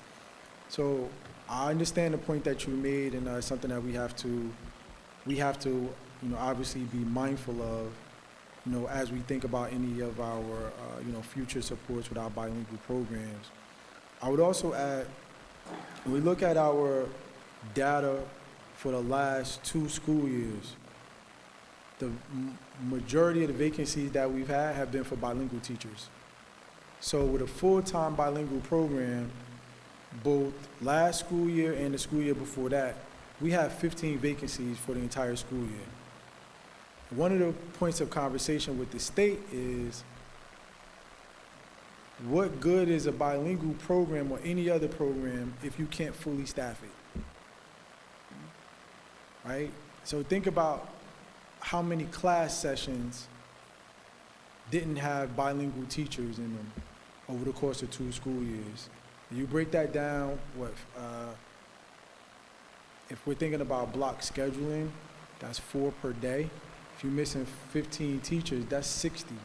[SPEAKER 6] So I understand the point that you made, and it's something that we have to, obviously be mindful of, as we think about any of our, future supports with our bilingual programs. I would also add, when we look at our data for the last 2 school years, the majority of the vacancies that we've had have been for bilingual teachers. So with a full-time bilingual program, both last school year and the school year before that, we have 15 vacancies for the entire school year. One of the points of conversation with the state is, what good is a bilingual program or any other program if you can't fully staff it? Right? So think about how many class sessions didn't have bilingual teachers in them over the course of 2 school years. You break that down, if we're thinking about block scheduling, that's 4 per day. If you're missing 15 teachers, that's 60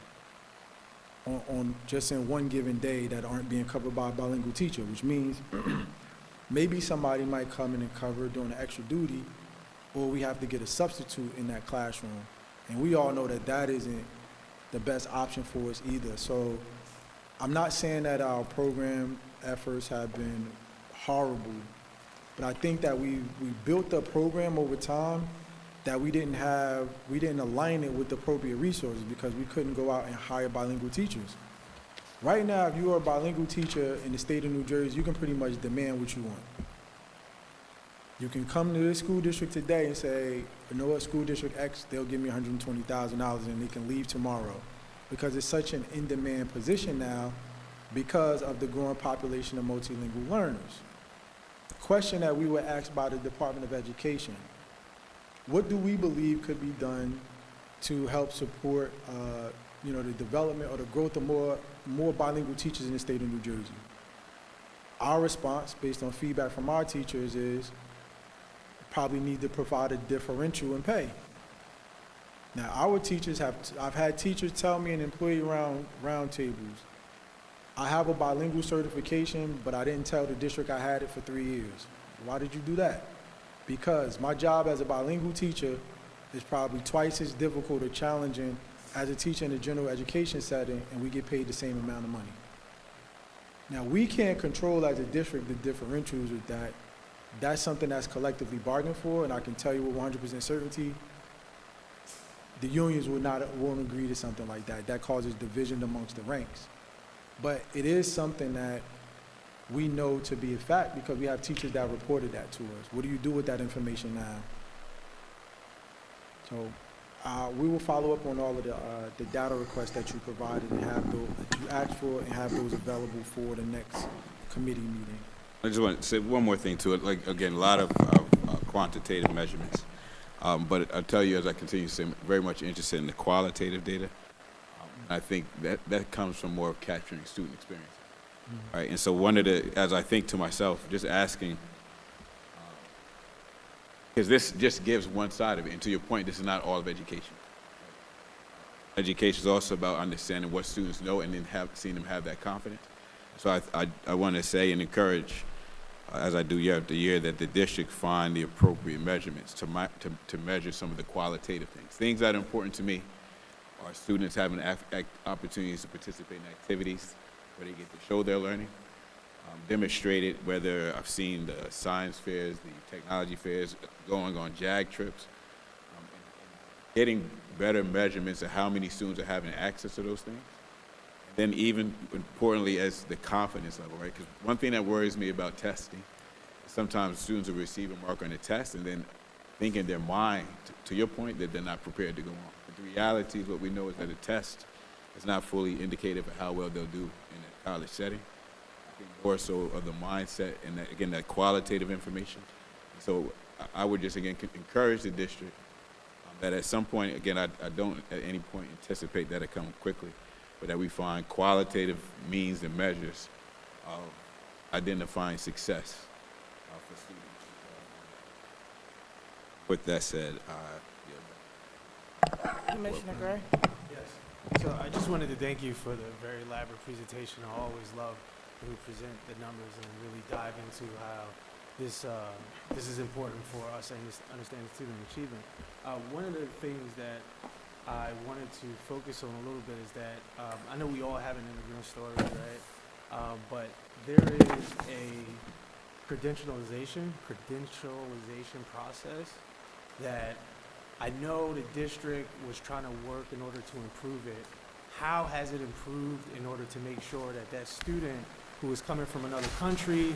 [SPEAKER 6] on just in one given day that aren't being covered by a bilingual teacher, which means maybe somebody might come in and cover during the extra duty, or we have to get a substitute in that classroom. And we all know that that isn't the best option for us either. So I'm not saying that our program efforts have been horrible, but I think that we built the program over time that we didn't align it with the appropriate resources because we couldn't go out and hire bilingual teachers. Right now, if you are a bilingual teacher in the state of New Jersey, you can pretty much demand what you want. You can come to this school district today and say, you know what, school district X, they'll give me $120,000 and they can leave tomorrow, because it's such an in-demand position now because of the growing population of multilingual learners. The question that we were asked by the Department of Education, what do we believe could be done to help support the development or the growth of more bilingual teachers in the state of New Jersey? Our response, based on feedback from our teachers, is probably need to provide a differential in pay. Now, our teachers I've had teachers tell me in employee roundtables, I have a bilingual certification, but I didn't tell the district I had it for 3 years. Why did you do that? Because my job as a bilingual teacher is probably twice as difficult or challenging as a teacher in a general education setting, and we get paid the same amount of money. Now, we can't control as a district the differentials with that. That's something that's collectively bargained for, and I can tell you with 100% certainty, the unions won't agree to something like that. That causes division amongst the ranks. But it is something that we know to be a fact because we have teachers that reported that to us. What do you do with that information now? So we will follow up on all of the data requests that you provided and have those that you asked for and have those available for the next committee meeting.
[SPEAKER 7] I just want to say one more thing to it. Like, again, a lot of quantitative measurements. But I'll tell you, as I continue to say, I'm very much interested in the qualitative data. I think that comes from more of capturing student experience. Right? And so as I think to myself, just asking, because this just gives one side of it. And to your point, this is not all of education. Education is also about understanding what students know and then seeing them have that confidence. So I want to say and encourage, as I do year after year, that the district find the appropriate measurements to measure some of the qualitative things. Things that are important to me are students having opportunities to participate in activities where they get to show their learning, demonstrated, whether I've seen the science fairs, the technology fairs, going on JAG trips, getting better measurements of how many students are having access to those things. then even importantly as the confidence level, right? Because one thing that worries me about testing, sometimes students will receive a mark on a test and then think in their mind, to your point, that they're not prepared to go on. But the reality is what we know is that a test is not fully indicative of how well they'll do in a college setting. I think more so of the mindset and, that, again, that qualitative information. So I would just, again, encourage the district that at some point, again, I don't at any point anticipate that it come quickly, but that we find qualitative means and measures of identifying success for students. With that said,
[SPEAKER 1] Commissioner Gray?
[SPEAKER 5] Yes. So I just wanted to thank you for the very elaborate presentation. I always love when you present the numbers and really dive into how this is important for us and understanding student achievement. One of the things that I wanted to focus on a little bit is that I know we all have an immigrant story, right? But there is a credentialization process that I know the district was trying to work in order to improve it. How has it improved in order to make sure that that student who is coming from another country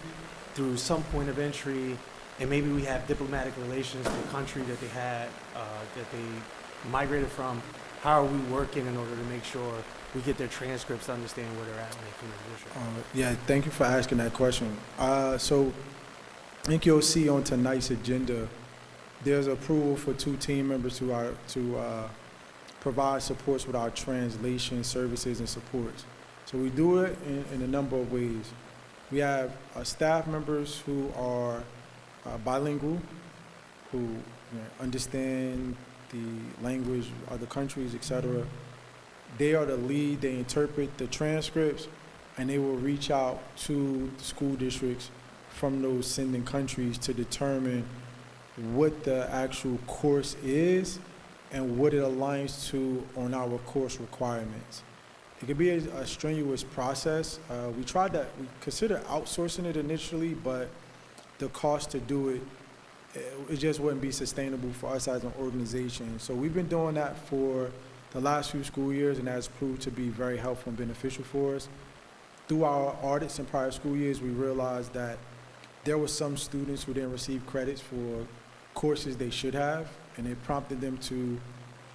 [SPEAKER 5] through some point of entry, and maybe we have diplomatic relations to the country that they had, that they migrated from, how are we working in order to make sure we get their transcripts to understand where they're at when they come to the district?
[SPEAKER 6] Yeah, thank you for asking that question. So I think you'll see on tonight's agenda, there's approval for 2 team members to provide supports with our translation services and supports. So we do it in a number of ways. We have staff members who are bilingual, who understand the language of other countries, etc. They are the lead, they interpret the transcripts, and they will reach out to the school districts from those sending countries to determine what the actual course is and what it aligns to on our course requirements. It could be a strenuous process. We considered outsourcing it initially, but the cost to do it, it just wouldn't be sustainable for us as an organization. So we've been doing that for the last few school years, and that's proved to be very helpful and beneficial for us. Through our audits in prior school years, we realized that there were some students who didn't receive credits for courses they should have, and it prompted them to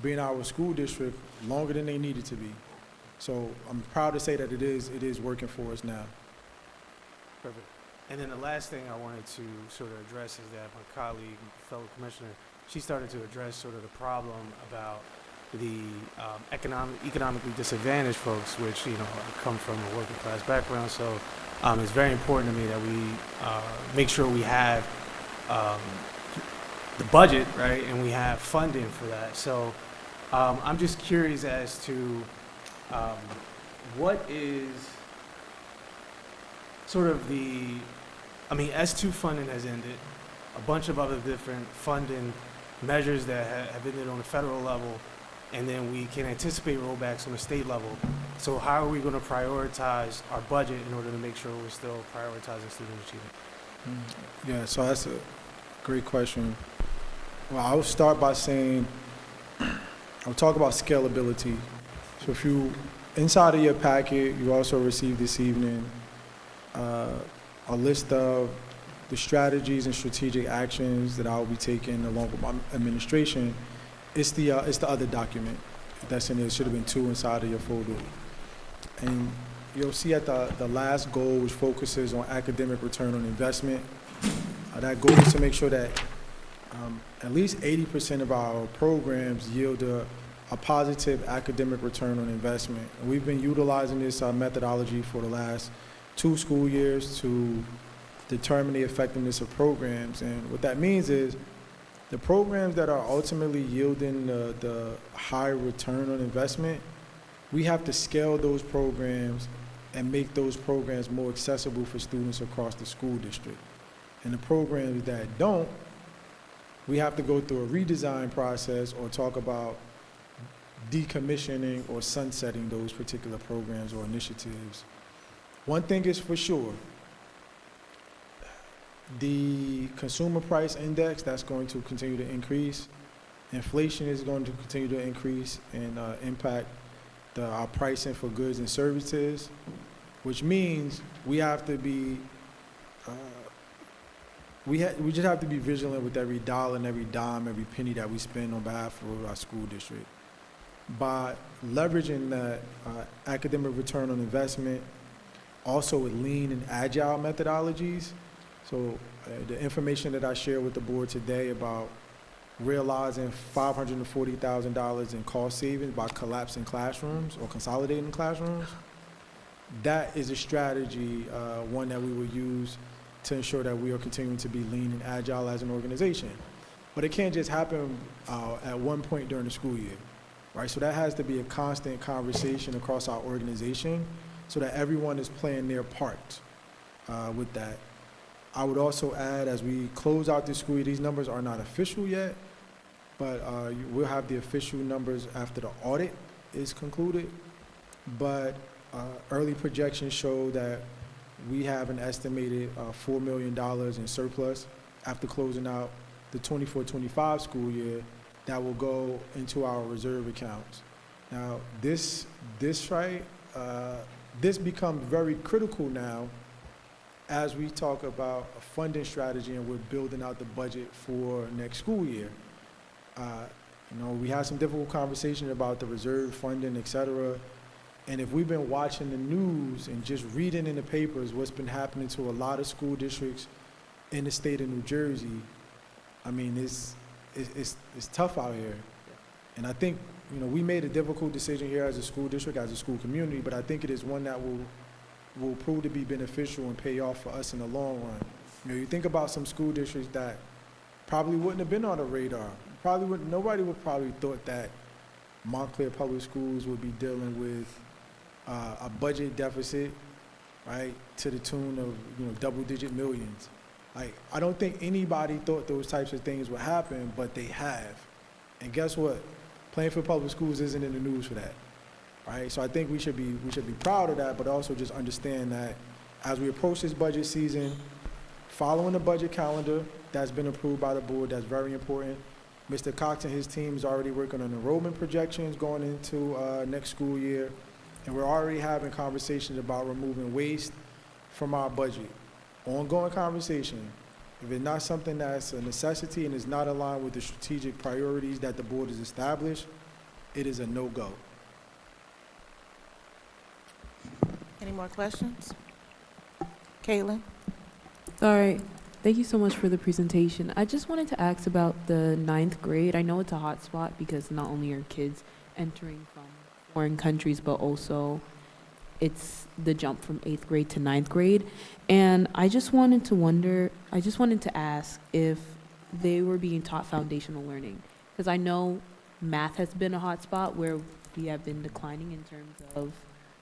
[SPEAKER 6] be in our school district longer than they needed to be. So I'm proud to say that it is working for us now.
[SPEAKER 5] Perfect. And then the last thing I wanted to sort of address is that my colleague, fellow commissioner, she started to address sort of the problem about the economically disadvantaged folks, which, come from a working class background. So it's very important to me that we make sure we have the budget, right, and we have funding for that. So I'm just curious as to what is sort of S2 funding has ended, a bunch of other different funding measures that have ended on the federal level, and then we can anticipate rollbacks on the state level. So how are we going to prioritize our budget in order to make sure we're still prioritizing student achievement?
[SPEAKER 6] Yeah, so that's a great question. Well, I'll start by saying, I'll talk about scalability. So if you, inside of your packet, you also received this evening a list of the strategies and strategic actions that I'll be taking along with my administration. It's the other document that's in there. It should have been 2 inside of your folder. And you'll see at the last goal, which focuses on academic return on investment. That goal is to make sure that at least 80% of our programs yield a positive academic return on investment. And we've been utilizing this methodology for the last 2 school years to determine the effectiveness of programs. And what that means is the programs that are ultimately yielding the high return on investment, we have to scale those programs and make those programs more accessible for students across the school district. And the programs that don't, we have to go through a redesign process or talk about decommissioning or sunsetting those particular programs or initiatives. One thing is for sure, the consumer price index, that's going to continue to increase. Inflation is going to continue to increase and impact our pricing for goods and services, which means we have to be, we just have to be vigilant with every dollar and every dime, every penny that we spend on behalf of our school district. By leveraging that academic return on investment, also with lean and agile methodologies. So the information that I shared with the board today about realizing $540,000 in cost savings by collapsing classrooms or consolidating classrooms, that is a strategy, one that we will use to ensure that we are continuing to be lean and agile as an organization. But it can't just happen at one point during the school year, right? So that has to be a constant conversation across our organization so that everyone is playing their part with that. I would also add, as we close out this school year, these numbers are not official yet, but we'll have the official numbers after the audit is concluded. But early projections show that we have an estimated $4 million in surplus after closing out the 24-25 school year that will go into our reserve accounts. Now, this becomes very critical now as we talk about a funding strategy and we're building out the budget for next school year. We had some difficult conversations about the reserve funding, et cetera. And if we've been watching the news and just reading in the papers what's been happening to a lot of school districts in the state of New Jersey, I mean, it's tough out here. And I think, we made a difficult decision here as a school district, as a school community, but I think it is one that will prove to be beneficial and pay off for us in the long run. You think about some school districts that probably wouldn't have been on the radar. Nobody would probably thought that Montclair Public Schools would be dealing with a budget deficit, right, to the tune of double-digit millions. Like, I don't think anybody thought those types of things would happen, but they have. And guess what? Plainfield Public Schools isn't in the news for that, right? So I think we should be proud of that, but also just understand that as we approach this budget season, following the budget calendar that's been approved by the board, that's very important. Mr. Cox and his team is already working on enrollment projections going into next school year, and we're already having conversations about removing waste from our budget. Ongoing conversation. If it's not something that's a necessity and is not aligned with the strategic priorities that the board has established, it is a no-go.
[SPEAKER 1] Any more questions? Caitlin?
[SPEAKER 11] All right. Thank you so much for the presentation. I just wanted to ask about the 9th grade. I know it's a hot spot because not only are kids entering from foreign countries, but also it's the jump from 8th grade to 9th grade. And I just wanted to ask if they were being taught foundational learning. Because I know math has been a hot spot where we have been declining in terms of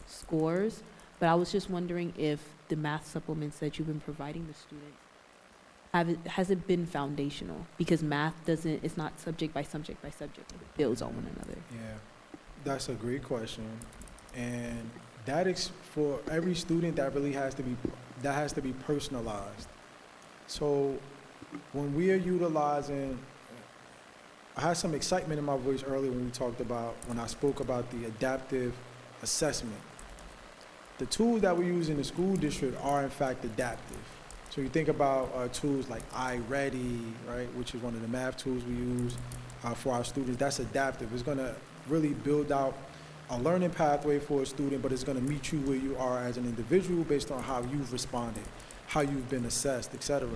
[SPEAKER 11] scores. But I was just wondering if the math supplements that you've been providing the students, has it been foundational? Because math it's not subject by subject by subject. It builds on one another.
[SPEAKER 6] Yeah, that's a great question. And that is for every student that really has to be personalized. So when we are utilizing, I had some excitement in my voice earlier when I spoke about the adaptive assessment. The tools that we use in the school district are in fact adaptive. So you think about tools like iReady, right, which is one of the math tools we use for our students. That's adaptive. It's going to really build out a learning pathway for a student, but it's going to meet you where you are as an individual based on how you've responded, how you've been assessed, et cetera.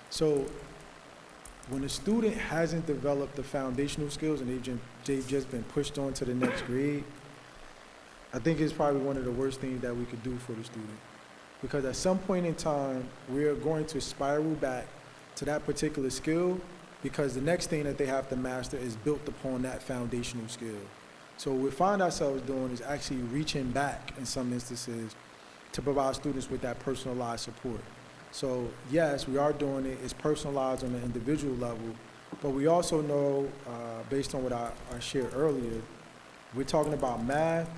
[SPEAKER 6] So when a student hasn't developed the foundational skills and they've just been pushed on to the next grade, I think it's probably one of the worst things that we could do for the student. Because at some point in time, we're going to spiral back to that particular skill because the next thing that they have to master is built upon that foundational skill. So what we find ourselves doing is actually reaching back in some instances to provide students with that personalized support. So yes, we are doing it. It's personalized on an individual level, but we also know, based on what I shared earlier, we're talking about math.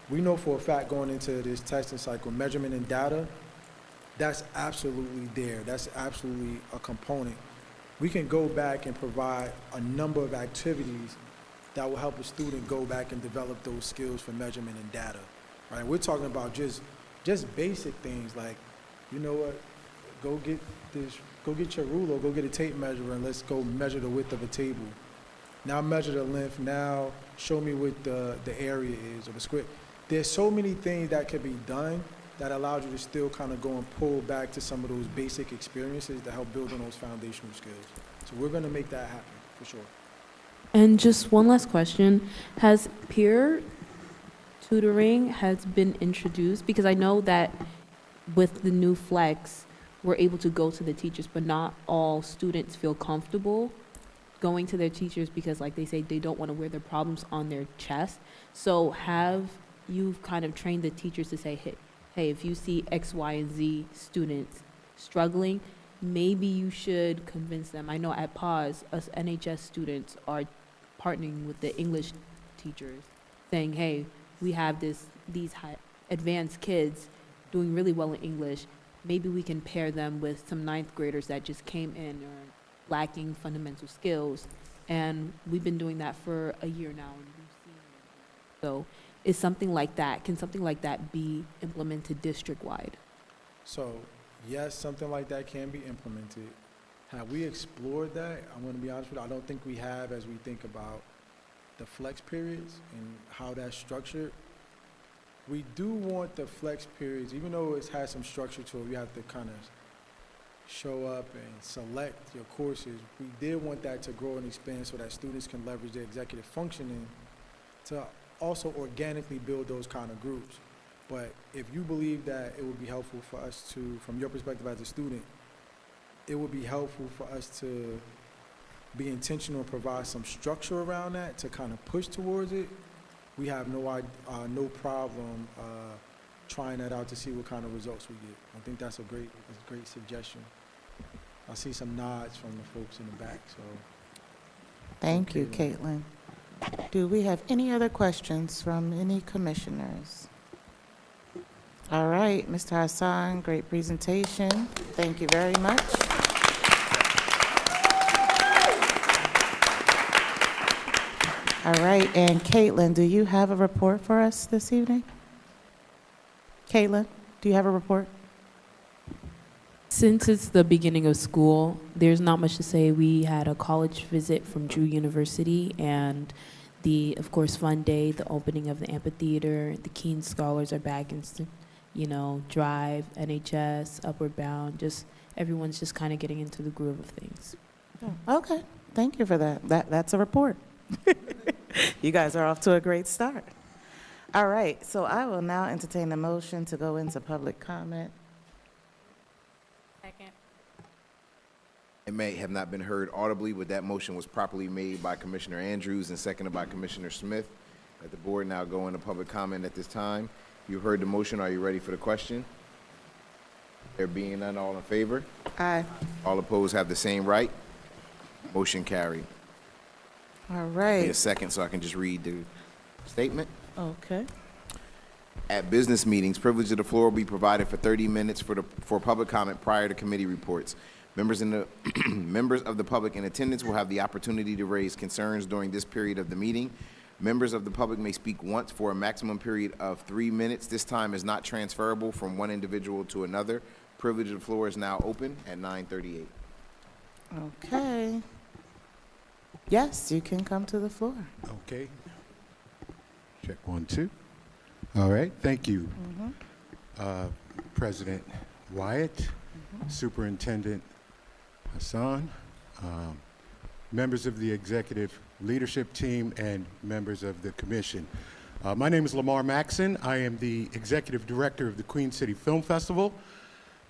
[SPEAKER 6] We know for a fact going into this testing cycle, measurement and data, that's absolutely there. That's absolutely a component. We can go back and provide a number of activities that will help a student go back and develop those skills for measurement and data, right? We're talking about just basic things like, you know what, go get your ruler, go get a tape measure, and let's go measure the width of a table. Now measure the length, now show me what the area is, or the square. There's so many things that can be done that allows you to still kind of go and pull back to some of those basic experiences to help build on those foundational skills. So we're gonna make that happen, for sure.
[SPEAKER 11] And just one last question. Has peer tutoring has been introduced? Because I know that with the new flex, we're able to go to the teachers, but not all students feel comfortable going to their teachers because, like they say, they don't want to wear their problems on their chest. So have you kind of trained the teachers to say, hey, if you see X, Y, and Z students struggling, maybe you should convince them. I know at PAWS, us NHS students are partnering with the English teachers, saying, hey, we have these high, advanced kids doing really well in English. Maybe we can pair them with some ninth graders that just came in or lacking fundamental skills. And we've been doing that for a year now. And we've seen it. So is something like that, can something like that be implemented district-wide?
[SPEAKER 6] So yes, something like that can be implemented. Have we explored that? I'm going to be honest with you, I don't think we have as we think about the flex periods and how that's structured. We do want the flex periods, even though it has some structure to it, we have to kind of show up and select your courses. We did want that to grow and expand so that students can leverage their executive functioning to also organically build those kind of groups. But if you believe that it would be helpful for us to, from your perspective as a student, it would be helpful for us to be intentional and provide some structure around that to kind of push towards it, we have no problem trying that out to see what kind of results we get. I think that's a great suggestion. I see some nods from the folks in the back, so.
[SPEAKER 1] Thank you, Caitlin. Do we have any other questions from any commissioners? All right, Mr. Hassan, great presentation. Thank you very much. All right, and Caitlin, do you have a report for us this evening? Caitlin, do you have a report?
[SPEAKER 11] Since it's the beginning of school, there's not much to say. We had a college visit from Drew University and of course, Fun Day, the opening of the amphitheater, the Keen Scholars are back in, Drive, NHS, Upward Bound, everyone's just kind of getting into the groove of things.
[SPEAKER 1] Okay, thank you for that. That's a report. You guys are off to a great start. All right, so I will now entertain the motion to go into public comment.
[SPEAKER 9] Second.
[SPEAKER 2] It may have not been heard audibly, but that motion was properly made by Commissioner Andrews and seconded by Commissioner Smith. Let the board now go into public comment at this time. You heard the motion. Are you ready for the question? There being none, all in favor?
[SPEAKER 1] Aye.
[SPEAKER 2] All opposed have the same right. Motion carried.
[SPEAKER 1] All
[SPEAKER 2] Need a
[SPEAKER 1] right.
[SPEAKER 2] second so I can just read the statement.
[SPEAKER 1] Okay.
[SPEAKER 2] At business meetings, privilege of the floor will be provided for 30 minutes for public comment prior to committee reports. Members of the public in attendance will have the opportunity to raise concerns during this period of the meeting. Members of the public may speak once for a maximum period of 3 minutes. This time is not transferable from one individual to another. Privilege of the floor is now open at 9:38.
[SPEAKER 1] Okay. Yes, you can come to the floor.
[SPEAKER 12] Okay. Check 1, 2. All right, thank you. President Wyatt, Superintendent Hassan, members of the executive leadership team, and members of the commission. My name is Lamar Maxon. I am the executive director of the Queen City Film Festival,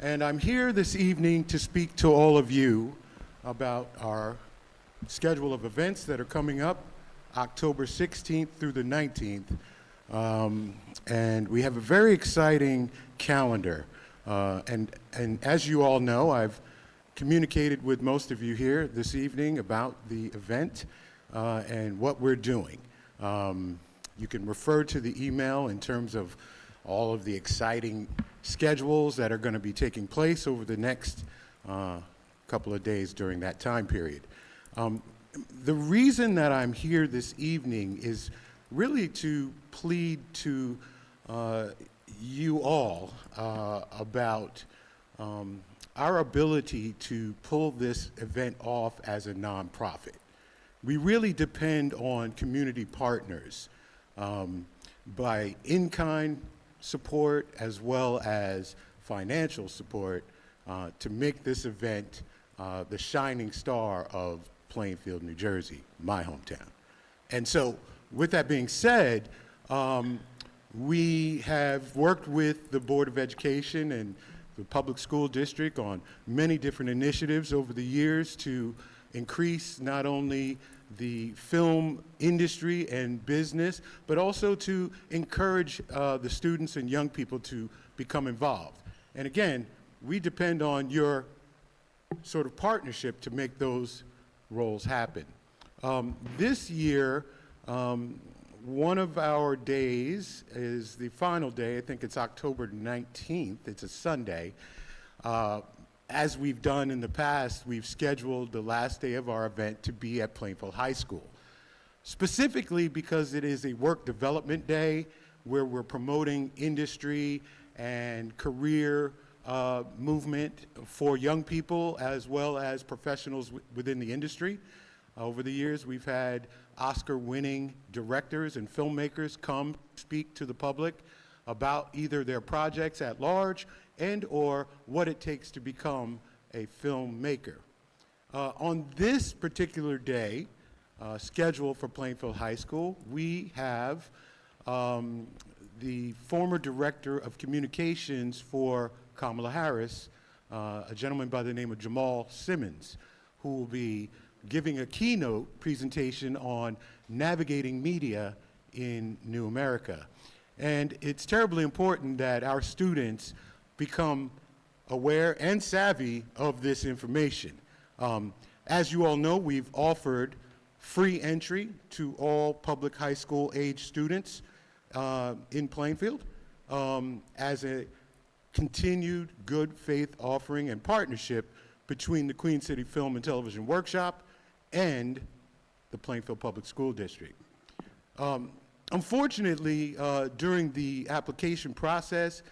[SPEAKER 12] and I'm here this evening to speak to all of you about our schedule of events that are coming up October 16th through the 19th. And we have a very exciting calendar. And as you all know, I've communicated with most of you here this evening about the event and what we're doing. You can refer to the email in terms of all of the exciting schedules that are going to be taking place over the next couple of days during that time period. the reason that I'm here this evening is really to plead to you all about our ability to pull this event off as a nonprofit. We really depend on community partners by in-kind support as well as financial support to make this event the shining star of Plainfield, New Jersey, my hometown. And so, with that being said, we have worked with the Board of Education and the public school district on many different initiatives over the years to increase not only the film industry and business, but also to encourage the students and young people to become involved. And again, we depend on your sort of partnership to make those roles happen. This year, one of our days is the final day. I think it's October 19th. It's a Sunday. As we've done in the past, we've scheduled the last day of our event to be at Plainfield High School, specifically because it is a work development day where we're promoting industry and career movement for young people as well as professionals within the industry. Over the years, we've had Oscar-winning directors and filmmakers come speak to the public about either their projects at large and or what it takes to become a filmmaker. On this particular day, scheduled for Plainfield High School, we have the former director of communications for Kamala Harris, a gentleman by the name of Jamal Simmons, who will be giving a keynote presentation on navigating media in New America. And it's terribly important that our students become aware and savvy of this information. As you all know, we've offered free entry to all public high school age students in Plainfield as a continued good faith offering and partnership between the Queen City Film and Television Workshop and the Plainfield Public School District. Unfortunately, during the application process,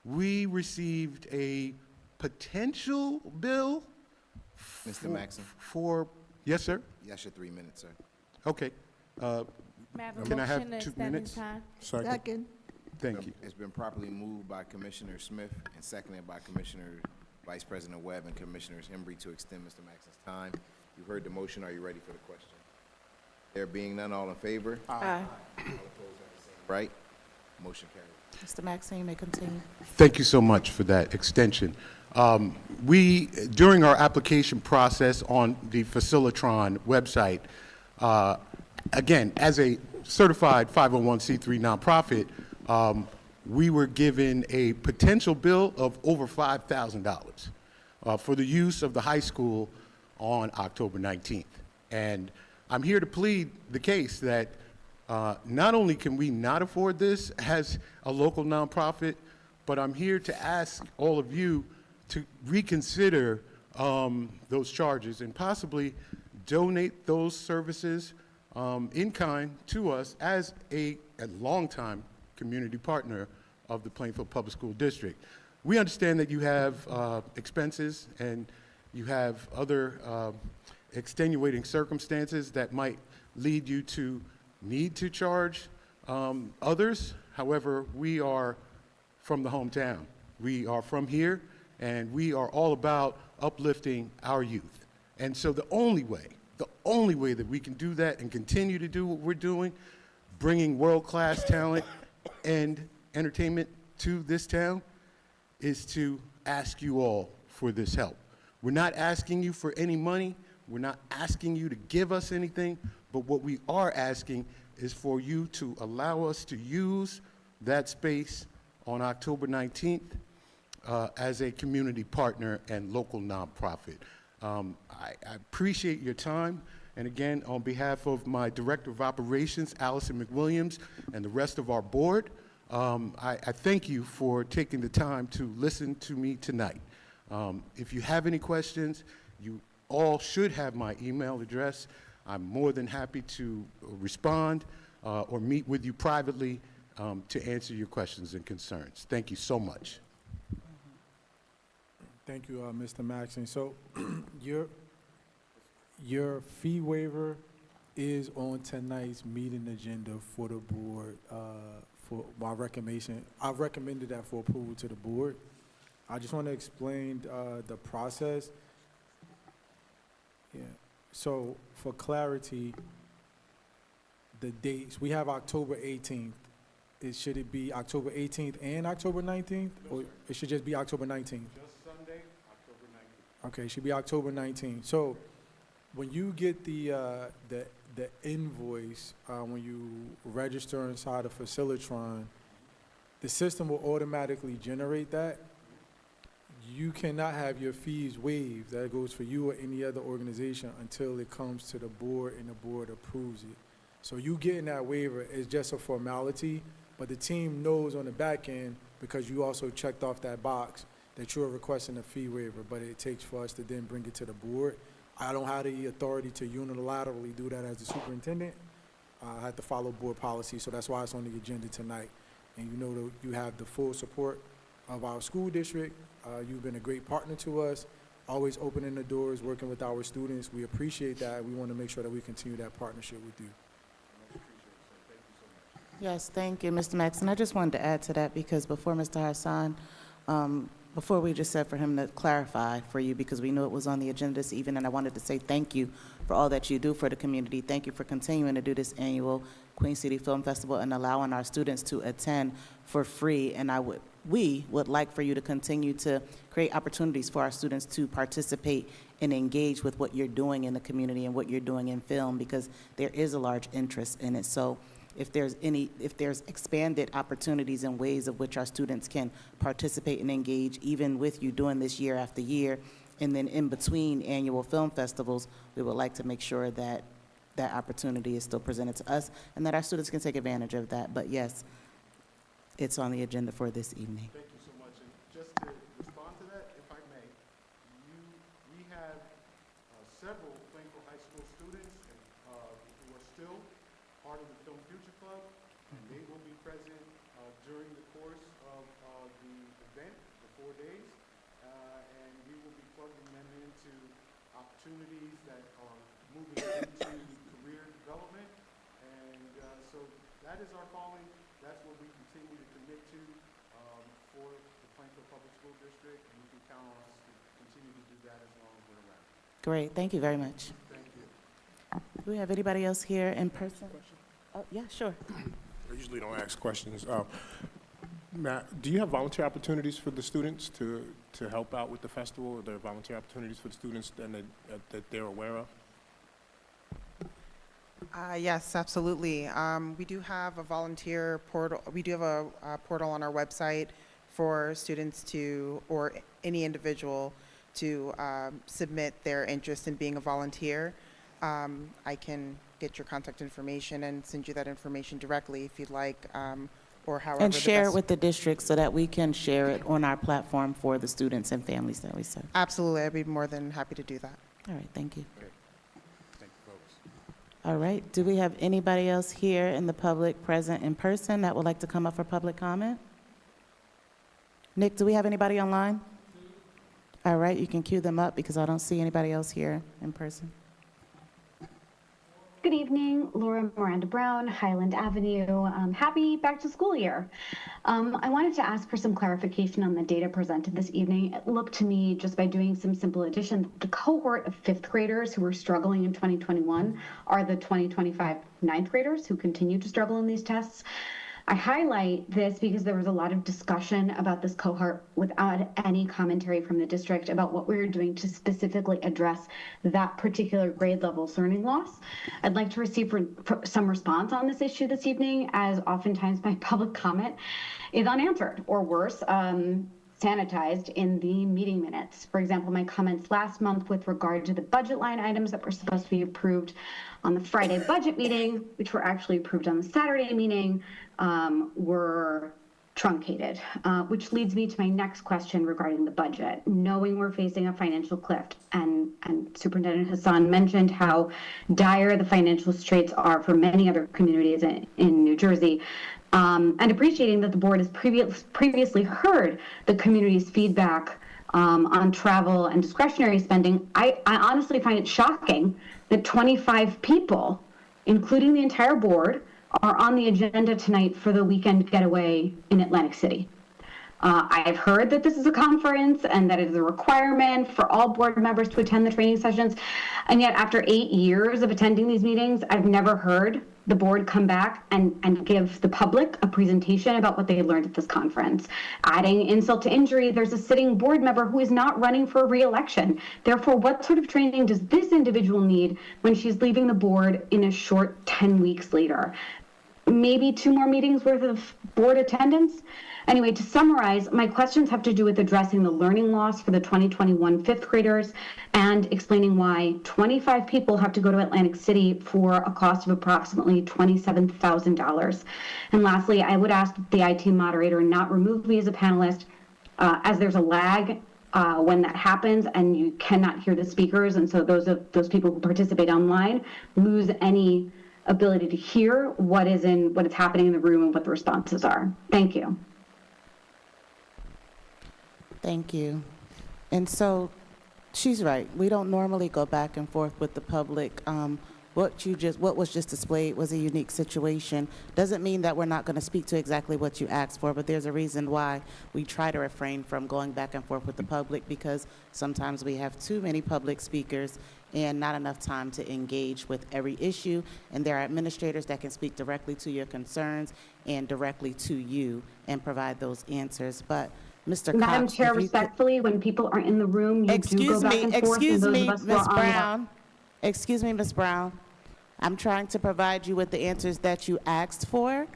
[SPEAKER 12] we received a potential bill
[SPEAKER 2] Mr. Maxon?
[SPEAKER 12] for, yes, sir?
[SPEAKER 2] Yes, your 3 minutes, sir.
[SPEAKER 12] Okay. Can I have 2 minutes?
[SPEAKER 10] Second.
[SPEAKER 12] Thank you.
[SPEAKER 2] It's been properly moved by Commissioner Smith and seconded by Commissioner Vice President Webb and Commissioners Embry to extend Mr. Maxon's time. You've heard the motion. Are you ready for the question? There being none, all in favor?
[SPEAKER 1] Aye.
[SPEAKER 2] All opposed, have the same right? Motion carried.
[SPEAKER 1] Mr. Maxon, you may continue.
[SPEAKER 12] Thank you so much for that extension. During our application process on the Facilitron website, again, as a certified 501c3 nonprofit, we were given a potential bill of over $5,000 for the use of the high school on October 19th. And I'm here to plead the case that not only can we not afford this as a local nonprofit, but I'm here to ask all of you to reconsider those charges and possibly donate those services in kind to us as a longtime community partner of the Plainfield Public School District. We understand that you have expenses and you have other extenuating circumstances that might lead you to need to charge others. However, we are from the hometown. We are from here, and we are all about uplifting our youth. And so the only way that we can do that and continue to do what we're doing, bringing world-class talent and entertainment to this town, is to ask you all for this help. We're not asking you for any money. We're not asking you to give us anything, but what we are asking is for you to allow us to use that space on October 19th as a community partner and local nonprofit. I appreciate your time, and again, on behalf of my Director of Operations, Allison McWilliams, and the rest of our board, I thank you for taking the time to listen to me tonight. If you have any questions, you all should have my email address. I'm more than happy to respond or meet with you privately to answer your questions and concerns. Thank you so much.
[SPEAKER 6] Thank you, Mr. Maxon. So your fee waiver is on tonight's meeting agenda for the board. For my recommendation, I've recommended that for approval to the board. I just want to explain the process. Yeah. So for clarity, the dates, we have October 18th. Should it be October 18th and October 19th? Or it should just be October 19th?
[SPEAKER 12] Just Sunday, October 19th.
[SPEAKER 6] Okay, it should be October 19th. So when you get the invoice, when you register inside of Facilitron, the system will automatically generate that. You cannot have your fees waived. That goes for you or any other organization until it comes to the board and the board approves it. So you getting that waiver is just a formality, but the team knows on the back end, because you also checked off that box, that you're requesting a fee waiver, but it takes for us to then bring it to the board. I don't have the authority to unilaterally do that as the superintendent. I have to follow board policy, so that's why it's on the agenda tonight. And you know that you have the full support of our school district. You've been a great partner to us, always opening the doors, working with our students. We appreciate that. We want to make sure that we continue that partnership with you.
[SPEAKER 1] Yes, thank you, Mr. Maxon. I just wanted to add to that because before Mr. Hassan, before we just said for him to clarify for you because we knew it was on the agenda this evening, and I wanted to say thank you for all that you do for the community. Thank you for continuing to do this annual Queen City Film Festival and allowing our students to attend for free. And we would like for you to continue to create opportunities for our students to participate and engage with what you're doing in the community and what you're doing in film because there is a large interest in it. So if there's expanded opportunities and ways of which our students can participate and engage, even with you doing this year after year, and then in between annual film festivals, we would like to make sure that that opportunity is still presented to us and that our students can take advantage of that. But yes, it's on the agenda for this evening.
[SPEAKER 12] Thank you so much. And just to respond to that, if I may, we have several Plainfield High School students who are still part of the Film Future Club, and they will be present during the course of the event, the 4 days, and we will be plugging them into opportunities that are moving into career development, and so that is our calling. That's what we continue to commit to for the Plainfield Public School District, and you can count on us to continue to do that as long as we're around.
[SPEAKER 1] Great, thank you very much.
[SPEAKER 12] Thank you.
[SPEAKER 1] Do we have anybody else here in person? Oh, yeah, sure.
[SPEAKER 3] I usually don't ask questions. Matt, do you have volunteer opportunities for the students to help out with the festival? Are there volunteer opportunities for the students that they're aware of?
[SPEAKER 13] Yes, absolutely. We do have a volunteer portal. We do have a portal on our website for students to, or any individual to submit their interest in being a volunteer. I can get your contact information and send you that information directly if you'd like, or however.
[SPEAKER 1] And share it with the district so that we can share it on our platform for the students and families that we serve.
[SPEAKER 13] Absolutely, I'd be more than happy to do that.
[SPEAKER 1] All right, thank you.
[SPEAKER 12] Thank you, folks.
[SPEAKER 1] All right, do we have anybody else here in the public present in person that would like to come up for public comment? Nick, do we have anybody online? All right, you can cue them up because I don't see anybody else here in person.
[SPEAKER 14] Good evening, Laura Miranda Brown, Highland Avenue. Happy back to school year. I wanted to ask for some clarification on the data presented this evening. It looked to me, just by doing some simple addition, the cohort of 5th graders who were struggling in 2021 are the 2025 9th graders who continue to struggle in these tests. I highlight this because there was a lot of discussion about this cohort without any commentary from the district about what we were doing to specifically address that particular grade level's learning loss. I'd like to receive some response on this issue this evening, as oftentimes my public comment is unanswered, or worse, sanitized in the meeting minutes. For example, my comments last month with regard to the budget line items that were supposed to be approved on the Friday budget meeting, which were actually approved on the Saturday meeting, were truncated, which leads me to my next question regarding the budget. Knowing we're facing a financial cliff, and Superintendent Hassan mentioned how dire the financial straits are for many other communities in New Jersey, and appreciating that the board has previously heard the community's feedback on travel and discretionary spending, I honestly find it shocking that 25 people, including the entire board, are on the agenda tonight for the weekend getaway in Atlantic City. I've heard that this is a conference and that it is a requirement for all board members to attend the training sessions. And yet after 8 years of attending these meetings, I've never heard the board come back and give the public a presentation about what they learned at this conference. Adding insult to injury, there's a sitting board member who is not running for re-election. Therefore, what sort of training does this individual need when she's leaving the board in a short 10 weeks later? Maybe 2 more meetings worth of board attendance? Anyway, to summarize, my questions have to do with addressing the learning loss for the 2021 fifth graders and explaining why 25 people have to go to Atlantic City for a cost of approximately $27,000. And lastly, I would ask the IT moderator not remove me as a panelist, as there's a lag when that happens and you cannot hear the speakers. And so those people who participate online lose any ability to hear what is happening in the room and what the responses are. Thank you.
[SPEAKER 1] Thank you. And so she's right. We don't normally go back and forth with the public. What was just displayed was a unique situation. Doesn't mean that we're not going to speak to exactly what you asked for, but there's a reason why we try to refrain from going back and forth with the public, because sometimes we have too many public speakers and not enough time to engage with every issue. And there are administrators that can speak directly to your concerns and directly to you and provide those answers. But Mr.
[SPEAKER 14] Madam
[SPEAKER 1] Cox,
[SPEAKER 14] Chair, respectfully, when people are in the room, you do go back and forth.
[SPEAKER 1] Excuse me,
[SPEAKER 14] Ms.
[SPEAKER 1] Brown. Excuse me, Ms. Brown. I'm trying to provide you with the answers that you asked for,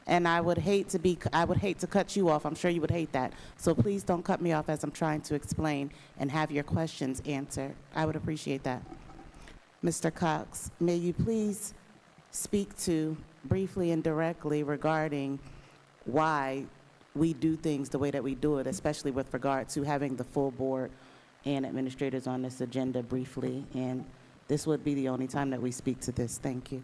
[SPEAKER 1] and I would hate to cut you off. I'm sure you would hate that. So please don't cut me off as I'm trying to explain and have your questions answered. I would appreciate that. Mr. Cox, may you please speak to briefly and directly regarding why we do things the way that we do it, especially with regard to having the full board and administrators on this agenda briefly. And this would be the only time that we speak to this. Thank you.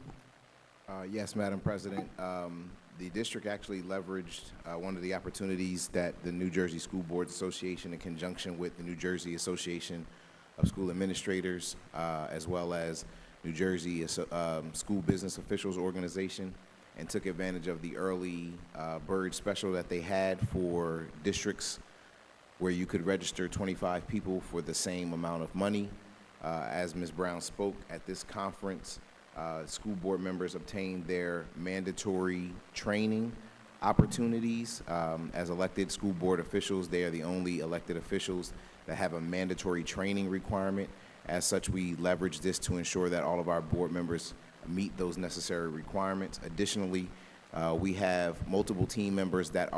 [SPEAKER 2] Yes, Madam President. The district actually leveraged one of the opportunities that the New Jersey School Boards Association, in conjunction with the New Jersey Association of School Administrators, as well as New Jersey School Business Officials Organization, and took advantage of the early bird special that they had for districts where you could register 25 people for the same amount of money. As Ms. Brown spoke at this conference, school board members obtained their mandatory training opportunities. As elected school board officials, they are the only elected officials that have a mandatory training requirement. As such, we leverage this to ensure that all of our board members meet those necessary requirements. Additionally, we have multiple team members that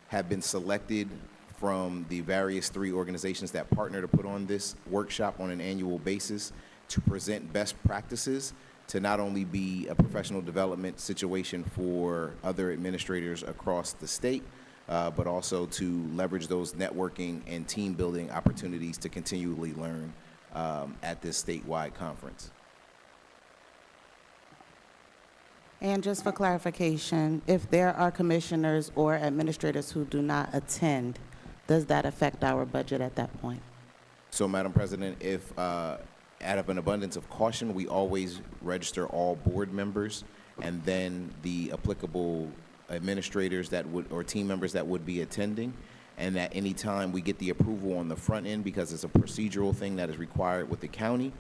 [SPEAKER 2] have been selected from the various 3 organizations that partner to put on this workshop on an annual basis to present best practices, to not only be a professional development situation for other administrators across the state, but also to leverage those networking and team building opportunities to continually learn at this statewide conference.
[SPEAKER 1] And just for clarification, if there are commissioners or administrators who do not attend, does that affect our budget at that point?
[SPEAKER 2] So, Madam President, if out of an abundance of caution, we always register all board members, and then the applicable administrators or team members that would be attending. And at any time we get the approval on the front end, because it's a procedural thing that is required with the county,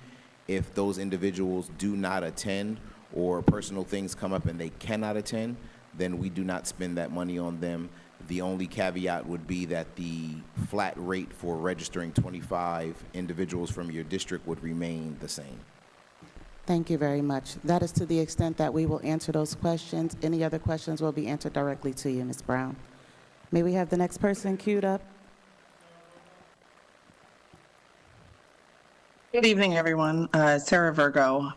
[SPEAKER 2] if those individuals do not attend or personal things come up and they cannot attend, then we do not spend that money on them. The only caveat would be that the flat rate for registering 25 individuals from your district would remain the same.
[SPEAKER 1] Thank you very much. That is to the extent that we will answer those questions. Any other questions will be answered directly to you, Ms. Brown. May we have the next person queued up?
[SPEAKER 15] Good evening, everyone. Sarah Virgo.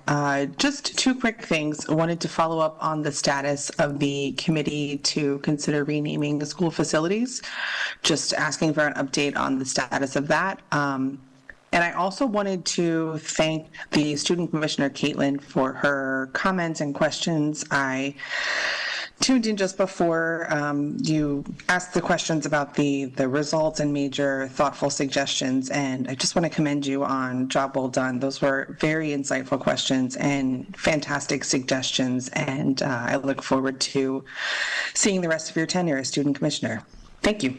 [SPEAKER 15] Just two quick things. I wanted to follow up on the status of the committee to consider renaming the school facilities. Just asking for an update on the status of that. And I also wanted to thank the student commissioner, Caitlin, for her comments and questions. I tuned in just before you asked the questions about the results and major thoughtful suggestions, and I just want to commend you on job well done. Those were very insightful questions and fantastic suggestions, and I look forward to seeing the rest of your tenure as student commissioner. Thank you.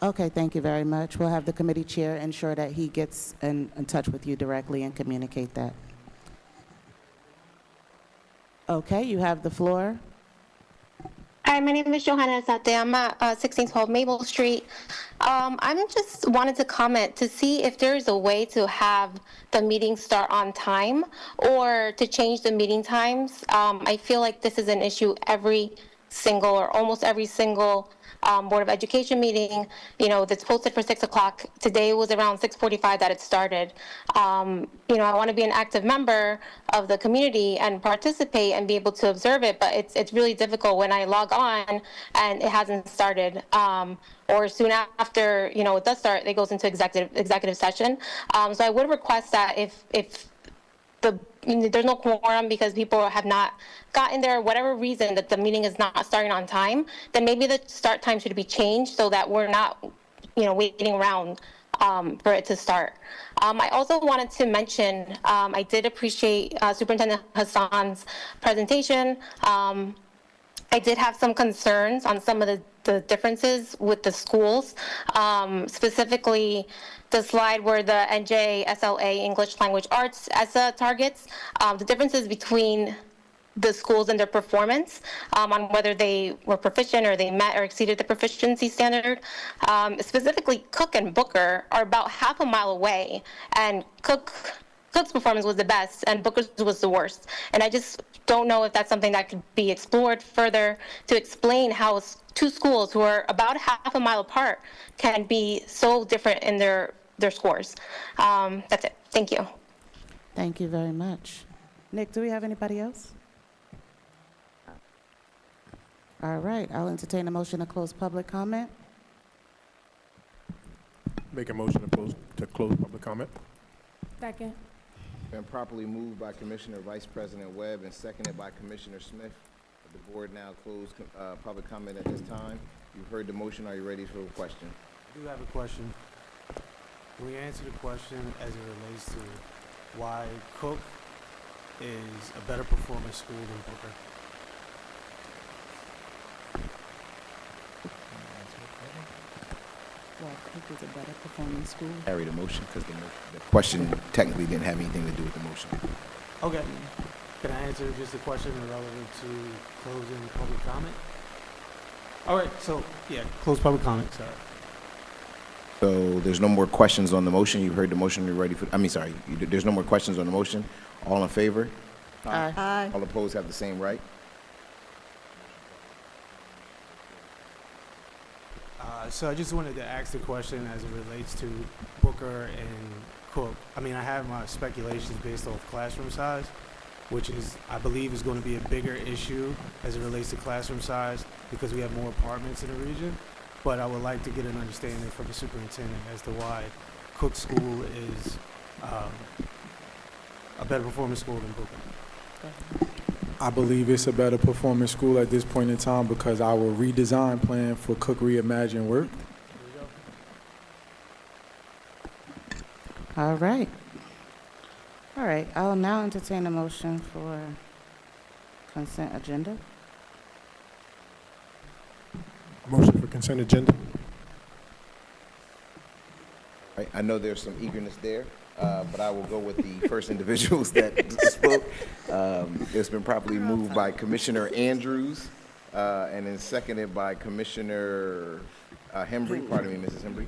[SPEAKER 1] Okay, thank you very much. We'll have the committee chair ensure that he gets in touch with you directly and communicate that. Okay, you have the floor.
[SPEAKER 16] Hi, my name is Johanna Zate. I'm at 1612 Maple Street. I'm just wanted to comment to see if there's a way to have the meeting start on time or to change the meeting times. I feel like this is an issue every single or almost every single Board of Education meeting, that's posted for 6 o'clock. Today was around 6:45 that it started. I want to be an active member of the community and participate and be able to observe it, but it's really difficult when I log on and it hasn't started. Or soon after, it does start, it goes into executive session. So I would request that if there's no quorum because people have not gotten there, whatever reason that the meeting is not starting on time, then maybe the start time should be changed so that we're not, waiting around for it to start. I also wanted to mention, I did appreciate Superintendent Hassan's presentation. I did have some concerns on some of the differences with the schools, specifically the slide where the NJSLA English Language Arts ESSA targets, the differences between the schools and their performance on whether they were proficient or they met or exceeded the proficiency standard. Specifically, Cook and Booker are about half a mile away, and Cook's performance was the best and Booker's was the worst. And I just don't know if that's something that could be explored further to explain how two schools who are about half a mile apart can be so different in their scores. That's it. Thank you.
[SPEAKER 1] Thank you very much. Nick, do we have anybody else? All right, I'll entertain a motion to close public comment.
[SPEAKER 3] Make a motion to close public comment.
[SPEAKER 11] Second.
[SPEAKER 2] Been properly moved by Commissioner Vice President Webb and seconded by Commissioner Smith. The board now close public comment at this time. You've heard the motion. Are you ready for a question?
[SPEAKER 5] I do have a question. Can we answer the question as it relates to why Cook is a better performing school than Booker?
[SPEAKER 1] Well, Cook is a better performing school.
[SPEAKER 2] Carry the motion because the question technically didn't have anything to do with the motion.
[SPEAKER 5] Okay. Can I answer just a question relevant to closing public comment? All right, so, yeah, close public comment, sorry.
[SPEAKER 2] So there's no more questions on the motion. You've heard the motion. You're ready for, there's no more questions on the motion. All in favor?
[SPEAKER 1] Aye.
[SPEAKER 10] Aye.
[SPEAKER 2] All opposed have the same right?
[SPEAKER 5] So I just wanted to ask the question as it relates to Booker and Cook. I mean, I have my speculations based off classroom size, which is, I believe, is going to be a bigger issue as it relates to classroom size because we have more apartments in the region. But I would like to get an understanding from the superintendent as to why Cook School is a better performing school than Booker.
[SPEAKER 6] I believe it's a better performing school at this point in time because our redesign plan for Cook Reimagine worked.
[SPEAKER 1] All right. All right, I'll now entertain a motion for consent agenda.
[SPEAKER 3] Motion for consent agenda.
[SPEAKER 2] Right. I know there's some eagerness there, but I will go with the first individuals that spoke. It's been properly moved by Commissioner Andrews and then seconded by Commissioner Hembry, pardon me, Mrs. Hembry,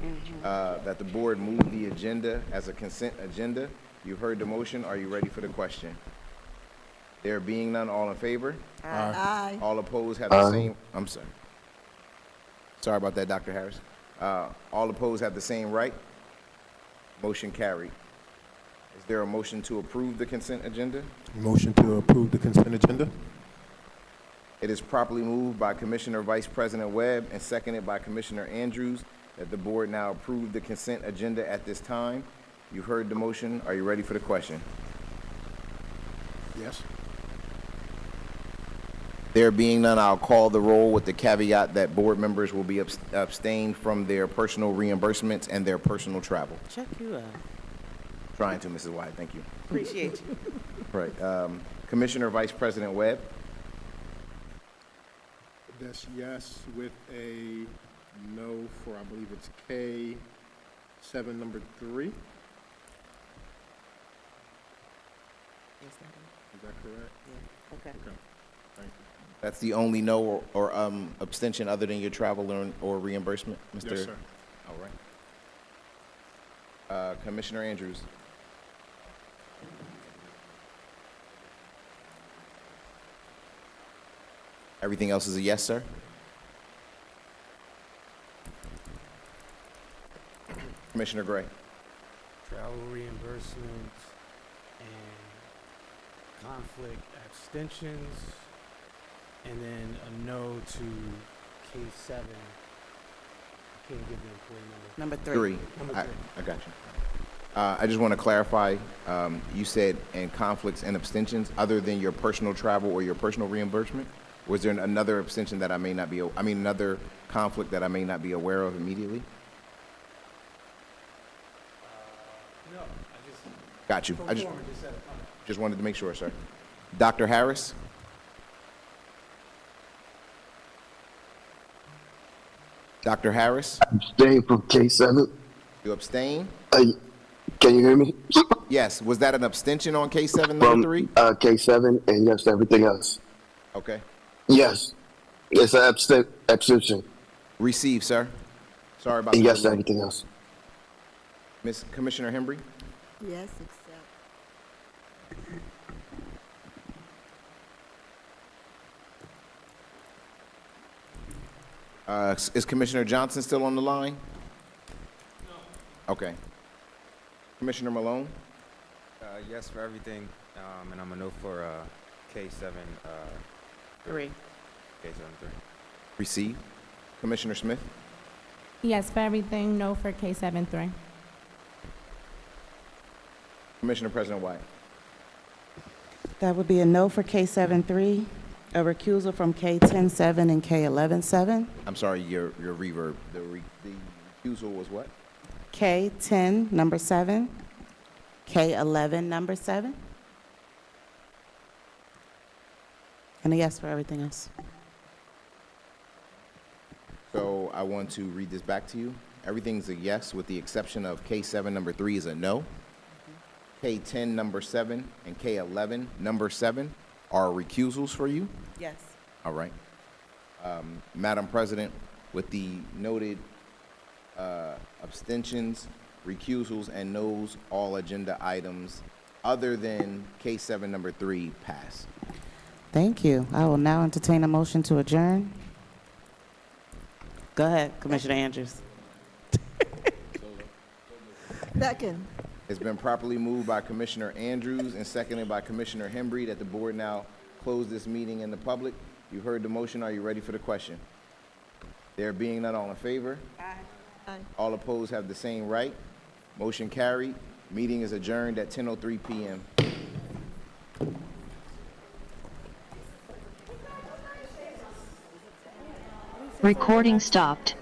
[SPEAKER 2] that the board move the agenda as a consent agenda. You've heard the motion. Are you ready for the question? There being none, all in favor?
[SPEAKER 10] Aye.
[SPEAKER 2] All opposed have the same. I'm sorry. Sorry about that, Dr. Harris. All opposed have the same right. Motion carried. Is there a motion to approve the consent agenda?
[SPEAKER 3] Motion to approve the consent agenda?
[SPEAKER 2] It is properly moved by Commissioner Vice President Webb and seconded by Commissioner Andrews that the board now approve the consent agenda at this time. You've heard the motion. Are you ready for the question?
[SPEAKER 3] Yes.
[SPEAKER 2] There being none, I'll call the roll with the caveat that board members will be abstained from their personal reimbursements and their personal travel.
[SPEAKER 1] Check you out.
[SPEAKER 2] Trying to, Mrs. White. Thank you.
[SPEAKER 1] Appreciate you.
[SPEAKER 2] Right. Commissioner Vice President Webb.
[SPEAKER 3] That's yes with a no for, I believe it's K7, number 3. Is that correct?
[SPEAKER 1] Yeah. Okay.
[SPEAKER 3] Okay. Thank you.
[SPEAKER 2] That's the only no or abstention other than your travel or reimbursement, Mr.?
[SPEAKER 3] Yes, sir.
[SPEAKER 2] All right. Commissioner Andrews. Everything else is a yes, sir? Commissioner Gray.
[SPEAKER 5] Travel reimbursements and conflict abstentions, and then a no to K7. I can't give the employee number.
[SPEAKER 1] Number 3.
[SPEAKER 5] Number
[SPEAKER 2] I
[SPEAKER 5] 3.
[SPEAKER 2] got you. I just want to clarify, you said in conflicts and abstentions, other than your personal travel or your personal reimbursement? Was there another abstention that I may not be, another conflict that I may not be aware of immediately?
[SPEAKER 5] No, I just.
[SPEAKER 2] Got you. I
[SPEAKER 5] Just said it.
[SPEAKER 2] just wanted to make sure, sir. Dr. Harris? Dr. Harris?
[SPEAKER 17] Abstain from K7.
[SPEAKER 2] You abstain?
[SPEAKER 17] Can you hear me?
[SPEAKER 2] Yes. Was that an abstention on K7, number 3?
[SPEAKER 17] K7, and yes to everything else.
[SPEAKER 2] Okay.
[SPEAKER 17] Yes. It's an abstention.
[SPEAKER 2] Receive, sir. Sorry about
[SPEAKER 17] And
[SPEAKER 2] the
[SPEAKER 17] yes to
[SPEAKER 2] delay.
[SPEAKER 17] everything else.
[SPEAKER 2] Miss Commissioner Hembry?
[SPEAKER 10] Yes, except.
[SPEAKER 2] Is Commissioner Johnson still on the line? No. Okay. Commissioner Malone?
[SPEAKER 18] Yes for everything, and I'm a no for K7.
[SPEAKER 1] 3.
[SPEAKER 18] K7 3.
[SPEAKER 2] Receive. Commissioner Smith?
[SPEAKER 9] Yes, for everything, no for K73.
[SPEAKER 2] Commissioner President White?
[SPEAKER 1] That would be a no for K7-3, a recusal from K10-7 and K11-7.
[SPEAKER 2] I'm sorry, your reverb. The recusal was what?
[SPEAKER 1] K10, number 7, K11, number 7. And a yes for everything else.
[SPEAKER 2] So I want to read this back to you. Everything's a yes with the exception of K7 number 3 is a no. K10 number 7 and K11 number 7 are recusals for you?
[SPEAKER 1] Yes.
[SPEAKER 2] All right. Madam President, with the noted abstentions, recusals, and noes, all agenda items other than K7 number 3 pass.
[SPEAKER 1] Thank you. I will now entertain a motion to adjourn. Go ahead, Commissioner Andrews.
[SPEAKER 10] Second.
[SPEAKER 2] It's been properly moved by Commissioner Andrews and seconded by Commissioner Hembry that the board now close this meeting in the public. You've heard the motion. Are you ready for the question? There being none, all in favor?
[SPEAKER 10] Aye. Aye.
[SPEAKER 2] All opposed have the same right. Motion carried. Meeting is adjourned at 10:03 p.m.
[SPEAKER 19] Recording stopped.